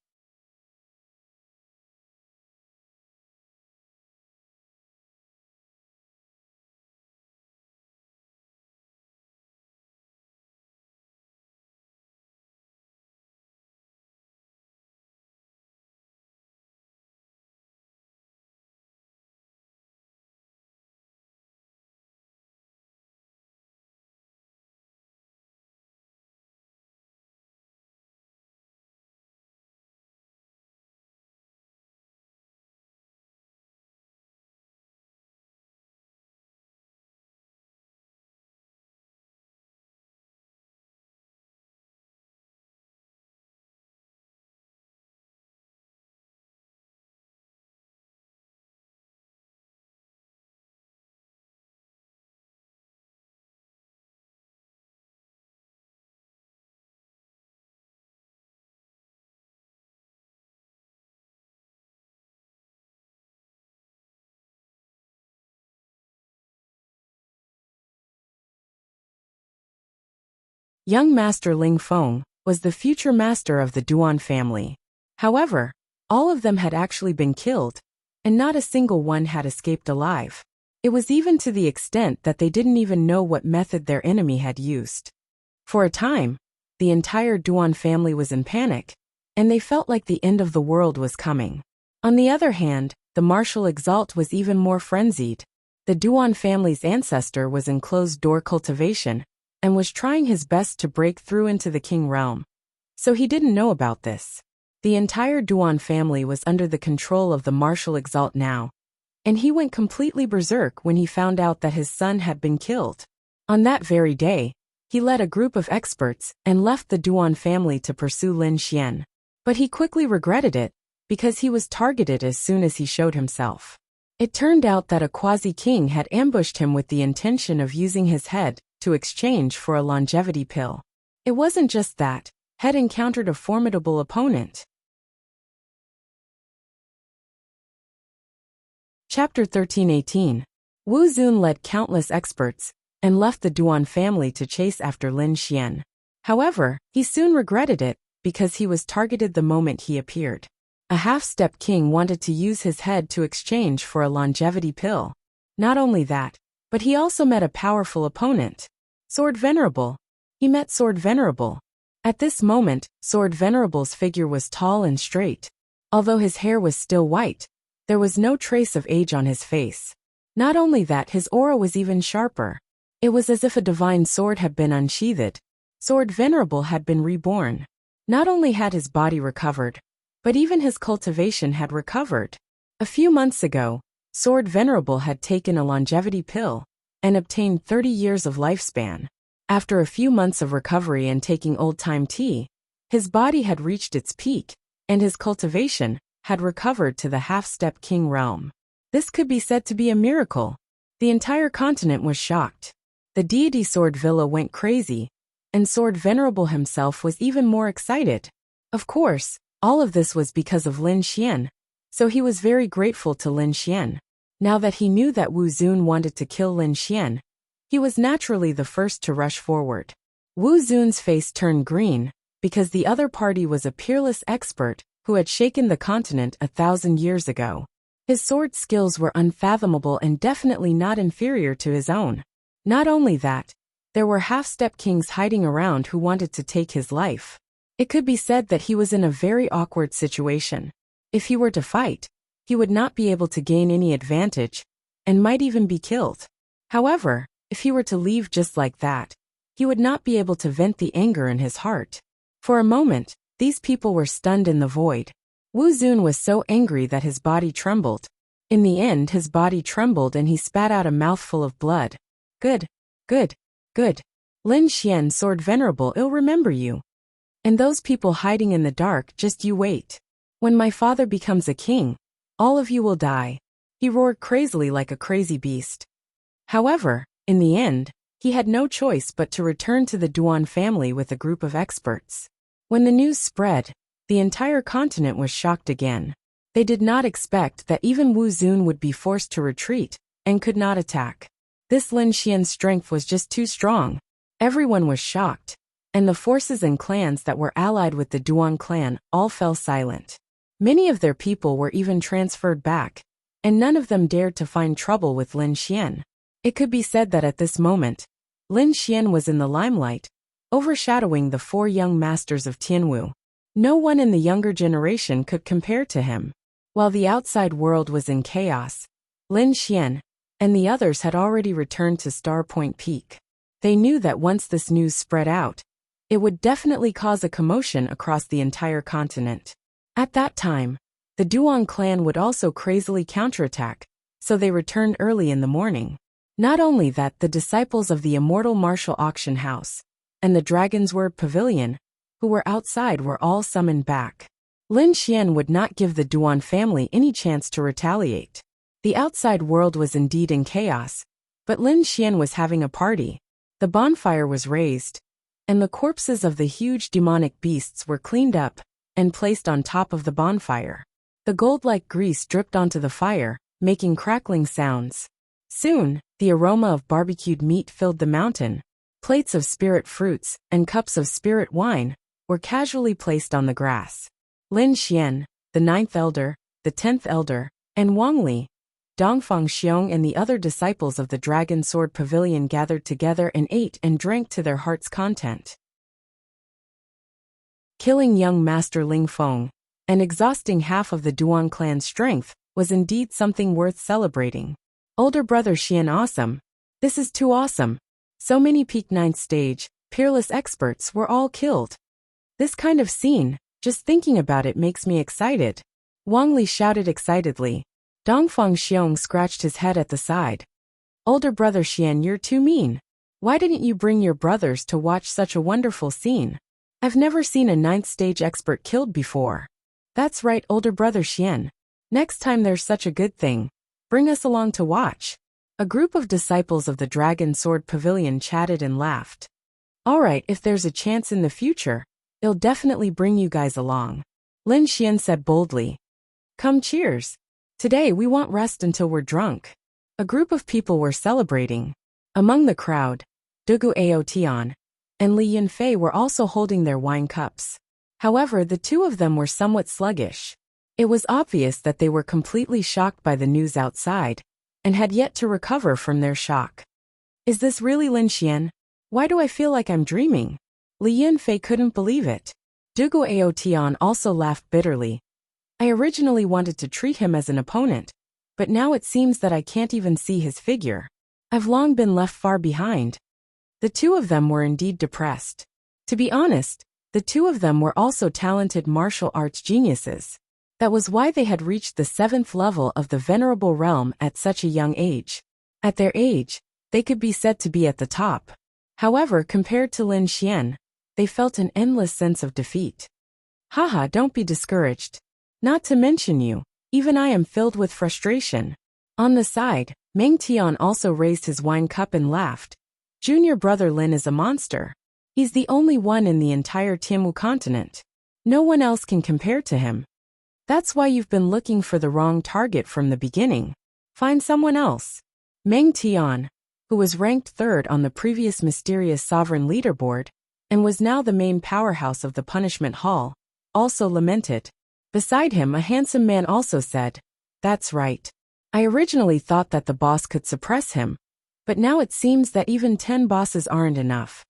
Young Master Ling Feng was the future master of the Duan family. However, all of them had actually been killed, and not a single one had escaped alive. It was even to the extent that they didn't even know what method their enemy had used. For a time, the entire Duan family was in panic, and they felt like the end of the world was coming. On the other hand, the martial exalt was even more frenzied. The Duan family's ancestor was in closed-door cultivation and was trying his best to break through into the king realm. So he didn't know about this. The entire Duan family was under the control of the martial exalt now, and he went completely berserk when he found out that his son had been killed. On that very day, he led a group of experts and left the Duan family to pursue Lin Xian. But he quickly regretted it, because he was targeted as soon as he showed himself. It turned out that a quasi-king had ambushed him with the intention of using his head to exchange for a longevity pill. It wasn't just that, Head encountered a formidable opponent. Chapter 13:18. Wu Zun led countless experts and left the Duan family to chase after Lin Xian. However, he soon regretted it because he was targeted the moment he appeared. A half-step king wanted to use his head to exchange for a longevity pill. Not only that, but he also met a powerful opponent, Sword Venerable. He met Sword Venerable. At this moment, Sword Venerable's figure was tall and straight. Although his hair was still white, there was no trace of age on his face. Not only that, his aura was even sharper. It was as if a divine sword had been unsheathed. Sword Venerable had been reborn. Not only had his body recovered, but even his cultivation had recovered. A few months ago, Sword Venerable had taken a longevity pill and obtained 30 years of lifespan. After a few months of recovery and taking old-time tea, his body had reached its peak, and his cultivation had recovered to the half-step king realm. This could be said to be a miracle. The entire continent was shocked. The deity Sword Villa went crazy, and Sword Venerable himself was even more excited. Of course, all of this was because of Lin Xian, so he was very grateful to Lin Xian. Now that he knew that Wu Zun wanted to kill Lin Xian, he was naturally the first to rush forward. Wu Zun's face turned green, because the other party was a peerless expert who had shaken the continent 1,000 years ago. His sword skills were unfathomable and definitely not inferior to his own. Not only that, there were half-step kings hiding around who wanted to take his life. It could be said that he was in a very awkward situation. If he were to fight, he would not be able to gain any advantage, and might even be killed. However, if he were to leave just like that, he would not be able to vent the anger in his heart. For a moment, these people were stunned in the void. Wu Zun was so angry that his body trembled. In the end, his body trembled and he spat out a mouthful of blood. Good, good, good. Lin Xian, Sword Venerable, I'll remember you. And those people hiding in the dark, just you wait. When my father becomes a king, all of you will die. He roared crazily like a crazy beast. However, in the end, he had no choice but to return to the Duan family with a group of experts. When the news spread, the entire continent was shocked again. They did not expect that even Wu Zun would be forced to retreat and could not attack. This Lin Xian's strength was just too strong. Everyone was shocked, and the forces and clans that were allied with the Duan clan all fell silent. Many of their people were even transferred back, and none of them dared to find trouble with Lin Xian. It could be said that at this moment, Lin Xian was in the limelight, overshadowing the 4 young masters of Tianwu. No one in the younger generation could compare to him. While the outside world was in chaos, Lin Xian and the others had already returned to Star Point Peak. They knew that once this news spread out, it would definitely cause a commotion across the entire continent. At that time, the Duan clan would also crazily counterattack, so they returned early in the morning. Not only that, the disciples of the Immortal Martial Auction House and the Dragon's Word Pavilion, who were outside, were all summoned back. Lin Xian would not give the Duan family any chance to retaliate. The outside world was indeed in chaos, but Lin Xian was having a party. The bonfire was raised, and the corpses of the huge demonic beasts were cleaned up and placed on top of the bonfire. The gold-like grease dripped onto the fire, making crackling sounds. Soon, the aroma of barbecued meat filled the mountain, Plates of spirit fruits and cups of spirit wine were casually placed on the grass. Lin Xian, the 9th elder, the 10th elder, and Wang Li, Dongfang Xiong and the other disciples of the Dragon Sword Pavilion gathered together and ate and drank to their heart's content. Killing young Master Ling Feng and exhausting half of the Duan clan's strength was indeed something worth celebrating. Older brother Xian, awesome. This is too awesome. So many peak 9th stage, peerless experts were all killed. This kind of scene, just thinking about it makes me excited. Wang Li shouted excitedly. Dongfang Xiong scratched his head at the side. Older brother Xian, you're too mean. Why didn't you bring your brothers to watch such a wonderful scene? I've never seen a 9th stage expert killed before. That's right, older brother Xian. Next time there's such a good thing, bring us along to watch. A group of disciples of the Dragon Sword Pavilion chatted and laughed. Alright, if there's a chance in the future, I'll definitely bring you guys along. Lin Xian said boldly. Come, cheers. Today we won't rest until we're drunk. A group of people were celebrating. Among the crowd, Dugu Aotian and Li Yunfei were also holding their wine cups. However, the two of them were somewhat sluggish. It was obvious that they were completely shocked by the news outside, and had yet to recover from their shock. Is this really Lin Xian? Why do I feel like I'm dreaming? Li Yunfei couldn't believe it. Dugu Aotian also laughed bitterly. I originally wanted to treat him as an opponent, but now it seems that I can't even see his figure. I've long been left far behind. The two of them were indeed depressed. To be honest, the two of them were also talented martial arts geniuses. That was why they had reached the 7th level of the Venerable Realm at such a young age. At their age, they could be said to be at the top. However, compared to Lin Xian, they felt an endless sense of defeat. Haha, don't be discouraged. Not to mention you, even I am filled with frustration. On the side, Meng Tian also raised his wine cup and laughed. Junior brother Lin is a monster. He's the only one in the entire Tianmu continent. No one else can compare to him. That's why you've been looking for the wrong target from the beginning. Find someone else. Meng Tian, who was ranked 3rd on the previous mysterious sovereign leaderboard, and was now the main powerhouse of the punishment hall, also lamented. Beside him, a handsome man also said, That's right. I originally thought that the boss could suppress him, but now it seems that even 10 bosses aren't enough.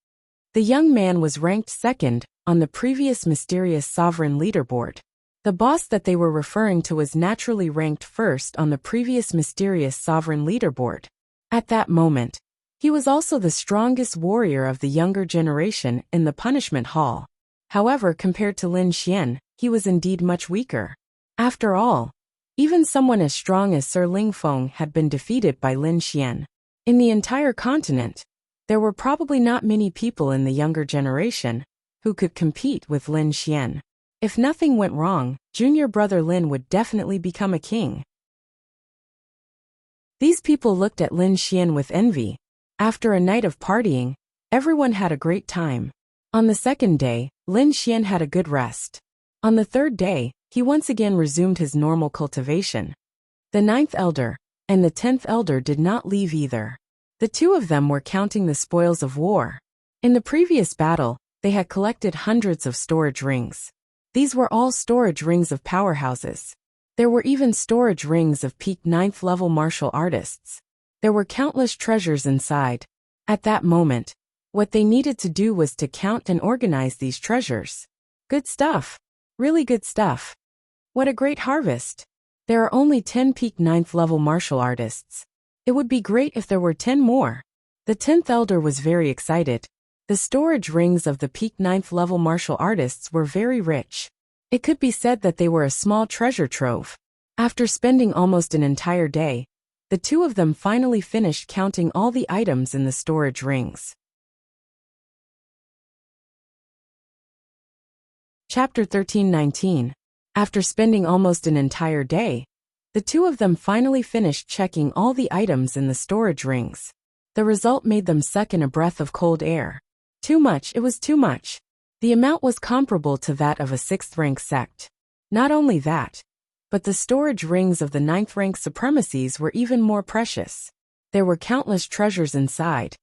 The young man was ranked 2nd on the previous mysterious sovereign leaderboard. The boss that they were referring to was naturally ranked 1st on the previous mysterious sovereign leaderboard. At that moment, he was also the strongest warrior of the younger generation in the punishment hall. However, compared to Lin Xian, he was indeed much weaker. After all, even someone as strong as Sir Ling Feng had been defeated by Lin Xian. In the entire continent, there were probably not many people in the younger generation who could compete with Lin Xian. If nothing went wrong, junior brother Lin would definitely become a king. These people looked at Lin Xian with envy. After a night of partying, everyone had a great time. On the 2nd day, Lin Xian had a good rest. On the 3rd day, he once again resumed his normal cultivation. The 9th elder and the 10th elder did not leave either. The two of them were counting the spoils of war. In the previous battle, they had collected hundreds of storage rings. These were all storage rings of powerhouses. There were even storage rings of peak 9th level martial artists. There were countless treasures inside. At that moment, what they needed to do was to count and organize these treasures. Good stuff. Really good stuff. What a great harvest. There are only 10 peak 9th level martial artists. It would be great if there were 10 more. The 10th elder was very excited. The storage rings of the peak 9th level martial artists were very rich. It could be said that they were a small treasure trove. After spending almost an entire day, the two of them finally finished counting all the items in the storage rings. Chapter 13:19. After spending almost an entire day, the two of them finally finished checking all the items in the storage rings. The result made them suck in a breath of cold air. Too much, it was too much. The amount was comparable to that of a 6th rank sect. Not only that, but the storage rings of the 9th rank supremacies were even more precious. There were countless treasures inside,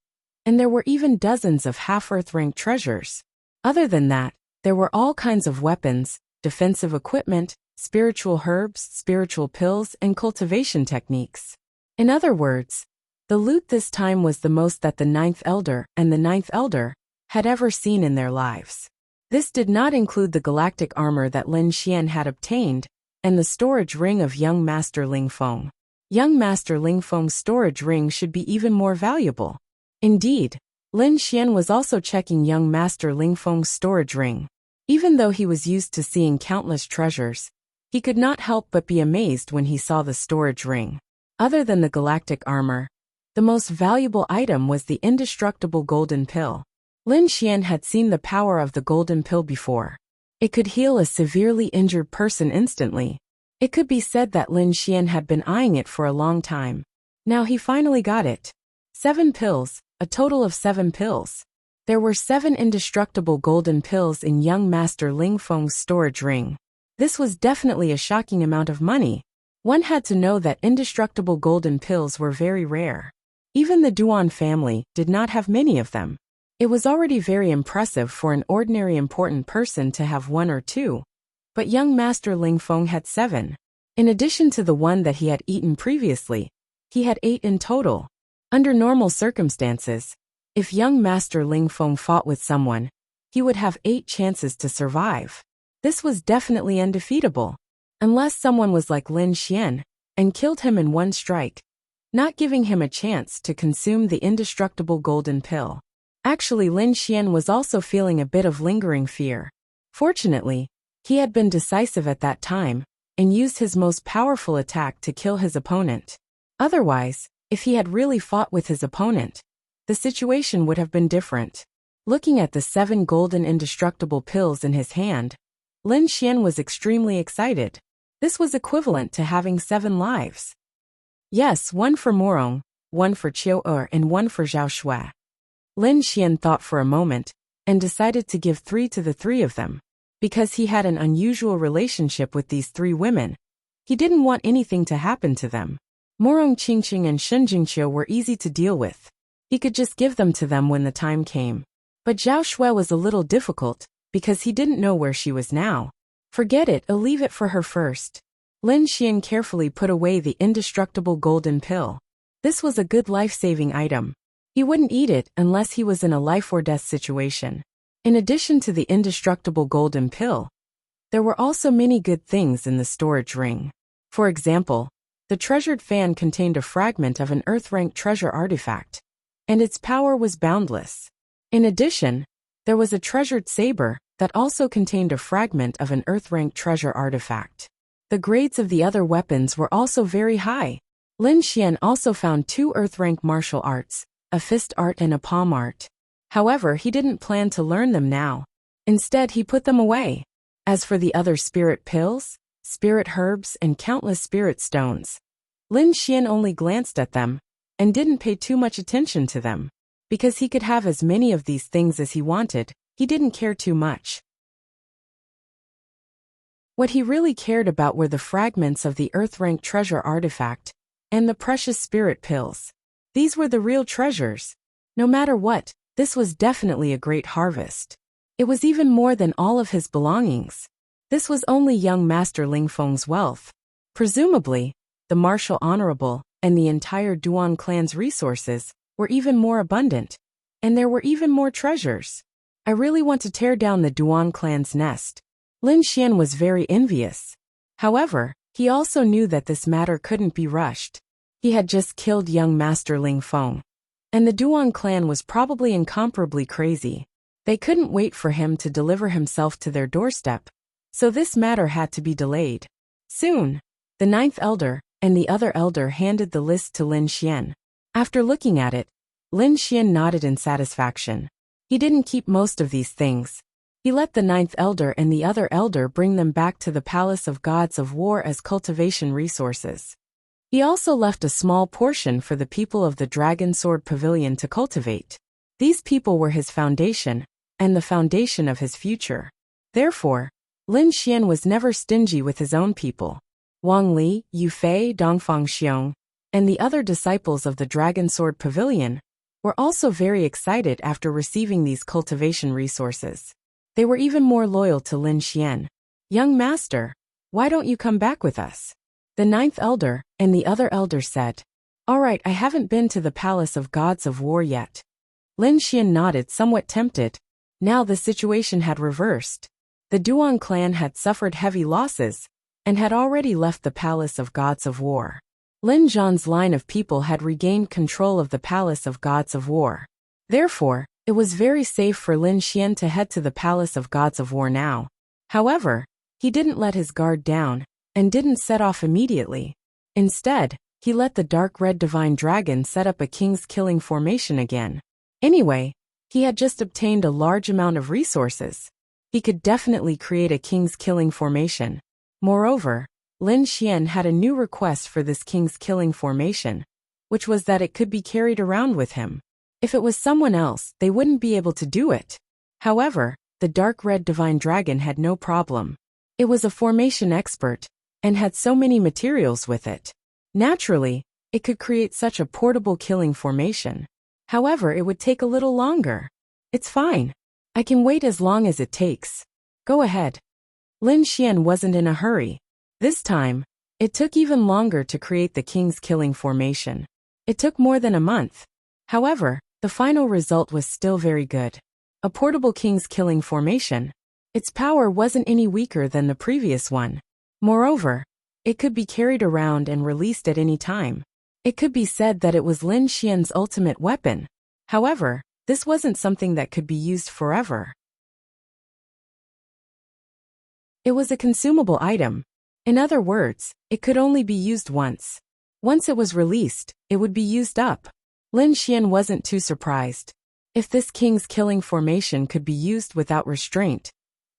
and there were even dozens of half-Earth rank treasures. Other than that, there were all kinds of weapons, defensive equipment, spiritual herbs, spiritual pills, and cultivation techniques. In other words, the loot this time was the most that the Ninth Elder and the Ninth Elder had ever seen in their lives. This did not include the galactic armor that Lin Xian had obtained, and the storage ring of young Master Ling Feng. Young Master Ling Feng's storage ring should be even more valuable. Indeed, Lin Xian was also checking young Master Ling Feng's storage ring. Even though he was used to seeing countless treasures, he could not help but be amazed when he saw the storage ring. Other than the galactic armor, the most valuable item was the indestructible golden pill. Lin Xian had seen the power of the golden pill before. It could heal a severely injured person instantly. It could be said that Lin Xian had been eyeing it for a long time. Now he finally got it. 7 pills, a total of 7 pills. There were 7 indestructible golden pills in young Master Ling Feng's storage ring. This was definitely a shocking amount of money. One had to know that indestructible golden pills were very rare. Even the Duan family did not have many of them. It was already very impressive for an ordinary important person to have 1 or 2, but young Master Ling Feng had 7. In addition to the one that he had eaten previously, he had 8 in total. Under normal circumstances, if young Master Ling Feng fought with someone, he would have 8 chances to survive. This was definitely undefeatable, unless someone was like Lin Xian and killed him in 1 strike, not giving him a chance to consume the indestructible golden pill. Actually, Lin Xian was also feeling a bit of lingering fear. Fortunately, he had been decisive at that time and used his most powerful attack to kill his opponent. Otherwise, if he had really fought with his opponent, the situation would have been different. Looking at the 7 golden indestructible pills in his hand, Lin Xian was extremely excited. This was equivalent to having 7 lives. Yes, 1 for Morong, 1 for Qiu Er, and 1 for Zhao Shui. Lin Xian thought for a moment and decided to give 3 to the 3 of them. Because he had an unusual relationship with these 3 women, he didn't want anything to happen to them. Morong Qingqing and Shen Jingqiu were easy to deal with. He could just give them to them when the time came. But Zhao Shui was a little difficult, because he didn't know where she was now. Forget it, I'll leave it for her first. Lin Xian carefully put away the indestructible golden pill. This was a good life-saving item. He wouldn't eat it unless he was in a life-or-death situation. In addition to the indestructible golden pill, there were also many good things in the storage ring. For example, the treasured fan contained a fragment of an Earth-rank treasure artifact, and its power was boundless. In addition, there was a treasured saber that also contained a fragment of an Earth-rank treasure artifact. The grades of the other weapons were also very high. Lin Xian also found 2 Earth-rank martial arts, a fist art and a palm art. However, he didn't plan to learn them now. Instead, he put them away. As for the other spirit pills, spirit herbs, and countless spirit stones, Lin Xian only glanced at them and didn't pay too much attention to them. Because he could have as many of these things as he wanted, he didn't care too much. What he really cared about were the fragments of the Earth-rank treasure artifact and the precious spirit pills. These were the real treasures. No matter what, this was definitely a great harvest. It was even more than all of his belongings. This was only young Master Ling Feng's wealth. Presumably, the martial honorable and the entire Duan clan's resources were even more abundant, and there were even more treasures. I really want to tear down the Duan clan's nest. Lin Xian was very envious. However, he also knew that this matter couldn't be rushed. He had just killed young Master Ling Feng, and the Duan clan was probably incomparably crazy. They couldn't wait for him to deliver himself to their doorstep, so this matter had to be delayed. Soon, the 9th elder and the other elder handed the list to Lin Xian. After looking at it, Lin Xian nodded in satisfaction. He didn't keep most of these things. He let the 9th elder and the other elder bring them back to the Palace of Gods of War as cultivation resources. He also left a small portion for the people of the Dragon Sword Pavilion to cultivate. These people were his foundation, and the foundation of his future. Therefore, Lin Xian was never stingy with his own people. Wang Li, Yu Fei, Dongfang Xiong, and the other disciples of the Dragon Sword Pavilion were also very excited after receiving these cultivation resources. They were even more loyal to Lin Xian. "Young master, why don't you come back with us?" The ninth elder and the other elder said. "All right, I haven't been to the palace of gods of war yet." Lin Xian nodded, somewhat tempted. Now the situation had reversed. The Duan clan had suffered heavy losses and had already left the palace of gods of war. Lin Zhan's line of people had regained control of the palace of gods of war. Therefore, it was very safe for Lin Xian to head to the palace of gods of war now. However, he didn't let his guard down and didn't set off immediately. Instead, he let the dark red divine dragon set up a king's killing formation again. Anyway, he had just obtained a large amount of resources. He could definitely create a king's killing formation. Moreover, Lin Xian had a new request for this king's killing formation, which was that it could be carried around with him. If it was someone else, they wouldn't be able to do it. However, the dark red divine dragon had no problem. It was a formation expert and had so many materials with it. Naturally, it could create such a portable killing formation. However, it would take a little longer. "It's fine. I can wait as long as it takes. Go ahead." Lin Xian wasn't in a hurry. This time, it took even longer to create the king's killing formation. It took more than a month. However, the final result was still very good. A portable king's killing formation. Its power wasn't any weaker than the previous one. Moreover, it could be carried around and released at any time. It could be said that it was Lin Xian's ultimate weapon. However, this wasn't something that could be used forever. It was a consumable item. In other words, it could only be used once. Once it was released, it would be used up. Lin Xian wasn't too surprised. If this king's killing formation could be used without restraint,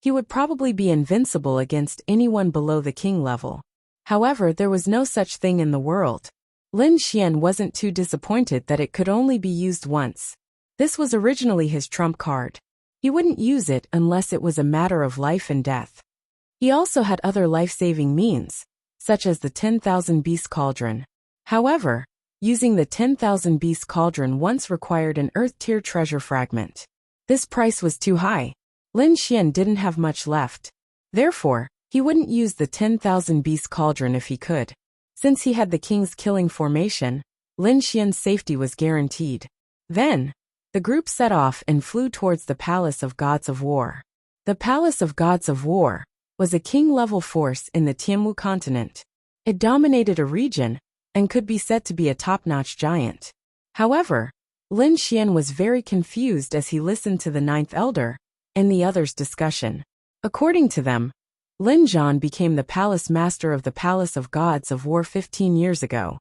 he would probably be invincible against anyone below the king level. However, there was no such thing in the world. Lin Xian wasn't too disappointed that it could only be used once. This was originally his trump card. He wouldn't use it unless it was a matter of life and death. He also had other life-saving means, such as the 10,000 Beast Cauldron. However, using the 10,000 Beast Cauldron once required an Earth-tier treasure fragment. This price was too high. Lin Xian didn't have much left. Therefore, he wouldn't use the 10,000 Beast Cauldron if he could. Since he had the king's killing formation, Lin Xian's safety was guaranteed. Then, the group set off and flew towards the Palace of Gods of War. The Palace of Gods of War was a king-level force in the Tianmu continent. It dominated a region and could be said to be a top-notch giant. However, Lin Xian was very confused as he listened to the ninth elder and the others' discussion. According to them, Lin Zhan became the palace master of the Palace of Gods of War 15 years ago.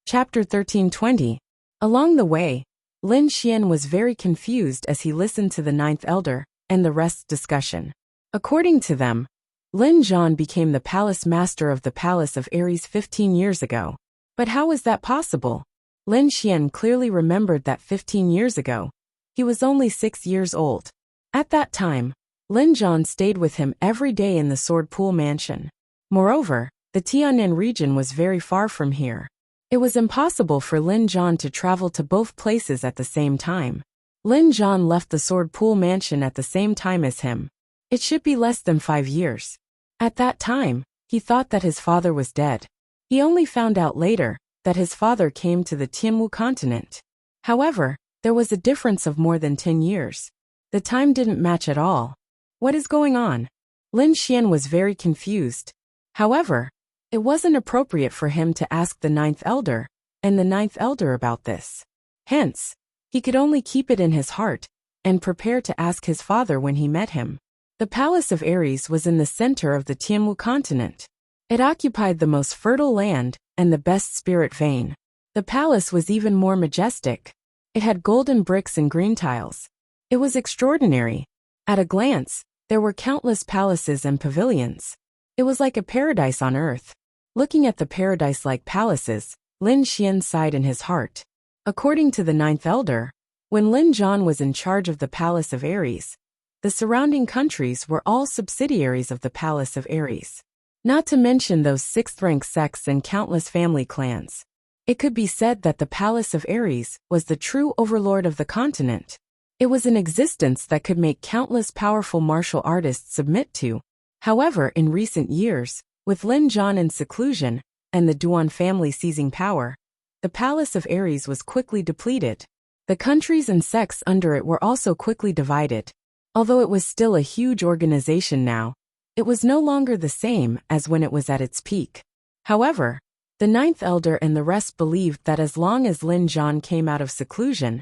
Chapter 1320. Along the way, Lin Xian was very confused as he listened to the ninth elder and the rest's discussion. According to them, Lin Zhan became the palace master of the Palace of Ares 15 years ago. But how was that possible? Lin Xian clearly remembered that 15 years ago, he was only 6 years old. At that time, Lin Zhan stayed with him every day in the Sword Pool Mansion. Moreover, the Tianan region was very far from here. It was impossible for Lin Zhan to travel to both places at the same time. Lin Zhan left the Sword Pool Mansion at the same time as him. It should be less than 5 years. At that time, he thought that his father was dead. He only found out later that his father came to the Tianmu continent. However, there was a difference of more than 10 years. The time didn't match at all. What is going on? Lin Xian was very confused. However, it wasn't appropriate for him to ask the ninth elder and the ninth elder about this. Hence, he could only keep it in his heart and prepare to ask his father when he met him. The Palace of Ares was in the center of the Tianmu continent. It occupied the most fertile land and the best spirit vein. The palace was even more majestic. It had golden bricks and green tiles. It was extraordinary. At a glance, there were countless palaces and pavilions. It was like a paradise on earth. Looking at the paradise-like palaces, Lin Xian sighed in his heart. According to the ninth elder, when Lin Zhan was in charge of the Palace of Ares, the surrounding countries were all subsidiaries of the Palace of Ares. Not to mention those sixth-rank sects and countless family clans. It could be said that the Palace of Ares was the true overlord of the continent. It was an existence that could make countless powerful martial artists submit to. However, in recent years, with Lin Zhan in seclusion, and the Duan family seizing power, the Palace of Ares was quickly depleted. The countries and sects under it were also quickly divided. Although it was still a huge organization now, it was no longer the same as when it was at its peak. However, the Ninth Elder and the rest believed that as long as Lin Zhan came out of seclusion,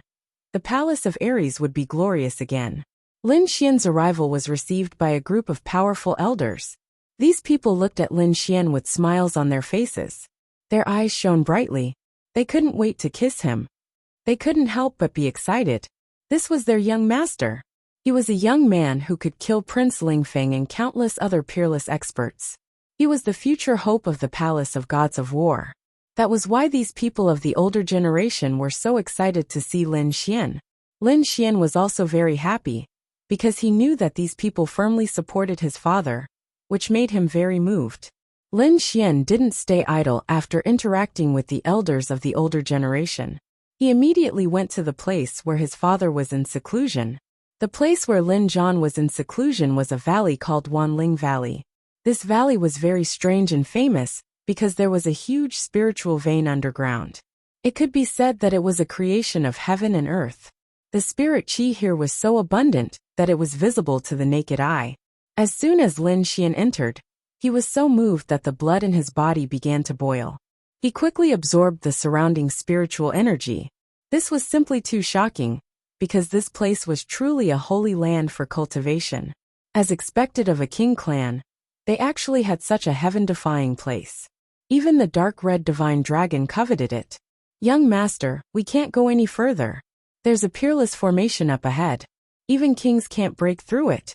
the Palace of Ares would be glorious again. Lin Xian's arrival was received by a group of powerful elders. These people looked at Lin Xian with smiles on their faces. Their eyes shone brightly. They couldn't wait to kiss him. They couldn't help but be excited. This was their young master. He was a young man who could kill Prince Lingfeng and countless other peerless experts. He was the future hope of the Palace of Gods of War. That was why these people of the older generation were so excited to see Lin Xian. Lin Xian was also very happy, because he knew that these people firmly supported his father, which made him very moved. Lin Xian didn't stay idle after interacting with the elders of the older generation. He immediately went to the place where his father was in seclusion. The place where Lin Zhan was in seclusion was a valley called Wanling Valley. This valley was very strange and famous because there was a huge spiritual vein underground. It could be said that it was a creation of heaven and earth. The spirit qi here was so abundant that it was visible to the naked eye. As soon as Lin Xian entered, he was so moved that the blood in his body began to boil. He quickly absorbed the surrounding spiritual energy. This was simply too shocking, because this place was truly a holy land for cultivation. As expected of a king clan, they actually had such a heaven-defying place. Even the dark red divine dragon coveted it. Young master, we can't go any further. There's a peerless formation up ahead. Even kings can't break through it.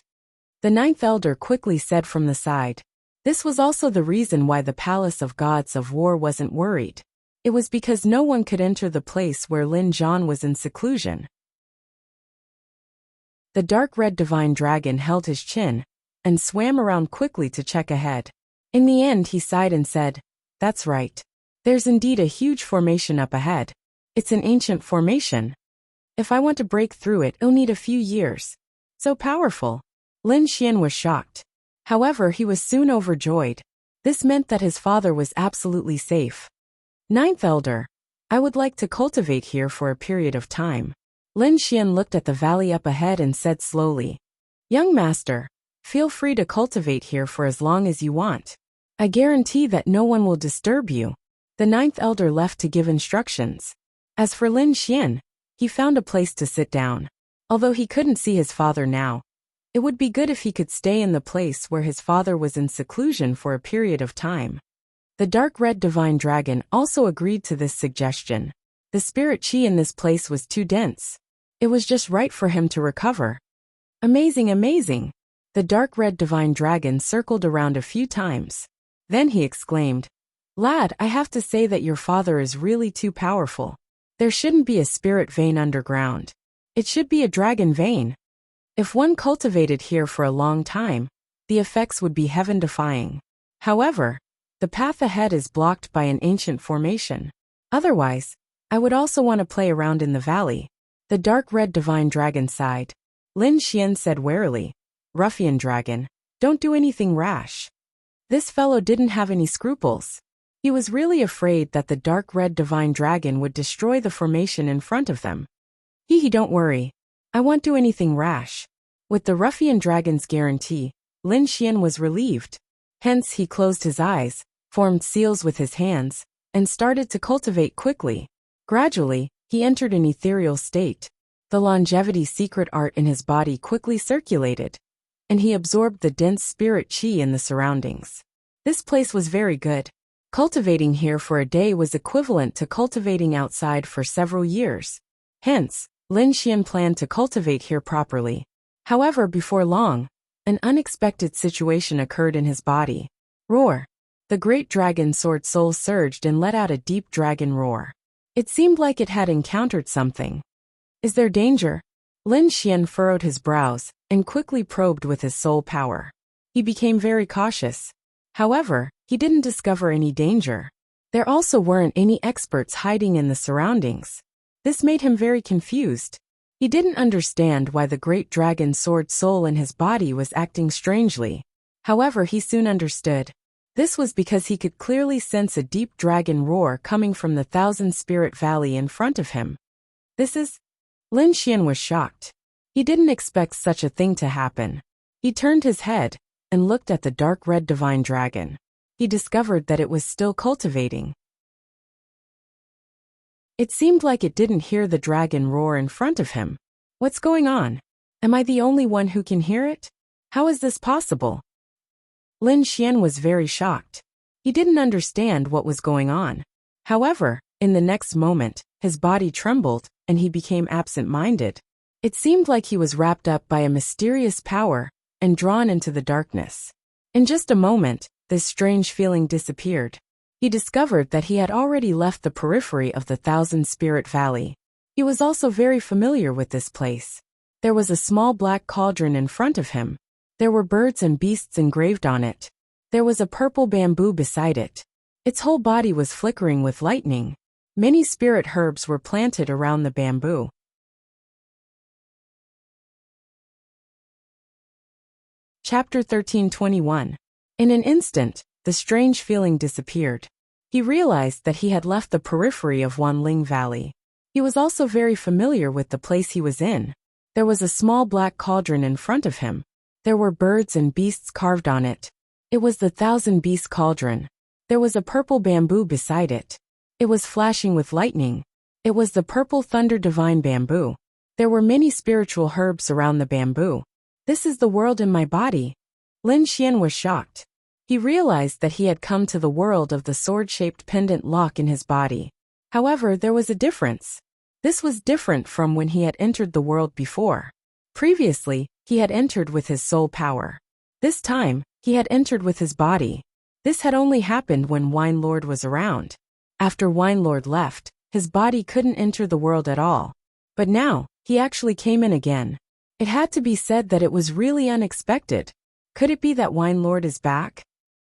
The Ninth Elder quickly said from the side. This was also the reason why the Palace of Gods of War wasn't worried. It was because no one could enter the place where Lin Zhan was in seclusion. The dark red divine dragon held his chin and swam around quickly to check ahead. In the end he sighed and said, "That's right. There's indeed a huge formation up ahead. It's an ancient formation. If I want to break through it, it'll need a few years. So powerful." Lin Xian was shocked. However, he was soon overjoyed. This meant that his father was absolutely safe. Ninth Elder, I would like to cultivate here for a period of time. Lin Xian looked at the valley up ahead and said slowly, "Young master, feel free to cultivate here for as long as you want. I guarantee that no one will disturb you." The Ninth Elder left to give instructions. As for Lin Xian, he found a place to sit down. Although he couldn't see his father now, it would be good if he could stay in the place where his father was in seclusion for a period of time. The dark red divine dragon also agreed to this suggestion. The spirit qi in this place was too dense. It was just right for him to recover. Amazing, amazing! The dark red divine dragon circled around a few times. Then he exclaimed, "Lad, I have to say that your father is really too powerful. There shouldn't be a spirit vein underground. It should be a dragon vein. If one cultivated here for a long time, the effects would be heaven-defying. However, the path ahead is blocked by an ancient formation. Otherwise, I would also want to play around in the valley." The dark red divine dragon sighed. Lin Xian said warily, "Ruffian dragon, don't do anything rash." This fellow didn't have any scruples. He was really afraid that the dark red divine dragon would destroy the formation in front of them. Don't worry. I won't do anything rash." With the ruffian dragon's guarantee, Lin Xian was relieved. Hence he closed his eyes, formed seals with his hands, and started to cultivate quickly. Gradually, he entered an ethereal state. The longevity secret art in his body quickly circulated, and he absorbed the dense spirit qi in the surroundings. This place was very good. Cultivating here for a day was equivalent to cultivating outside for several years. Hence, Lin Xian planned to cultivate here properly. However, before long, an unexpected situation occurred in his body. Roar! The great dragon sword soul surged and let out a deep dragon roar. It seemed like it had encountered something. Is there danger? Lin Xian furrowed his brows and quickly probed with his soul power. He became very cautious. However, he didn't discover any danger. There also weren't any experts hiding in the surroundings. This made him very confused. He didn't understand why the great dragon sword soul in his body was acting strangely. However, he soon understood. This was because he could clearly sense a deep dragon roar coming from the Thousand Spirit Valley in front of him. This is... Lin Xian was shocked. He didn't expect such a thing to happen. He turned his head and looked at the dark red divine dragon. He discovered that it was still cultivating. It seemed like it didn't hear the dragon roar in front of him. What's going on? Am I the only one who can hear it? How is this possible? Lin Xian was very shocked. He didn't understand what was going on. However, in the next moment, his body trembled and he became absent-minded. It seemed like he was wrapped up by a mysterious power and drawn into the darkness. In just a moment, this strange feeling disappeared. He discovered that he had already left the periphery of the Thousand Spirit Valley. He was also very familiar with this place. There was a small black cauldron in front of him. There were birds and beasts engraved on it. There was a purple bamboo beside it. Its whole body was flickering with lightning. Many spirit herbs were planted around the bamboo. Chapter 13:21. In an instant, the strange feeling disappeared. He realized that he had left the periphery of Wanling Valley. He was also very familiar with the place he was in. There was a small black cauldron in front of him. There were birds and beasts carved on it. It was the Thousand Beast Cauldron. There was a purple bamboo beside it. It was flashing with lightning. It was the purple thunder divine bamboo. There were many spiritual herbs around the bamboo. This is the world in my body. Lin Xian was shocked. He realized that he had come to the world of the sword-shaped pendant lock in his body. However, there was a difference. This was different from when he had entered the world before. Previously, he had entered with his soul power. This time, he had entered with his body. This had only happened when Wine Lord was around. After Wine Lord left, his body couldn't enter the world at all. But now, he actually came in again. It had to be said that it was really unexpected. Could it be that Wine Lord is back?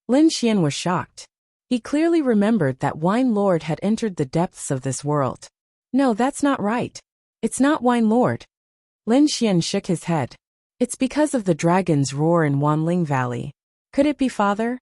Lin Xian was shocked. He clearly remembered that Wine Lord had entered the depths of this world. No, that's not right. It's not Wine Lord. Lin Xian shook his head. It's because of the dragon's roar in Wanling Valley. Could it be father?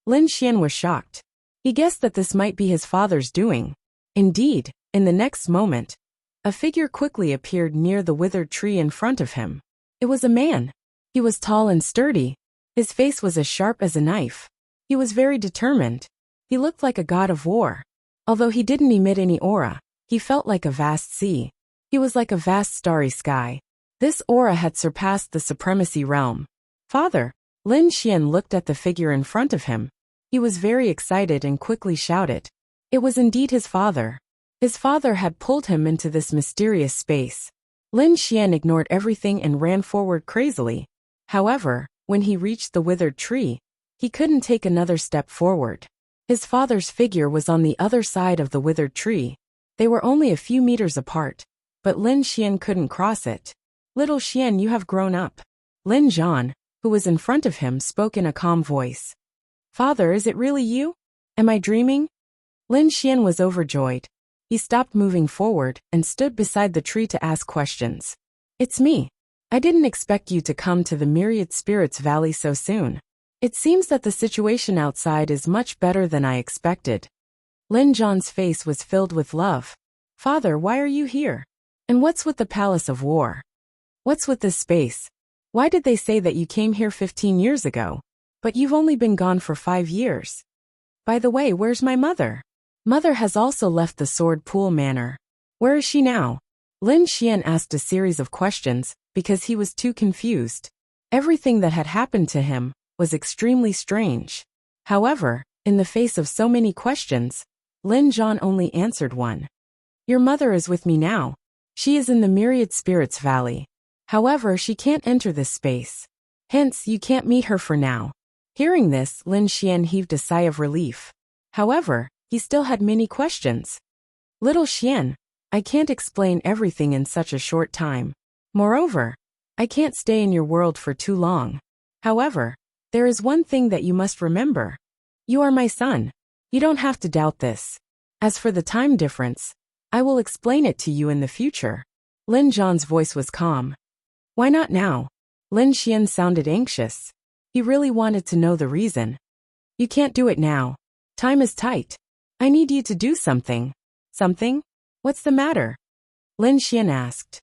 Lin Xian was shocked. He guessed that this might be his father's doing. Indeed, in the next moment, a figure quickly appeared near the withered tree in front of him. It was a man. He was tall and sturdy. His face was as sharp as a knife. He was very determined. He looked like a god of war. Although he didn't emit any aura, he felt like a vast sea. He was like a vast starry sky. This aura had surpassed the supremacy realm. Father! Lin Xian looked at the figure in front of him. He was very excited and quickly shouted. It was indeed his father. His father had pulled him into this mysterious space. Lin Xian ignored everything and ran forward crazily. However, when he reached the withered tree, he couldn't take another step forward. His father's figure was on the other side of the withered tree. They were only a few meters apart, but Lin Xian couldn't cross it. Little Xian, you have grown up. Lin Zhan, who was in front of him, spoke in a calm voice. Father, is it really you? Am I dreaming? Lin Xian was overjoyed. He stopped moving forward and stood beside the tree to ask questions. It's me. I didn't expect you to come to the Myriad Spirits Valley so soon. It seems that the situation outside is much better than I expected. Lin Zhan's face was filled with love. Father, why are you here? And what's with the Palace of War? What's with this space? Why did they say that you came here 15 years ago? But you've only been gone for 5 years. By the way, where's my mother? Mother has also left the Sword Pool Manor. Where is she now? Lin Xian asked a series of questions because he was too confused. Everything that had happened to him was extremely strange. However, in the face of so many questions, Lin Zhan only answered one. Your mother is with me now. She is in the Myriad Spirits Valley. However, she can't enter this space. Hence, you can't meet her for now. Hearing this, Lin Xian heaved a sigh of relief. However, he still had many questions. Little Xian, I can't explain everything in such a short time. Moreover, I can't stay in your world for too long. However, There is one thing that you must remember. You are my son. You don't have to doubt this. As for the time difference, I will explain it to you in the future. Lin Zhan's voice was calm. Why not now? Lin Xian sounded anxious. He really wanted to know the reason. You can't do it now. Time is tight. I need you to do something. Something? What's the matter? Lin Xian asked.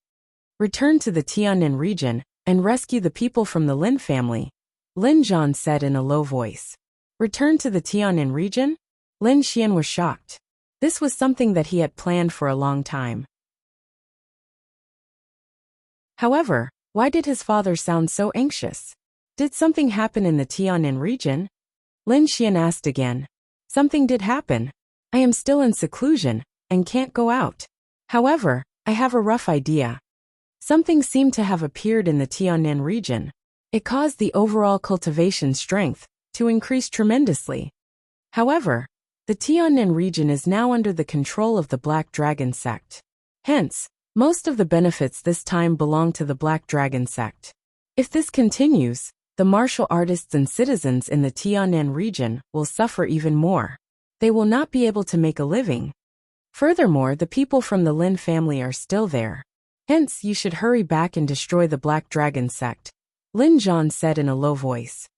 Return to the Tiannan region and rescue the people from the Lin family, Lin Zhan said in a low voice. Return to the Tiannan region? Lin Xian was shocked. This was something that he had planned for a long time. However, why did his father sound so anxious? Did something happen in the Tiannan region? Lin Xian asked again. Something did happen. I am still in seclusion and can't go out. However, I have a rough idea. Something seemed to have appeared in the Tiannan region. It caused the overall cultivation strength to increase tremendously. However, the Tiannan region is now under the control of the Black Dragon sect. Hence, most of the benefits this time belong to the Black Dragon sect. If this continues, the martial artists and citizens in the Tiannan region will suffer even more. They will not be able to make a living. Furthermore, the people from the Lin family are still there. Hence, you should hurry back and destroy the Black Dragon sect, Lin Zhan said in a low voice.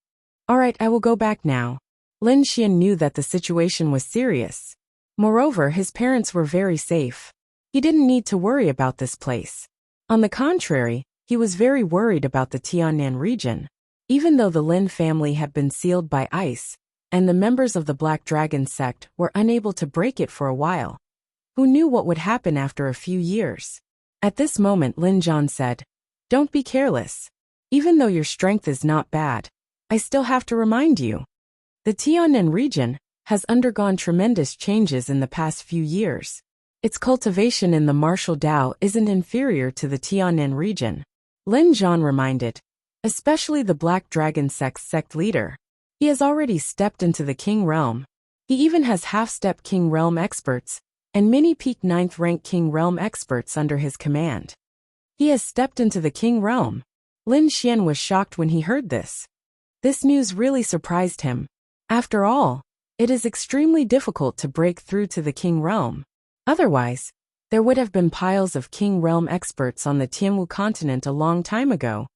Alright, I will go back now. Lin Xian knew that the situation was serious. Moreover, his parents were very safe. He didn't need to worry about this place. On the contrary, he was very worried about the Tiannan region. Even though the Lin family had been sealed by ice, and the members of the Black Dragon sect were unable to break it for a while, who knew what would happen after a few years? At this moment, Lin Zhan said, Don't be careless. Even though your strength is not bad, I still have to remind you. The Tiannan region has undergone tremendous changes in the past few years. Its cultivation in the martial Dao isn't inferior to the Tiannan region, Lin Zhan reminded, especially the Black Dragon sect leader. He has already stepped into the King Realm. He even has half-step King Realm experts and mini-peak 9th rank King Realm experts under his command. He has stepped into the King Realm. Lin Xian was shocked when he heard this. This news really surprised him. After all, it is extremely difficult to break through to the King Realm. Otherwise, there would have been piles of King Realm experts on the Tianwu continent a long time ago,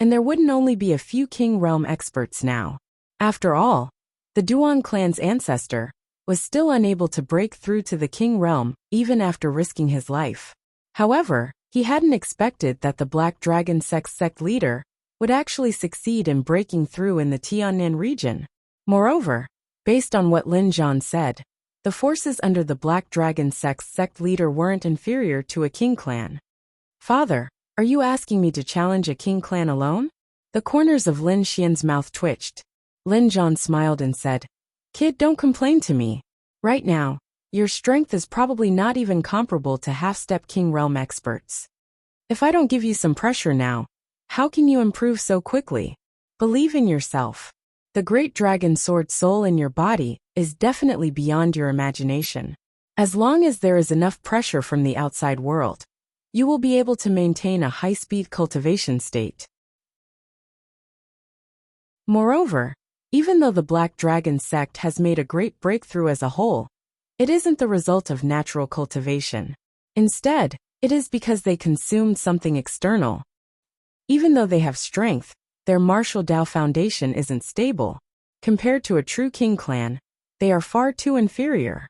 and there wouldn't only be a few King Realm experts now. After all, the Duan clan's ancestor was still unable to break through to the King Realm even after risking his life. However, he hadn't expected that the Black Dragon sect leader would actually succeed in breaking through in the Tiannan region. Moreover, based on what Lin Zhan said, the forces under the Black Dragon sect leader weren't inferior to a king clan. Father, are you asking me to challenge a king clan alone? The corners of Lin Xian's mouth twitched. Lin Zhan smiled and said, Kid, don't complain to me. Right now, your strength is probably not even comparable to half-step King Realm experts. If I don't give you some pressure now, how can you improve so quickly? Believe in yourself. The great dragon sword soul in your body is definitely beyond your imagination. As long as there is enough pressure from the outside world, you will be able to maintain a high-speed cultivation state. Moreover, even though the Black Dragon sect has made a great breakthrough as a whole, it isn't the result of natural cultivation. Instead, it is because they consumed something external. Even though they have strength, their martial Dao foundation isn't stable. Compared to a true king clan, they are far too inferior.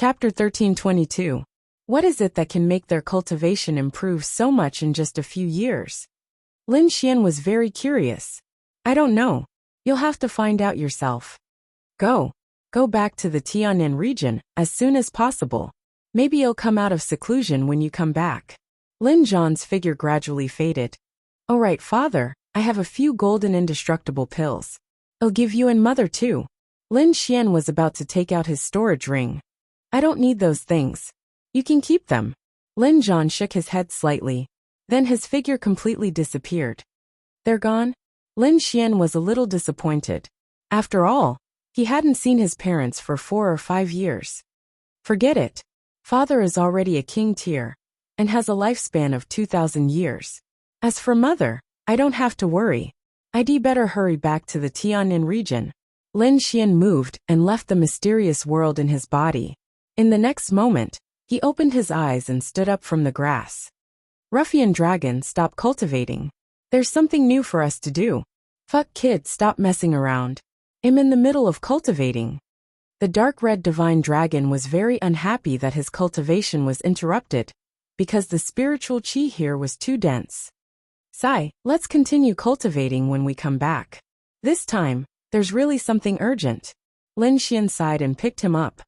Chapter 1322. What is it that can make their cultivation improve so much in just a few years? Lin Xian was very curious. I don't know. You'll have to find out yourself. Go back to the Tianan region as soon as possible. Maybe you'll come out of seclusion when you come back. Lin Zhan's figure gradually faded. All right, father, I have a few golden indestructible pills. I'll give you and mother too. Lin Xian was about to take out his storage ring. I don't need those things. You can keep them. Lin Zhan shook his head slightly. Then his figure completely disappeared. They're gone? Lin Xian was a little disappointed. After all, he hadn't seen his parents for 4 or 5 years. Forget it. Father is already a king tier and has a lifespan of 2,000 years. As for mother, I don't have to worry. I'd better hurry back to the Tianan region. Lin Xian moved and left the mysterious world in his body. In the next moment, he opened his eyes and stood up from the grass. Ruffian dragon, stop cultivating. There's something new for us to do. Fuck kid, stop messing around. I'm in the middle of cultivating. The dark red divine dragon was very unhappy that his cultivation was interrupted, because the spiritual chi here was too dense. Sai, let's continue cultivating when we come back. This time, there's really something urgent. Lin Xian sighed and picked him up.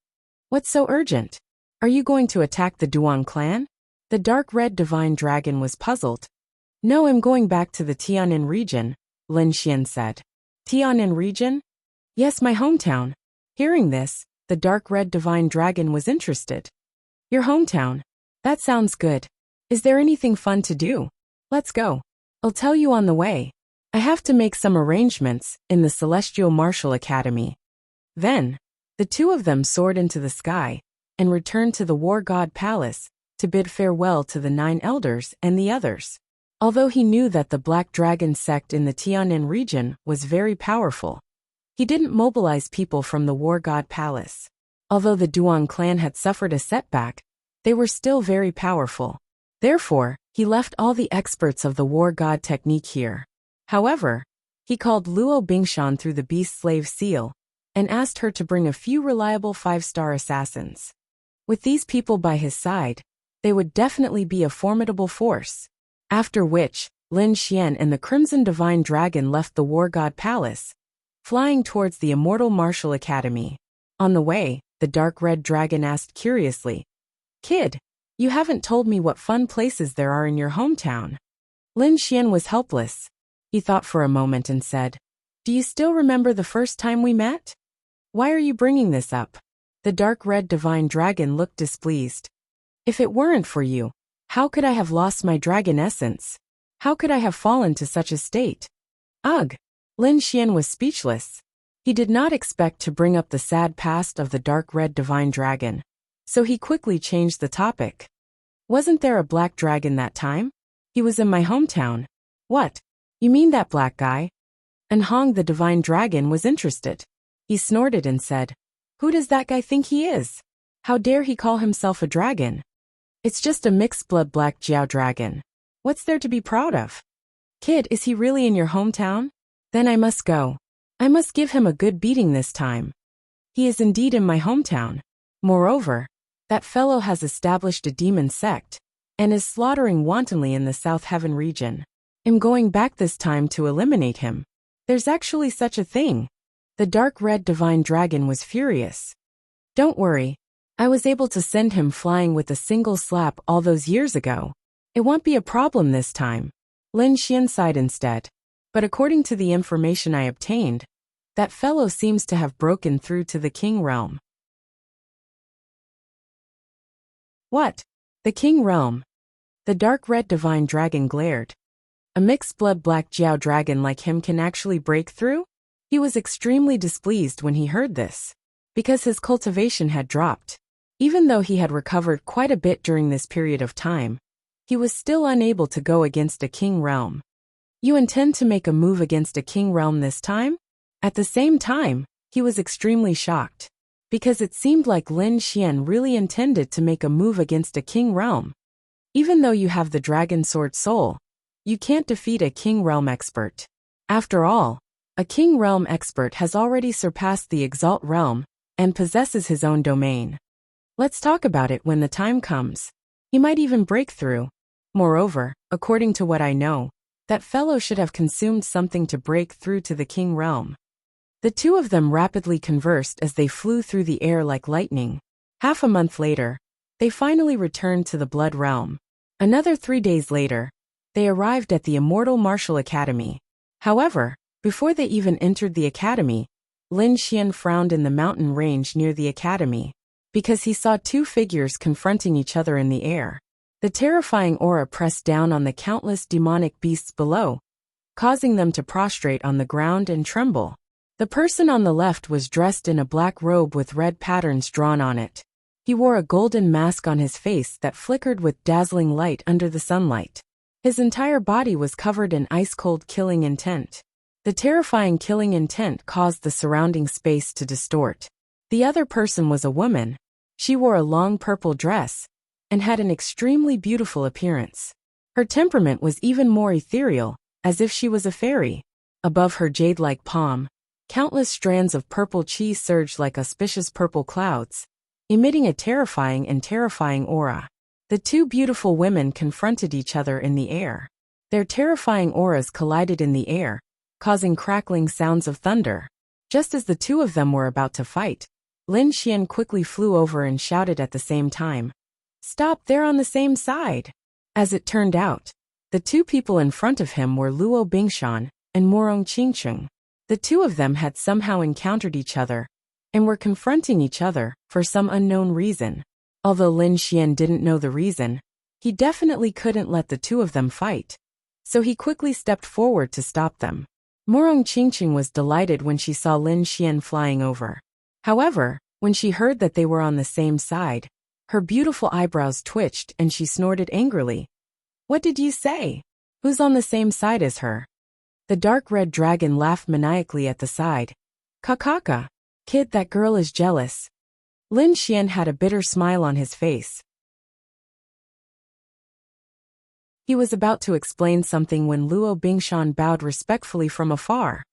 What's so urgent? Are you going to attack the Duan clan? The dark red divine dragon was puzzled. No, I'm going back to the Tianan region, Lin Xian said. Tianan region? Yes, my hometown. Hearing this, the dark red divine dragon was interested. Your hometown? That sounds good. Is there anything fun to do? Let's go. I'll tell you on the way. I have to make some arrangements in the Celestial Martial Academy. Then, the two of them soared into the sky and returned to the War God Palace to bid farewell to the 9 elders and the others. Although he knew that the Black Dragon sect in the Tianan region was very powerful, he didn't mobilize people from the War God Palace. Although the Duan clan had suffered a setback, they were still very powerful. Therefore, he left all the experts of the War God technique here. However, he called Luo Bingshan through the Beast Slave Seal and asked her to bring a few reliable 5-star assassins. With these people by his side, they would definitely be a formidable force. After which, Lin Xian and the Crimson Divine Dragon left the War God Palace, flying towards the Immortal Martial Academy. On the way, the Dark Red Dragon asked curiously, Kid, you haven't told me what fun places there are in your hometown. Lin Xian was helpless. He thought for a moment and said, Do you still remember the first time we met? Why are you bringing this up? The Dark Red Divine Dragon looked displeased. If it weren't for you, how could I have lost my dragon essence? How could I have fallen to such a state? Ugh! Lin Xian was speechless. He did not expect to bring up the sad past of the Dark Red Divine Dragon, so he quickly changed the topic. Wasn't there a black dragon that time? He was in my hometown. What? You mean that black guy? And Hong the Divine Dragon was interested. He snorted and said, Who does that guy think he is? How dare he call himself a dragon? It's just a mixed-blood black Jiao dragon. What's there to be proud of? Kid, is he really in your hometown? Then I must go. I must give him a good beating this time. He is indeed in my hometown. Moreover, that fellow has established a demon sect and is slaughtering wantonly in the South Heaven region. I'm going back this time to eliminate him. There's actually such a thing. The Dark Red Divine Dragon was furious. Don't worry. I was able to send him flying with a single slap all those years ago. It won't be a problem this time. Lin Xian sighed instead. But according to the information I obtained, that fellow seems to have broken through to the King Realm. What? The King Realm? The Dark Red Divine Dragon glared. A mixed-blood black Jiao dragon like him can actually break through? He was extremely displeased when he heard this, because his cultivation had dropped. Even though he had recovered quite a bit during this period of time, he was still unable to go against a King Realm. You intend to make a move against a King Realm this time? At the same time, he was extremely shocked, because it seemed like Lin Xian really intended to make a move against a King Realm. Even though you have the Dragon Sword Soul, you can't defeat a King Realm expert. After all, a King Realm expert has already surpassed the Exalt Realm and possesses his own domain. Let's talk about it when the time comes. He might even break through. Moreover, according to what I know, that fellow should have consumed something to break through to the king realm. The two of them rapidly conversed as they flew through the air like lightning. Half a month later, they finally returned to the Blood Realm. Another 3 days later, they arrived at the Immortal Martial Academy. However, before they even entered the academy, Lin Xian frowned in the mountain range near the academy, because he saw two figures confronting each other in the air. The terrifying aura pressed down on the countless demonic beasts below, causing them to prostrate on the ground and tremble. The person on the left was dressed in a black robe with red patterns drawn on it. He wore a golden mask on his face that flickered with dazzling light under the sunlight. His entire body was covered in ice-cold killing intent. The terrifying killing intent caused the surrounding space to distort. The other person was a woman. She wore a long purple dress and had an extremely beautiful appearance. Her temperament was even more ethereal, as if she was a fairy. Above her jade-like palm, countless strands of purple chi surged like auspicious purple clouds, emitting a terrifying aura. The two beautiful women confronted each other in the air. Their terrifying auras collided in the air, causing crackling sounds of thunder. Just as the two of them were about to fight, Lin Xian quickly flew over and shouted at the same time, "Stop, they're on the same side!" As it turned out, the two people in front of him were Luo Bingshan and Morong Qingcheng. The two of them had somehow encountered each other and were confronting each other for some unknown reason. Although Lin Xian didn't know the reason, he definitely couldn't let the two of them fight. So he quickly stepped forward to stop them. Morong Qingcheng was delighted when she saw Lin Xian flying over. However, when she heard that they were on the same side, her beautiful eyebrows twitched and she snorted angrily. "What did you say? Who's on the same side as her?" The dark red dragon laughed maniacally at the side. "Kakaka. Kid, that girl is jealous." Lin Xian had a bitter smile on his face. He was about to explain something when Luo Bingshan bowed respectfully from afar.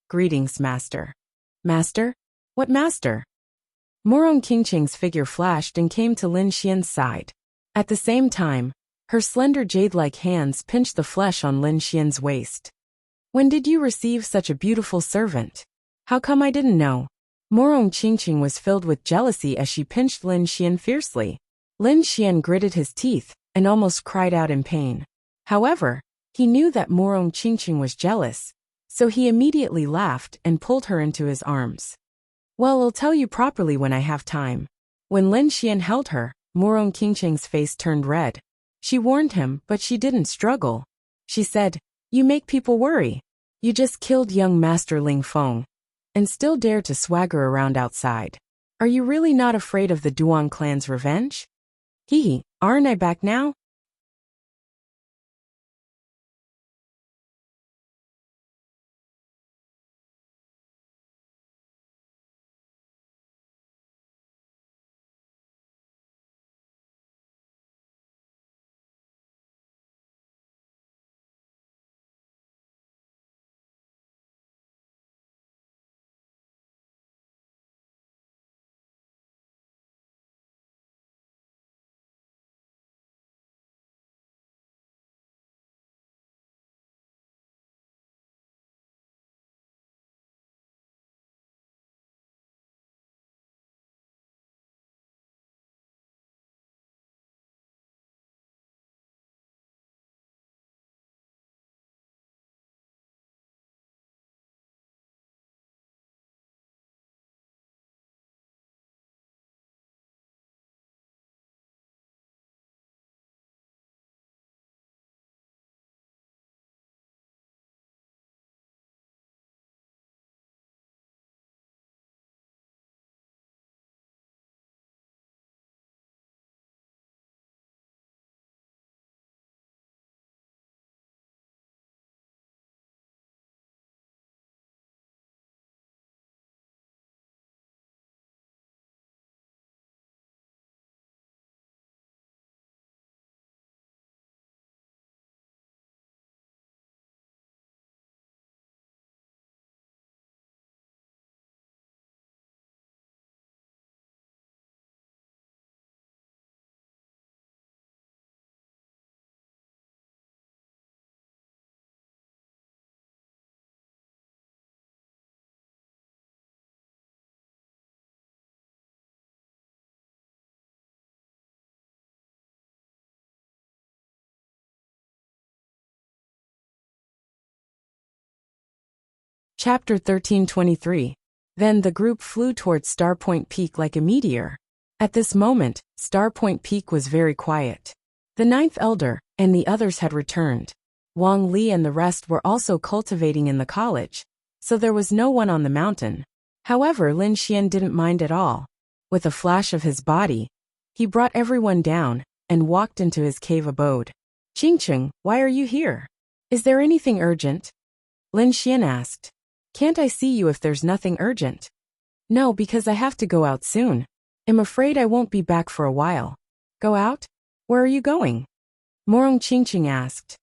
"Greetings, master." "Master? What master?" Morong Qingcheng's figure flashed and came to Lin Xian's side. At the same time, her slender jade-like hands pinched the flesh on Lin Xian's waist. "When did you receive such a beautiful servant? How come I didn't know?" Morong Qingcheng was filled with jealousy as she pinched Lin Xian fiercely. Lin Xian gritted his teeth and almost cried out in pain. However, he knew that Morong Qingcheng was jealous, so he immediately laughed and pulled her into his arms. "Well, I'll tell you properly when I have time." When Lin Xian held her, Morong Qingcheng's face turned red. She warned him, but she didn't struggle. She said, "You make people worry. You just killed young Master Ling Feng and still dare to swagger around outside. Are you really not afraid of the Duan clan's revenge?" "Hee, aren't I back now?" Chapter 1323. Then the group flew towards Starpoint Peak like a meteor. At this moment, Starpoint Peak was very quiet. The ninth elder and the others had returned. Wang Li and the rest were also cultivating in the college, so there was no one on the mountain. However, Lin Xian didn't mind at all. With a flash of his body, he brought everyone down and walked into his cave abode. Qingqing, why are you here? Is there anything urgent? Lin Xian asked. Can't I see you if there's nothing urgent? No, because I have to go out soon. I'm afraid I won't be back for a while. Go out? Where are you going? Morong Qingqing asked.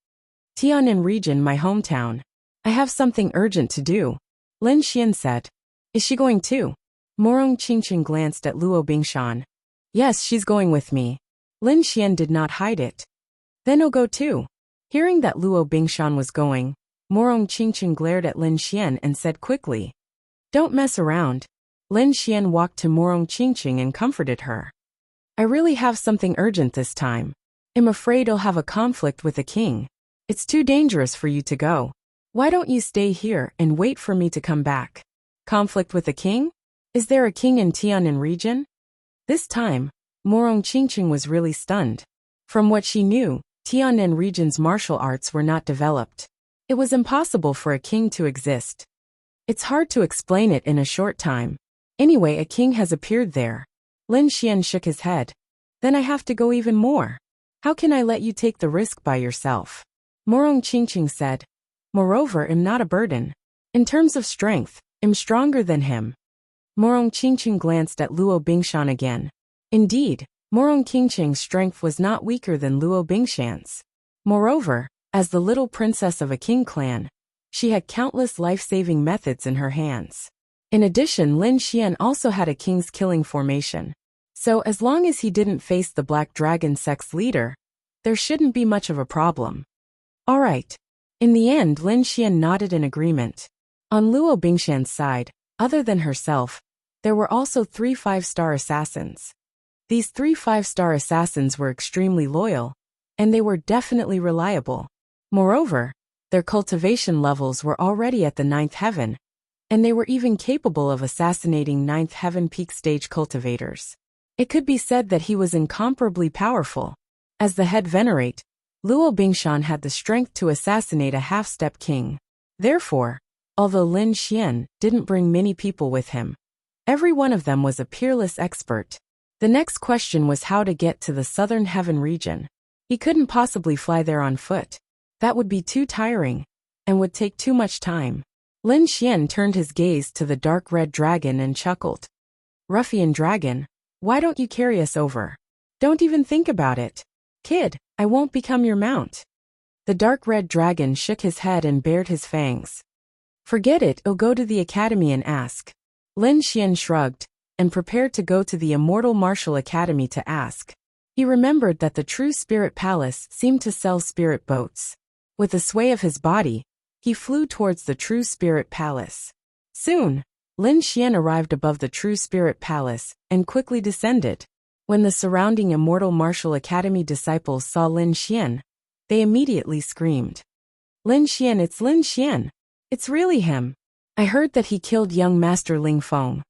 Tianan region, my hometown. I have something urgent to do. Lin Xian said. Is she going too? Morong Qingqing glanced at Luo Bingshan. Yes, she's going with me. Lin Xian did not hide it. Then I'll go too. Hearing that Luo Bingshan was going, Morong Qingqing glared at Lin Xian and said quickly. Don't mess around. Lin Xian walked to Morong Qingqing and comforted her. I really have something urgent this time. I'm afraid I'll have a conflict with the king. It's too dangerous for you to go. Why don't you stay here and wait for me to come back? Conflict with the king? Is there a king in Tianan region? This time, Morong Qingqing was really stunned. From what she knew, Tianan region's martial arts were not developed. It was impossible for a king to exist. It's hard to explain it in a short time. Anyway, a king has appeared there. Lin Xian shook his head. Then I have to go even more. How can I let you take the risk by yourself? Morong Qingqing said. Moreover, I'm not a burden. In terms of strength, I'm stronger than him. Morong Qingqing glanced at Luo Bingshan again. Indeed, Morong Qingqing's strength was not weaker than Luo Bingshan's. Moreover, as the little princess of a king clan, she had countless life-saving methods in her hands. In addition, Lin Xian also had a king's killing formation. So as long as he didn't face the Black Dragon sect's leader, there shouldn't be much of a problem. Alright. In the end, Lin Xian nodded in agreement. On Luo Bingshan's side, other than herself, there were also 3 5-star assassins. These 3 5-star assassins were extremely loyal, and they were definitely reliable. Moreover, their cultivation levels were already at the 9th heaven, and they were even capable of assassinating 9th heaven peak stage cultivators. It could be said that he was incomparably powerful. As the head venerate, Luo Bingshan had the strength to assassinate a half-step king. Therefore, although Lin Xian didn't bring many people with him, every one of them was a peerless expert. The next question was how to get to the southern heaven region. He couldn't possibly fly there on foot. That would be too tiring, and would take too much time. Lin Xian turned his gaze to the dark red dragon and chuckled. Ruffian dragon, why don't you carry us over? Don't even think about it. Kid, I won't become your mount. The dark red dragon shook his head and bared his fangs. Forget it, I'll go to the academy and ask. Lin Xian shrugged, and prepared to go to the Immortal Martial Academy to ask. He remembered that the True Spirit Palace seemed to sell spirit boats. With a sway of his body, he flew towards the True Spirit Palace. Soon, Lin Xian arrived above the True Spirit Palace and quickly descended. When the surrounding Immortal Martial Academy disciples saw Lin Xian, they immediately screamed. Lin Xian, it's Lin Xian. It's really him. I heard that he killed young Master Ling Feng.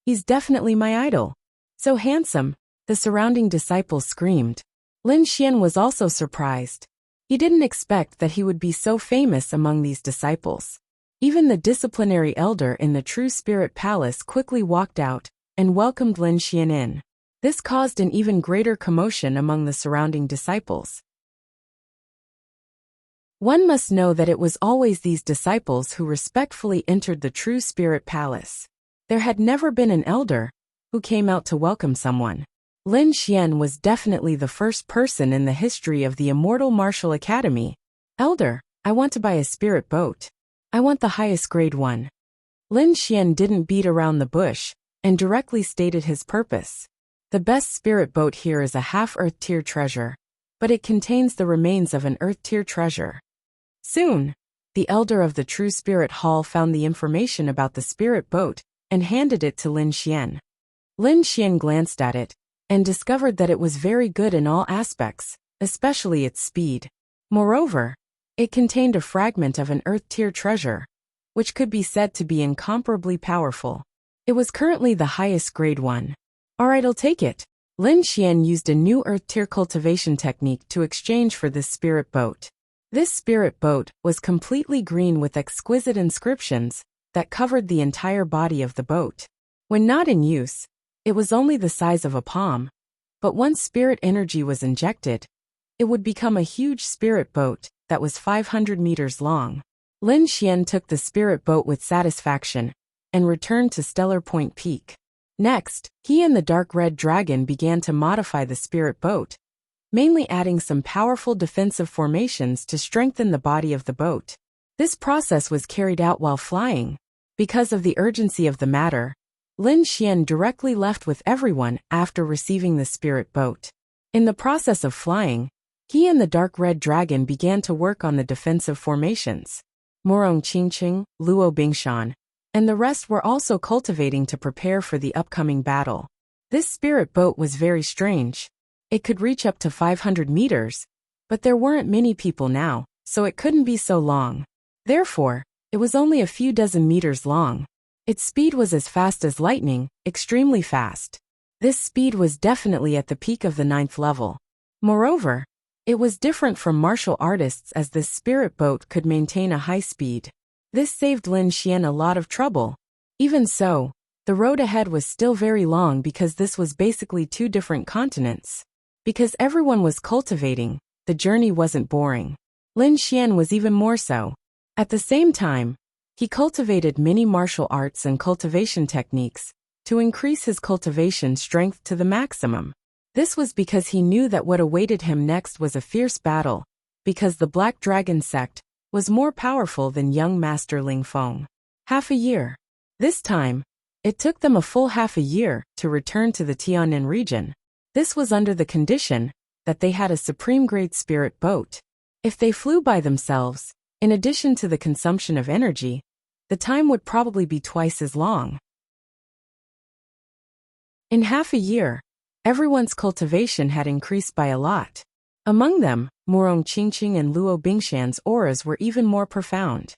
He's definitely my idol. So handsome, the surrounding disciples screamed. Lin Xian was also surprised. He didn't expect that he would be so famous among these disciples. Even the disciplinary elder in the True Spirit Palace quickly walked out and welcomed Lin Xian in. This caused an even greater commotion among the surrounding disciples. One must know that it was always these disciples who respectfully entered the True Spirit Palace. There had never been an elder who came out to welcome someone. Lin Xian was definitely the first person in the history of the Immortal Martial Academy. Elder, I want to buy a spirit boat. I want the highest grade one. Lin Xian didn't beat around the bush and directly stated his purpose. The best spirit boat here is a half-earth tier treasure, but it contains the remains of an earth tier treasure. Soon, the elder of the True Spirit Hall found the information about the spirit boat and handed it to Lin Xian. Lin Xian glanced at it and discovered that it was very good in all aspects, especially its speed. Moreover, it contained a fragment of an earth tier treasure. which could be said to be incomparably powerful. It was currently the highest grade one. Alright, I'll take it. Lin Xian used a new earth tier cultivation technique to exchange for this spirit boat. This spirit boat was completely green with exquisite inscriptions that covered the entire body of the boat. When not in use, it was only the size of a palm, but once spirit energy was injected, it would become a huge spirit boat that was 500 meters long. Lin Xian took the spirit boat with satisfaction and returned to Stellar Point Peak. Next, he and the Dark Red Dragon began to modify the spirit boat, mainly adding some powerful defensive formations to strengthen the body of the boat. This process was carried out while flying. Because of the urgency of the matter, Lin Xian directly left with everyone after receiving the spirit boat. In the process of flying, he and the Dark Red Dragon began to work on the defensive formations. Morong Qingqing, Luo Bingshan, and the rest were also cultivating to prepare for the upcoming battle. This spirit boat was very strange. It could reach up to 500 meters, but there weren't many people now, so it couldn't be so long. Therefore, it was only a few dozen meters long. Its speed was as fast as lightning, extremely fast. This speed was definitely at the peak of the 9th level. Moreover, it was different from martial artists as this spirit boat could maintain a high speed. This saved Lin Xian a lot of trouble. Even so, the road ahead was still very long because this was basically two different continents. Because everyone was cultivating, the journey wasn't boring. Lin Xian was even more so. At the same time, he cultivated many martial arts and cultivation techniques to increase his cultivation strength to the maximum. This was because he knew that what awaited him next was a fierce battle, because the Black Dragon sect was more powerful than young Master Ling Feng. Half a year. This time, it took them a full half a year to return to the Tianan region. This was under the condition that they had a supreme-grade spirit boat. If they flew by themselves, in addition to the consumption of energy, the time would probably be twice as long. In half a year, everyone's cultivation had increased by a lot. Among them, Morong Qingqing and Luo Bingshan's auras were even more profound.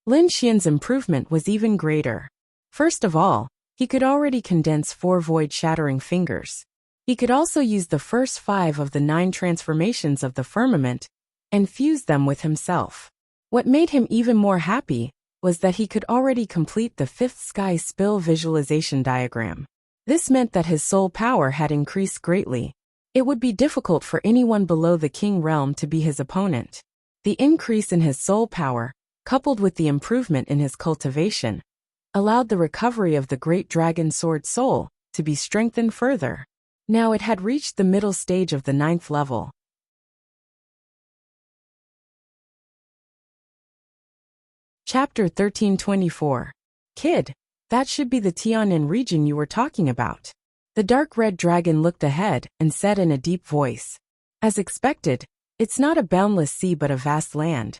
Lin Xian's improvement was even greater. First of all, he could already condense 4 void-shattering fingers. He could also use the first 5 of the 9 transformations of the firmament and fuse them with himself. What made him even more happy was that he could already complete the 5th sky spill visualization diagram. This meant that his soul power had increased greatly. It would be difficult for anyone below the king realm to be his opponent. The increase in his soul power, coupled with the improvement in his cultivation, allowed the recovery of the great dragon sword soul to be strengthened further. Now it had reached the middle stage of the 9th level. Chapter 1324. Kid, that should be the Tianan region you were talking about. The dark red dragon looked ahead and said in a deep voice. As expected, it's not a boundless sea but a vast land.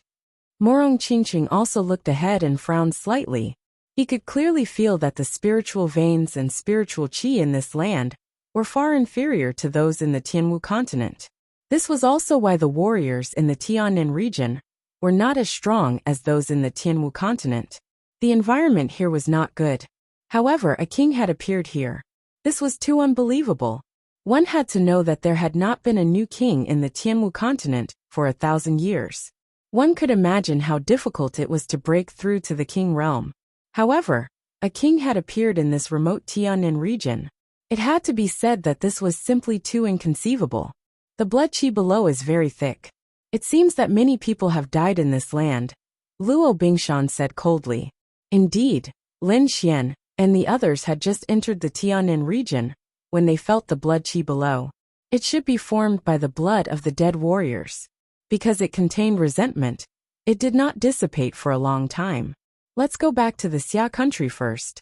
Morong Qingqing also looked ahead and frowned slightly. He could clearly feel that the spiritual veins and spiritual qi in this land were far inferior to those in the Tianwu continent. This was also why the warriors in the Tianan region were not as strong as those in the Tianwu continent. The environment here was not good. However, a king had appeared here. This was too unbelievable. One had to know that there had not been a new king in the Tianwu continent for 1,000 years. One could imagine how difficult it was to break through to the king realm. However, a king had appeared in this remote Tianan region. It had to be said that this was simply too inconceivable. The blood qi below is very thick. It seems that many people have died in this land, Luo Bingshan said coldly. Indeed, Lin Xian and the others had just entered the Tianan region when they felt the blood qi below. It should be formed by the blood of the dead warriors. Because it contained resentment, it did not dissipate for a long time. Let's go back to the Xia country first.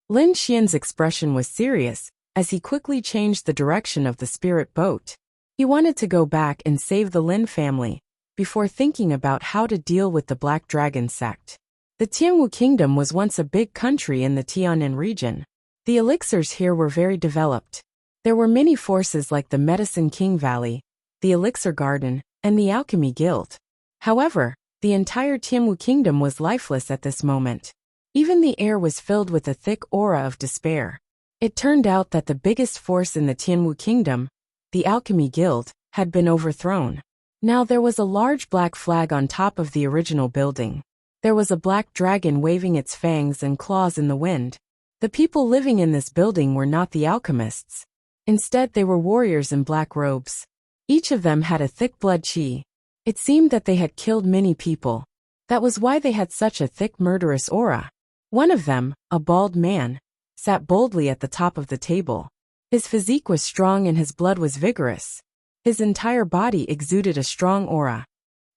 Lin Xian's expression was serious as he quickly changed the direction of the spirit boat. He wanted to go back and save the Lin family before thinking about how to deal with the Black Dragon sect. The Tianwu Kingdom was once a big country in the Tianan region. The elixirs here were very developed. There were many forces like the Medicine King Valley, the Elixir Garden, and the Alchemy Guild. However, The entire Tianwu kingdom was lifeless at this moment. Even the air was filled with a thick aura of despair. It turned out that the biggest force in the Tianwu kingdom, the Alchemy Guild, had been overthrown. Now there was a large black flag on top of the original building. There was a black dragon waving its fangs and claws in the wind. The people living in this building were not the alchemists. Instead, they were warriors in black robes. Each of them had a thick blood qi. It seemed that they had killed many people. That was why they had such a thick murderous aura. One of them, a bald man, sat boldly at the top of the table. His physique was strong and his blood was vigorous. His entire body exuded a strong aura.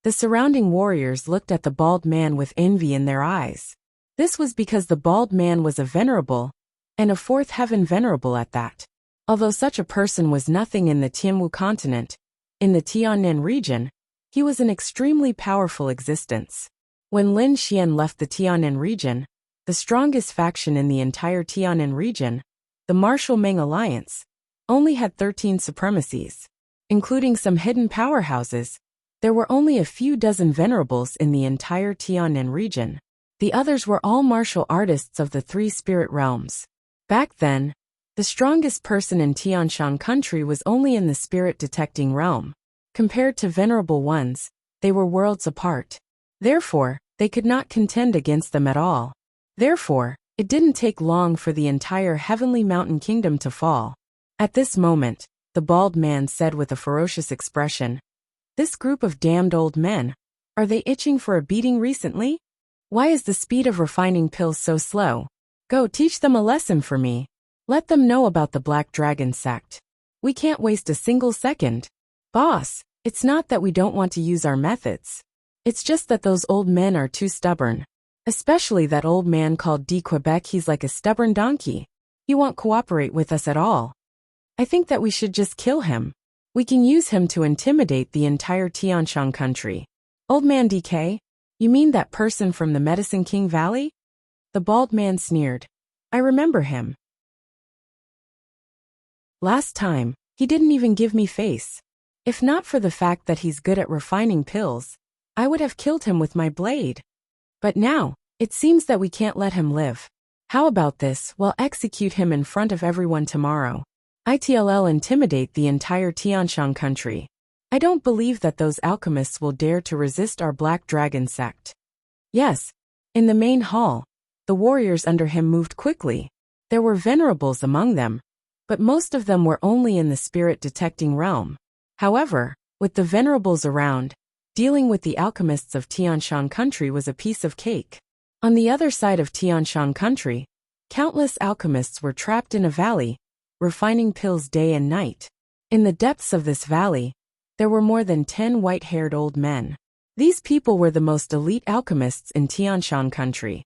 The surrounding warriors looked at the bald man with envy in their eyes. This was because the bald man was a venerable, and a fourth heaven venerable at that. Although such a person was nothing in the Tianwu continent, in the Tiannan region, he was an extremely powerful existence. When Lin Xian left the Tiannan region, the strongest faction in the entire Tiannan region, the Martial Ming Alliance, only had 13 supremacies. Including some hidden powerhouses, there were only a few dozen venerables in the entire Tiannan region. The others were all martial artists of the three spirit realms. Back then, the strongest person in Tianshan country was only in the spirit detecting realm. Compared to venerable ones, they were worlds apart. Therefore, they could not contend against them at all. Therefore, it didn't take long for the entire heavenly mountain kingdom to fall. At this moment, the bald man said with a ferocious expression, "This group of damned old men, are they itching for a beating recently? Why is the speed of refining pills so slow? Go teach them a lesson for me. Let them know about the Black Dragon sect. We can't waste a single second. Boss, it's not that we don't want to use our methods. It's just that those old men are too stubborn. Especially that old man called D. Quebec, he's like a stubborn donkey. He won't cooperate with us at all. I think that we should just kill him. We can use him to intimidate the entire Tianshan country." "Old man DK? You mean that person from the Medicine King Valley?" The bald man sneered. "I remember him. Last time, he didn't even give me face. If not for the fact that he's good at refining pills, I would have killed him with my blade. But now, it seems that we can't let him live. How about this, we'll execute him in front of everyone tomorrow. ITLL intimidate the entire Tianshan country. I don't believe that those alchemists will dare to resist our Black Dragon sect." Yes, in the main hall, the warriors under him moved quickly. There were venerables among them, but most of them were only in the spirit detecting realm. However, with the venerables around, dealing with the alchemists of Tianshan country was a piece of cake. On the other side of Tianshan country, countless alchemists were trapped in a valley, refining pills day and night. In the depths of this valley, there were more than 10 white-haired old men. These people were the most elite alchemists in Tianshan country.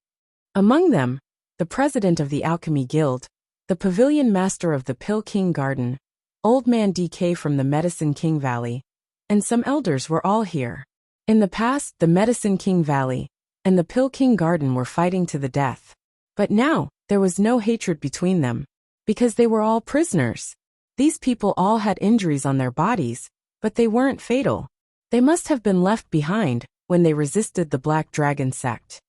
Among them, the president of the Alchemy Guild, the pavilion master of the Pill King Garden, Old Man DK from the Medicine King Valley, and some elders were all here. In the past, the Medicine King Valley and the Pill King Garden were fighting to the death. But now, there was no hatred between them, because they were all prisoners. These people all had injuries on their bodies, but they weren't fatal. They must have been left behind when they resisted the Black Dragon sect.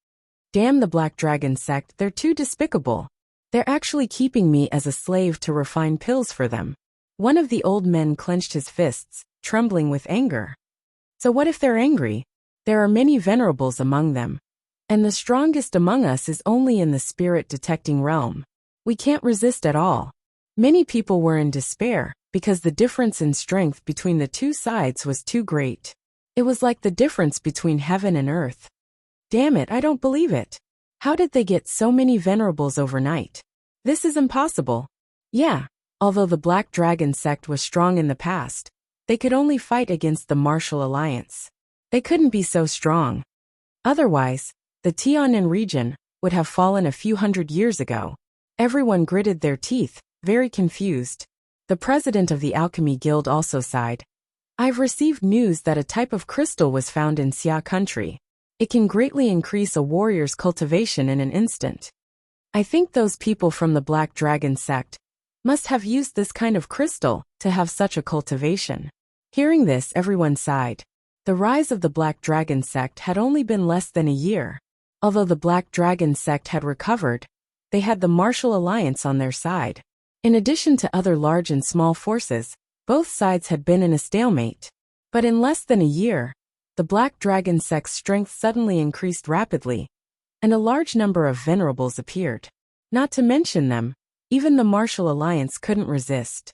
Damn the Black Dragon sect, they're too despicable. They're actually keeping me as a slave to refine pills for them. One of the old men clenched his fists, trembling with anger. So what if they're angry? There are many venerables among them. And the strongest among us is only in the spirit detecting realm. We can't resist at all. Many people were in despair, because the difference in strength between the two sides was too great. It was like the difference between heaven and earth. Damn it, I don't believe it. How did they get so many venerables overnight? This is impossible. Yeah, although the Black Dragon sect was strong in the past, they could only fight against the Martial Alliance. They couldn't be so strong. Otherwise, the Tiannan region would have fallen a few hundred years ago. Everyone gritted their teeth, very confused. The president of the Alchemy Guild also sighed. I've received news that a type of crystal was found in Xia country. It can greatly increase a warrior's cultivation in an instant. I think those people from the Black Dragon sect must have used this kind of crystal to have such a cultivation. Hearing this, everyone sighed. The rise of the Black Dragon sect had only been less than a year. Although the Black Dragon sect had recovered, they had the Martial Alliance on their side. In addition to other large and small forces, both sides had been in a stalemate. But in less than a year, the Black Dragon sect's strength suddenly increased rapidly, and a large number of venerables appeared. Not to mention them, even the Martial Alliance couldn't resist.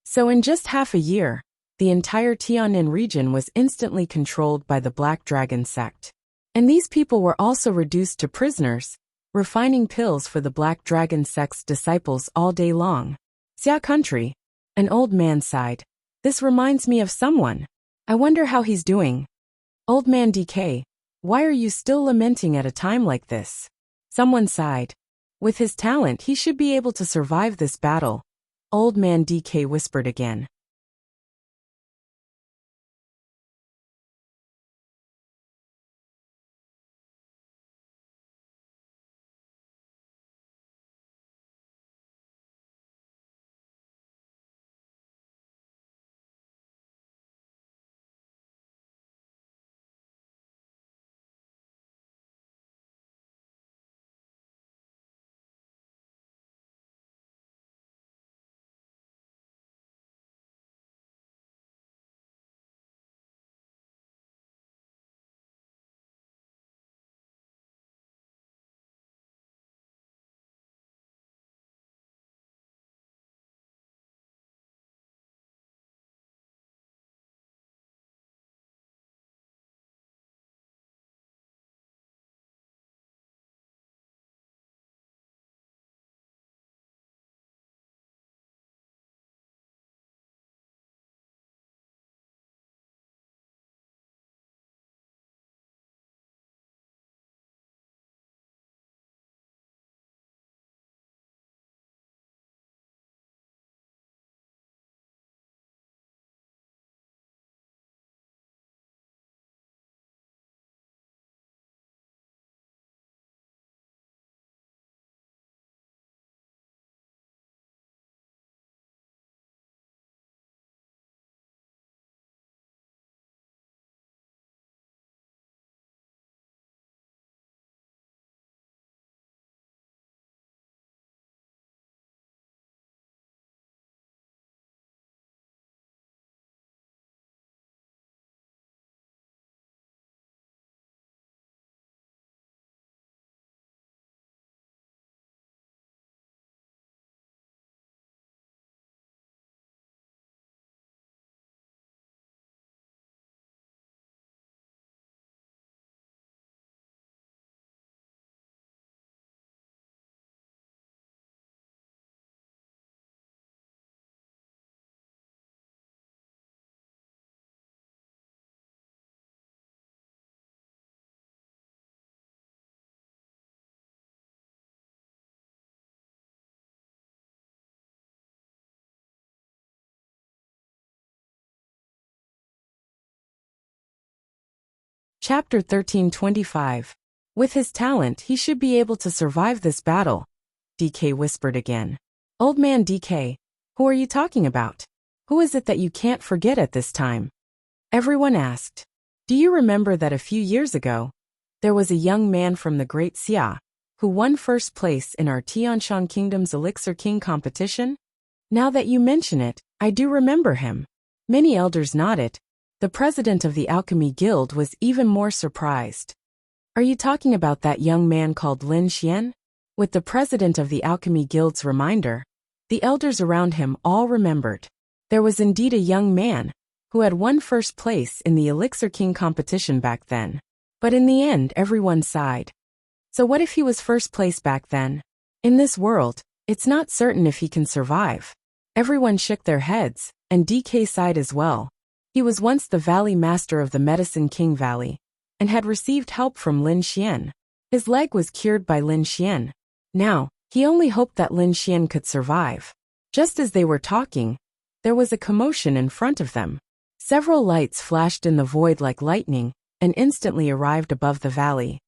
So in just half a year, the entire Tianan region was instantly controlled by the Black Dragon sect. And these people were also reduced to prisoners, refining pills for the Black Dragon sect's disciples all day long. Xia country. An old man sighed. This reminds me of someone. I wonder how he's doing. Old man DK, why are you still lamenting at a time like this? Someone sighed. With his talent he should be able to survive this battle. Old man DK whispered again. Chapter 1325. With his talent, he should be able to survive this battle, DK whispered again. Old man DK, who are you talking about? Who is it that you can't forget at this time? Everyone asked. Do you remember that a few years ago, there was a young man from the Great Xia, who won first place in our Tianshan Kingdom's Elixir King competition? Now that you mention it, I do remember him. Many elders nodded. The president of the Alchemy Guild was even more surprised. Are you talking about that young man called Lin Xian? With the president of the Alchemy Guild's reminder, the elders around him all remembered. There was indeed a young man who had won first place in the Elixir King competition back then. But in the end, everyone sighed. So what if he was first place back then? In this world, it's not certain if he can survive. Everyone shook their heads, and DK sighed as well. He was once the Valley Master of the Medicine King Valley, and had received help from Lin Xian. His leg was cured by Lin Xian. Now, he only hoped that Lin Xian could survive. Just as they were talking, there was a commotion in front of them. Several lights flashed in the void like lightning, and instantly arrived above the valley.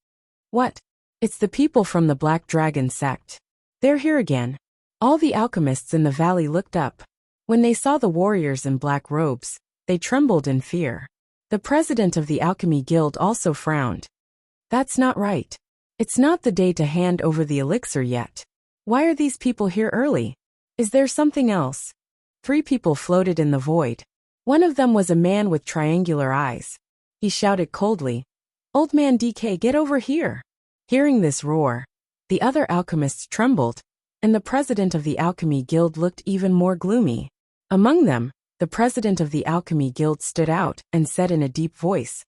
What? It's the people from the Black Dragon sect. They're here again. All the alchemists in the valley looked up. When they saw the warriors in black robes, They trembled in fear. The president of the Alchemy Guild also frowned. That's not right. It's not the day to hand over the elixir yet. Why are these people here early? Is there something else? 3 people floated in the void. One of them was a man with triangular eyes. He shouted coldly, "Old man DK, get over here!" Hearing this roar, the other alchemists trembled, and the president of the Alchemy Guild looked even more gloomy. Among them, the president of the Alchemy Guild stood out and said in a deep voice,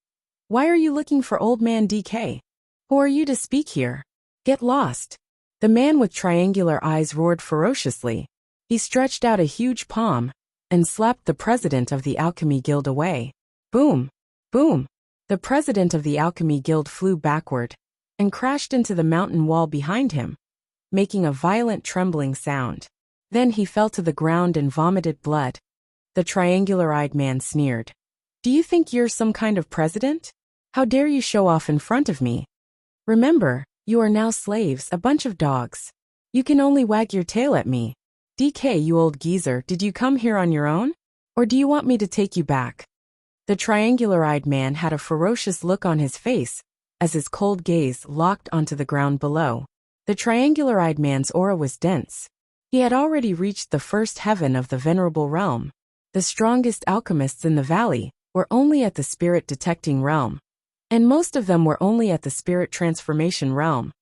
"Why are you looking for old man DK? Who are you to speak here? Get lost!" The man with triangular eyes roared ferociously. He stretched out a huge palm and slapped the president of the Alchemy Guild away. Boom! Boom! The president of the Alchemy Guild flew backward and crashed into the mountain wall behind him, making a violent trembling sound. Then he fell to the ground and vomited blood. The triangular-eyed man sneered. "Do you think you're some kind of president? How dare you show off in front of me? Remember, you are now slaves, a bunch of dogs. You can only wag your tail at me. DK, you old geezer, did you come here on your own? Or do you want me to take you back?" The triangular-eyed man had a ferocious look on his face as his cold gaze locked onto the ground below. The triangular-eyed man's aura was dense. He had already reached the first heaven of the venerable realm. The strongest alchemists in the valley were only at the spirit detecting realm, and most of them were only at the spirit transformation realm,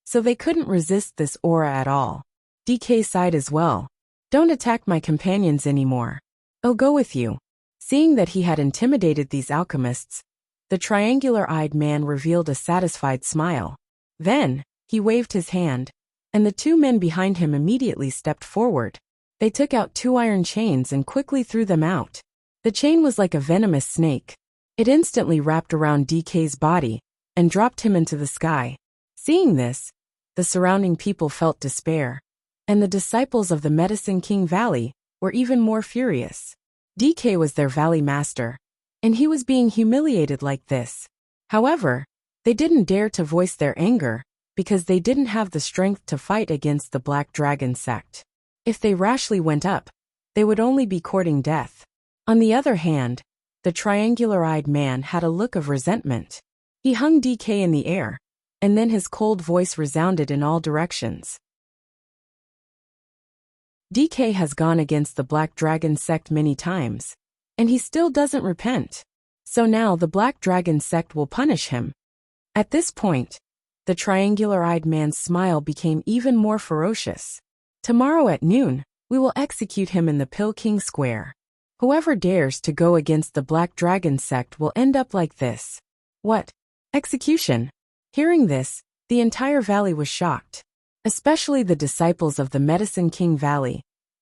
so they couldn't resist this aura at all. DK sighed as well. "Don't attack my companions anymore. I'll go with you." Seeing that he had intimidated these alchemists, the triangular-eyed man revealed a satisfied smile. Then, he waved his hand, and the 2 men behind him immediately stepped forward. They took out 2 iron chains and quickly threw them out. The chain was like a venomous snake. It instantly wrapped around DK's body and dropped him into the sky. Seeing this, the surrounding people felt despair, and the disciples of the Medicine King Valley were even more furious. DK was their valley master, and he was being humiliated like this. However, they didn't dare to voice their anger because they didn't have the strength to fight against the Black Dragon sect. If they rashly went up, they would only be courting death. On the other hand, the triangular-eyed man had a look of resentment. He hung DK in the air, and then his cold voice resounded in all directions. DK has gone against the Black Dragon sect many times, and he still doesn't repent. So now the Black Dragon sect will punish him. At this point, the triangular-eyed man's smile became even more ferocious. "Tomorrow at noon, we will execute him in the Pill King Square. Whoever dares to go against the Black Dragon sect will end up like this." "What? Execution?" Hearing this, the entire valley was shocked, especially the disciples of the Medicine King Valley,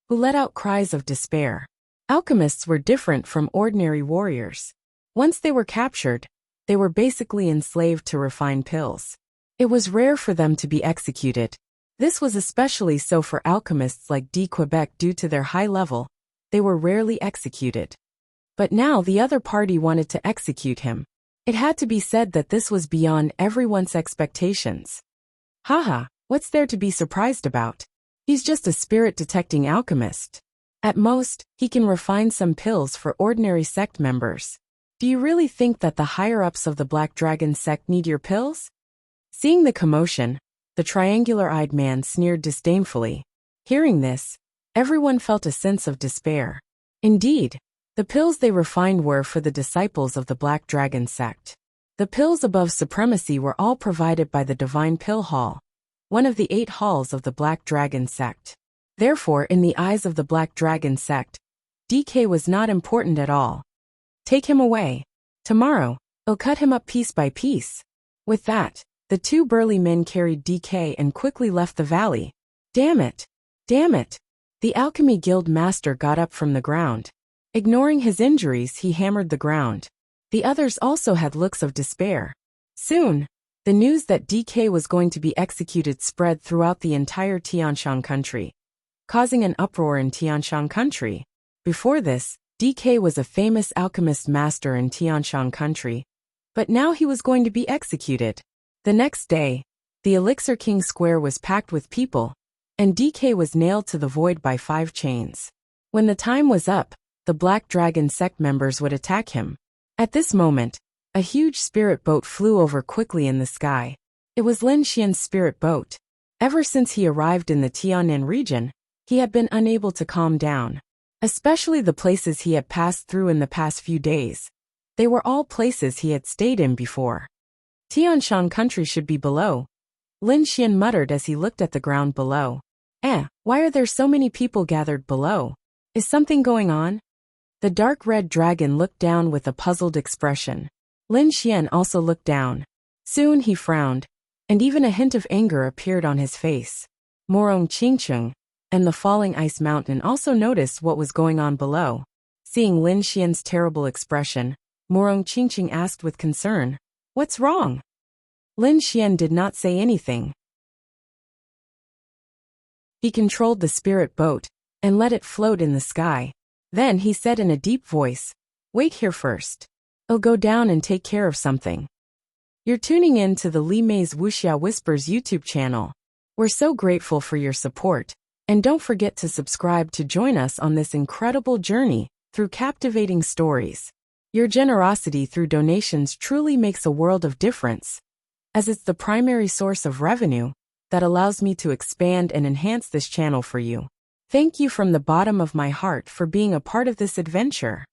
who let out cries of despair. Alchemists were different from ordinary warriors. Once they were captured, they were basically enslaved to refine pills. It was rare for them to be executed. This was especially so for alchemists like D. Quebec due to their high level. They were rarely executed. But now the other party wanted to execute him. It had to be said that this was beyond everyone's expectations. Haha, what's there to be surprised about? He's just a spirit-detecting alchemist. At most, he can refine some pills for ordinary sect members. Do you really think that the higher-ups of the Black Dragon sect need your pills? Seeing the commotion, the triangular-eyed man sneered disdainfully. Hearing this, everyone felt a sense of despair. Indeed, the pills they refined were for the disciples of the Black Dragon sect. The pills above supremacy were all provided by the Divine Pill Hall, one of the 8 halls of the Black Dragon sect. Therefore, in the eyes of the Black Dragon sect, DK was not important at all. Take him away. Tomorrow, I'll cut him up piece by piece. With that, the 2 burly men carried DK and quickly left the valley. Damn it! Damn it! The Alchemy Guild master got up from the ground. Ignoring his injuries, he hammered the ground. The others also had looks of despair. Soon, the news that DK was going to be executed spread throughout the entire Tianshan country, causing an uproar in Tianshan country. Before this, DK was a famous alchemist master in Tianshan country, but now he was going to be executed. The next day, the Elixir King Square was packed with people, and DK was nailed to the void by 5 chains. When the time was up, the Black Dragon sect members would attack him. At this moment, a huge spirit boat flew over quickly in the sky. It was Lin Xian's spirit boat. Ever since he arrived in the Tiannan region, he had been unable to calm down. Especially the places he had passed through in the past few days. They were all places he had stayed in before. Tianshan country should be below. Lin Xian muttered as he looked at the ground below. Why are there so many people gathered below? Is something going on? The dark red dragon looked down with a puzzled expression. Lin Xian also looked down. Soon he frowned, and even a hint of anger appeared on his face. Morong Qingcheng and the falling ice mountain also noticed what was going on below. Seeing Lin Xian's terrible expression, Morong Qingcheng asked with concern, "What's wrong?" Lin Xian did not say anything. He controlled the spirit boat and let it float in the sky. Then he said in a deep voice, "Wait here first. I'll go down and take care of something." You're tuning in to the Li Mei's Wuxia Whispers YouTube channel. We're so grateful for your support, and don't forget to subscribe to join us on this incredible journey through captivating stories. Your generosity through donations truly makes a world of difference, as it's the primary source of revenue that allows me to expand and enhance this channel for you. Thank you from the bottom of my heart for being a part of this adventure.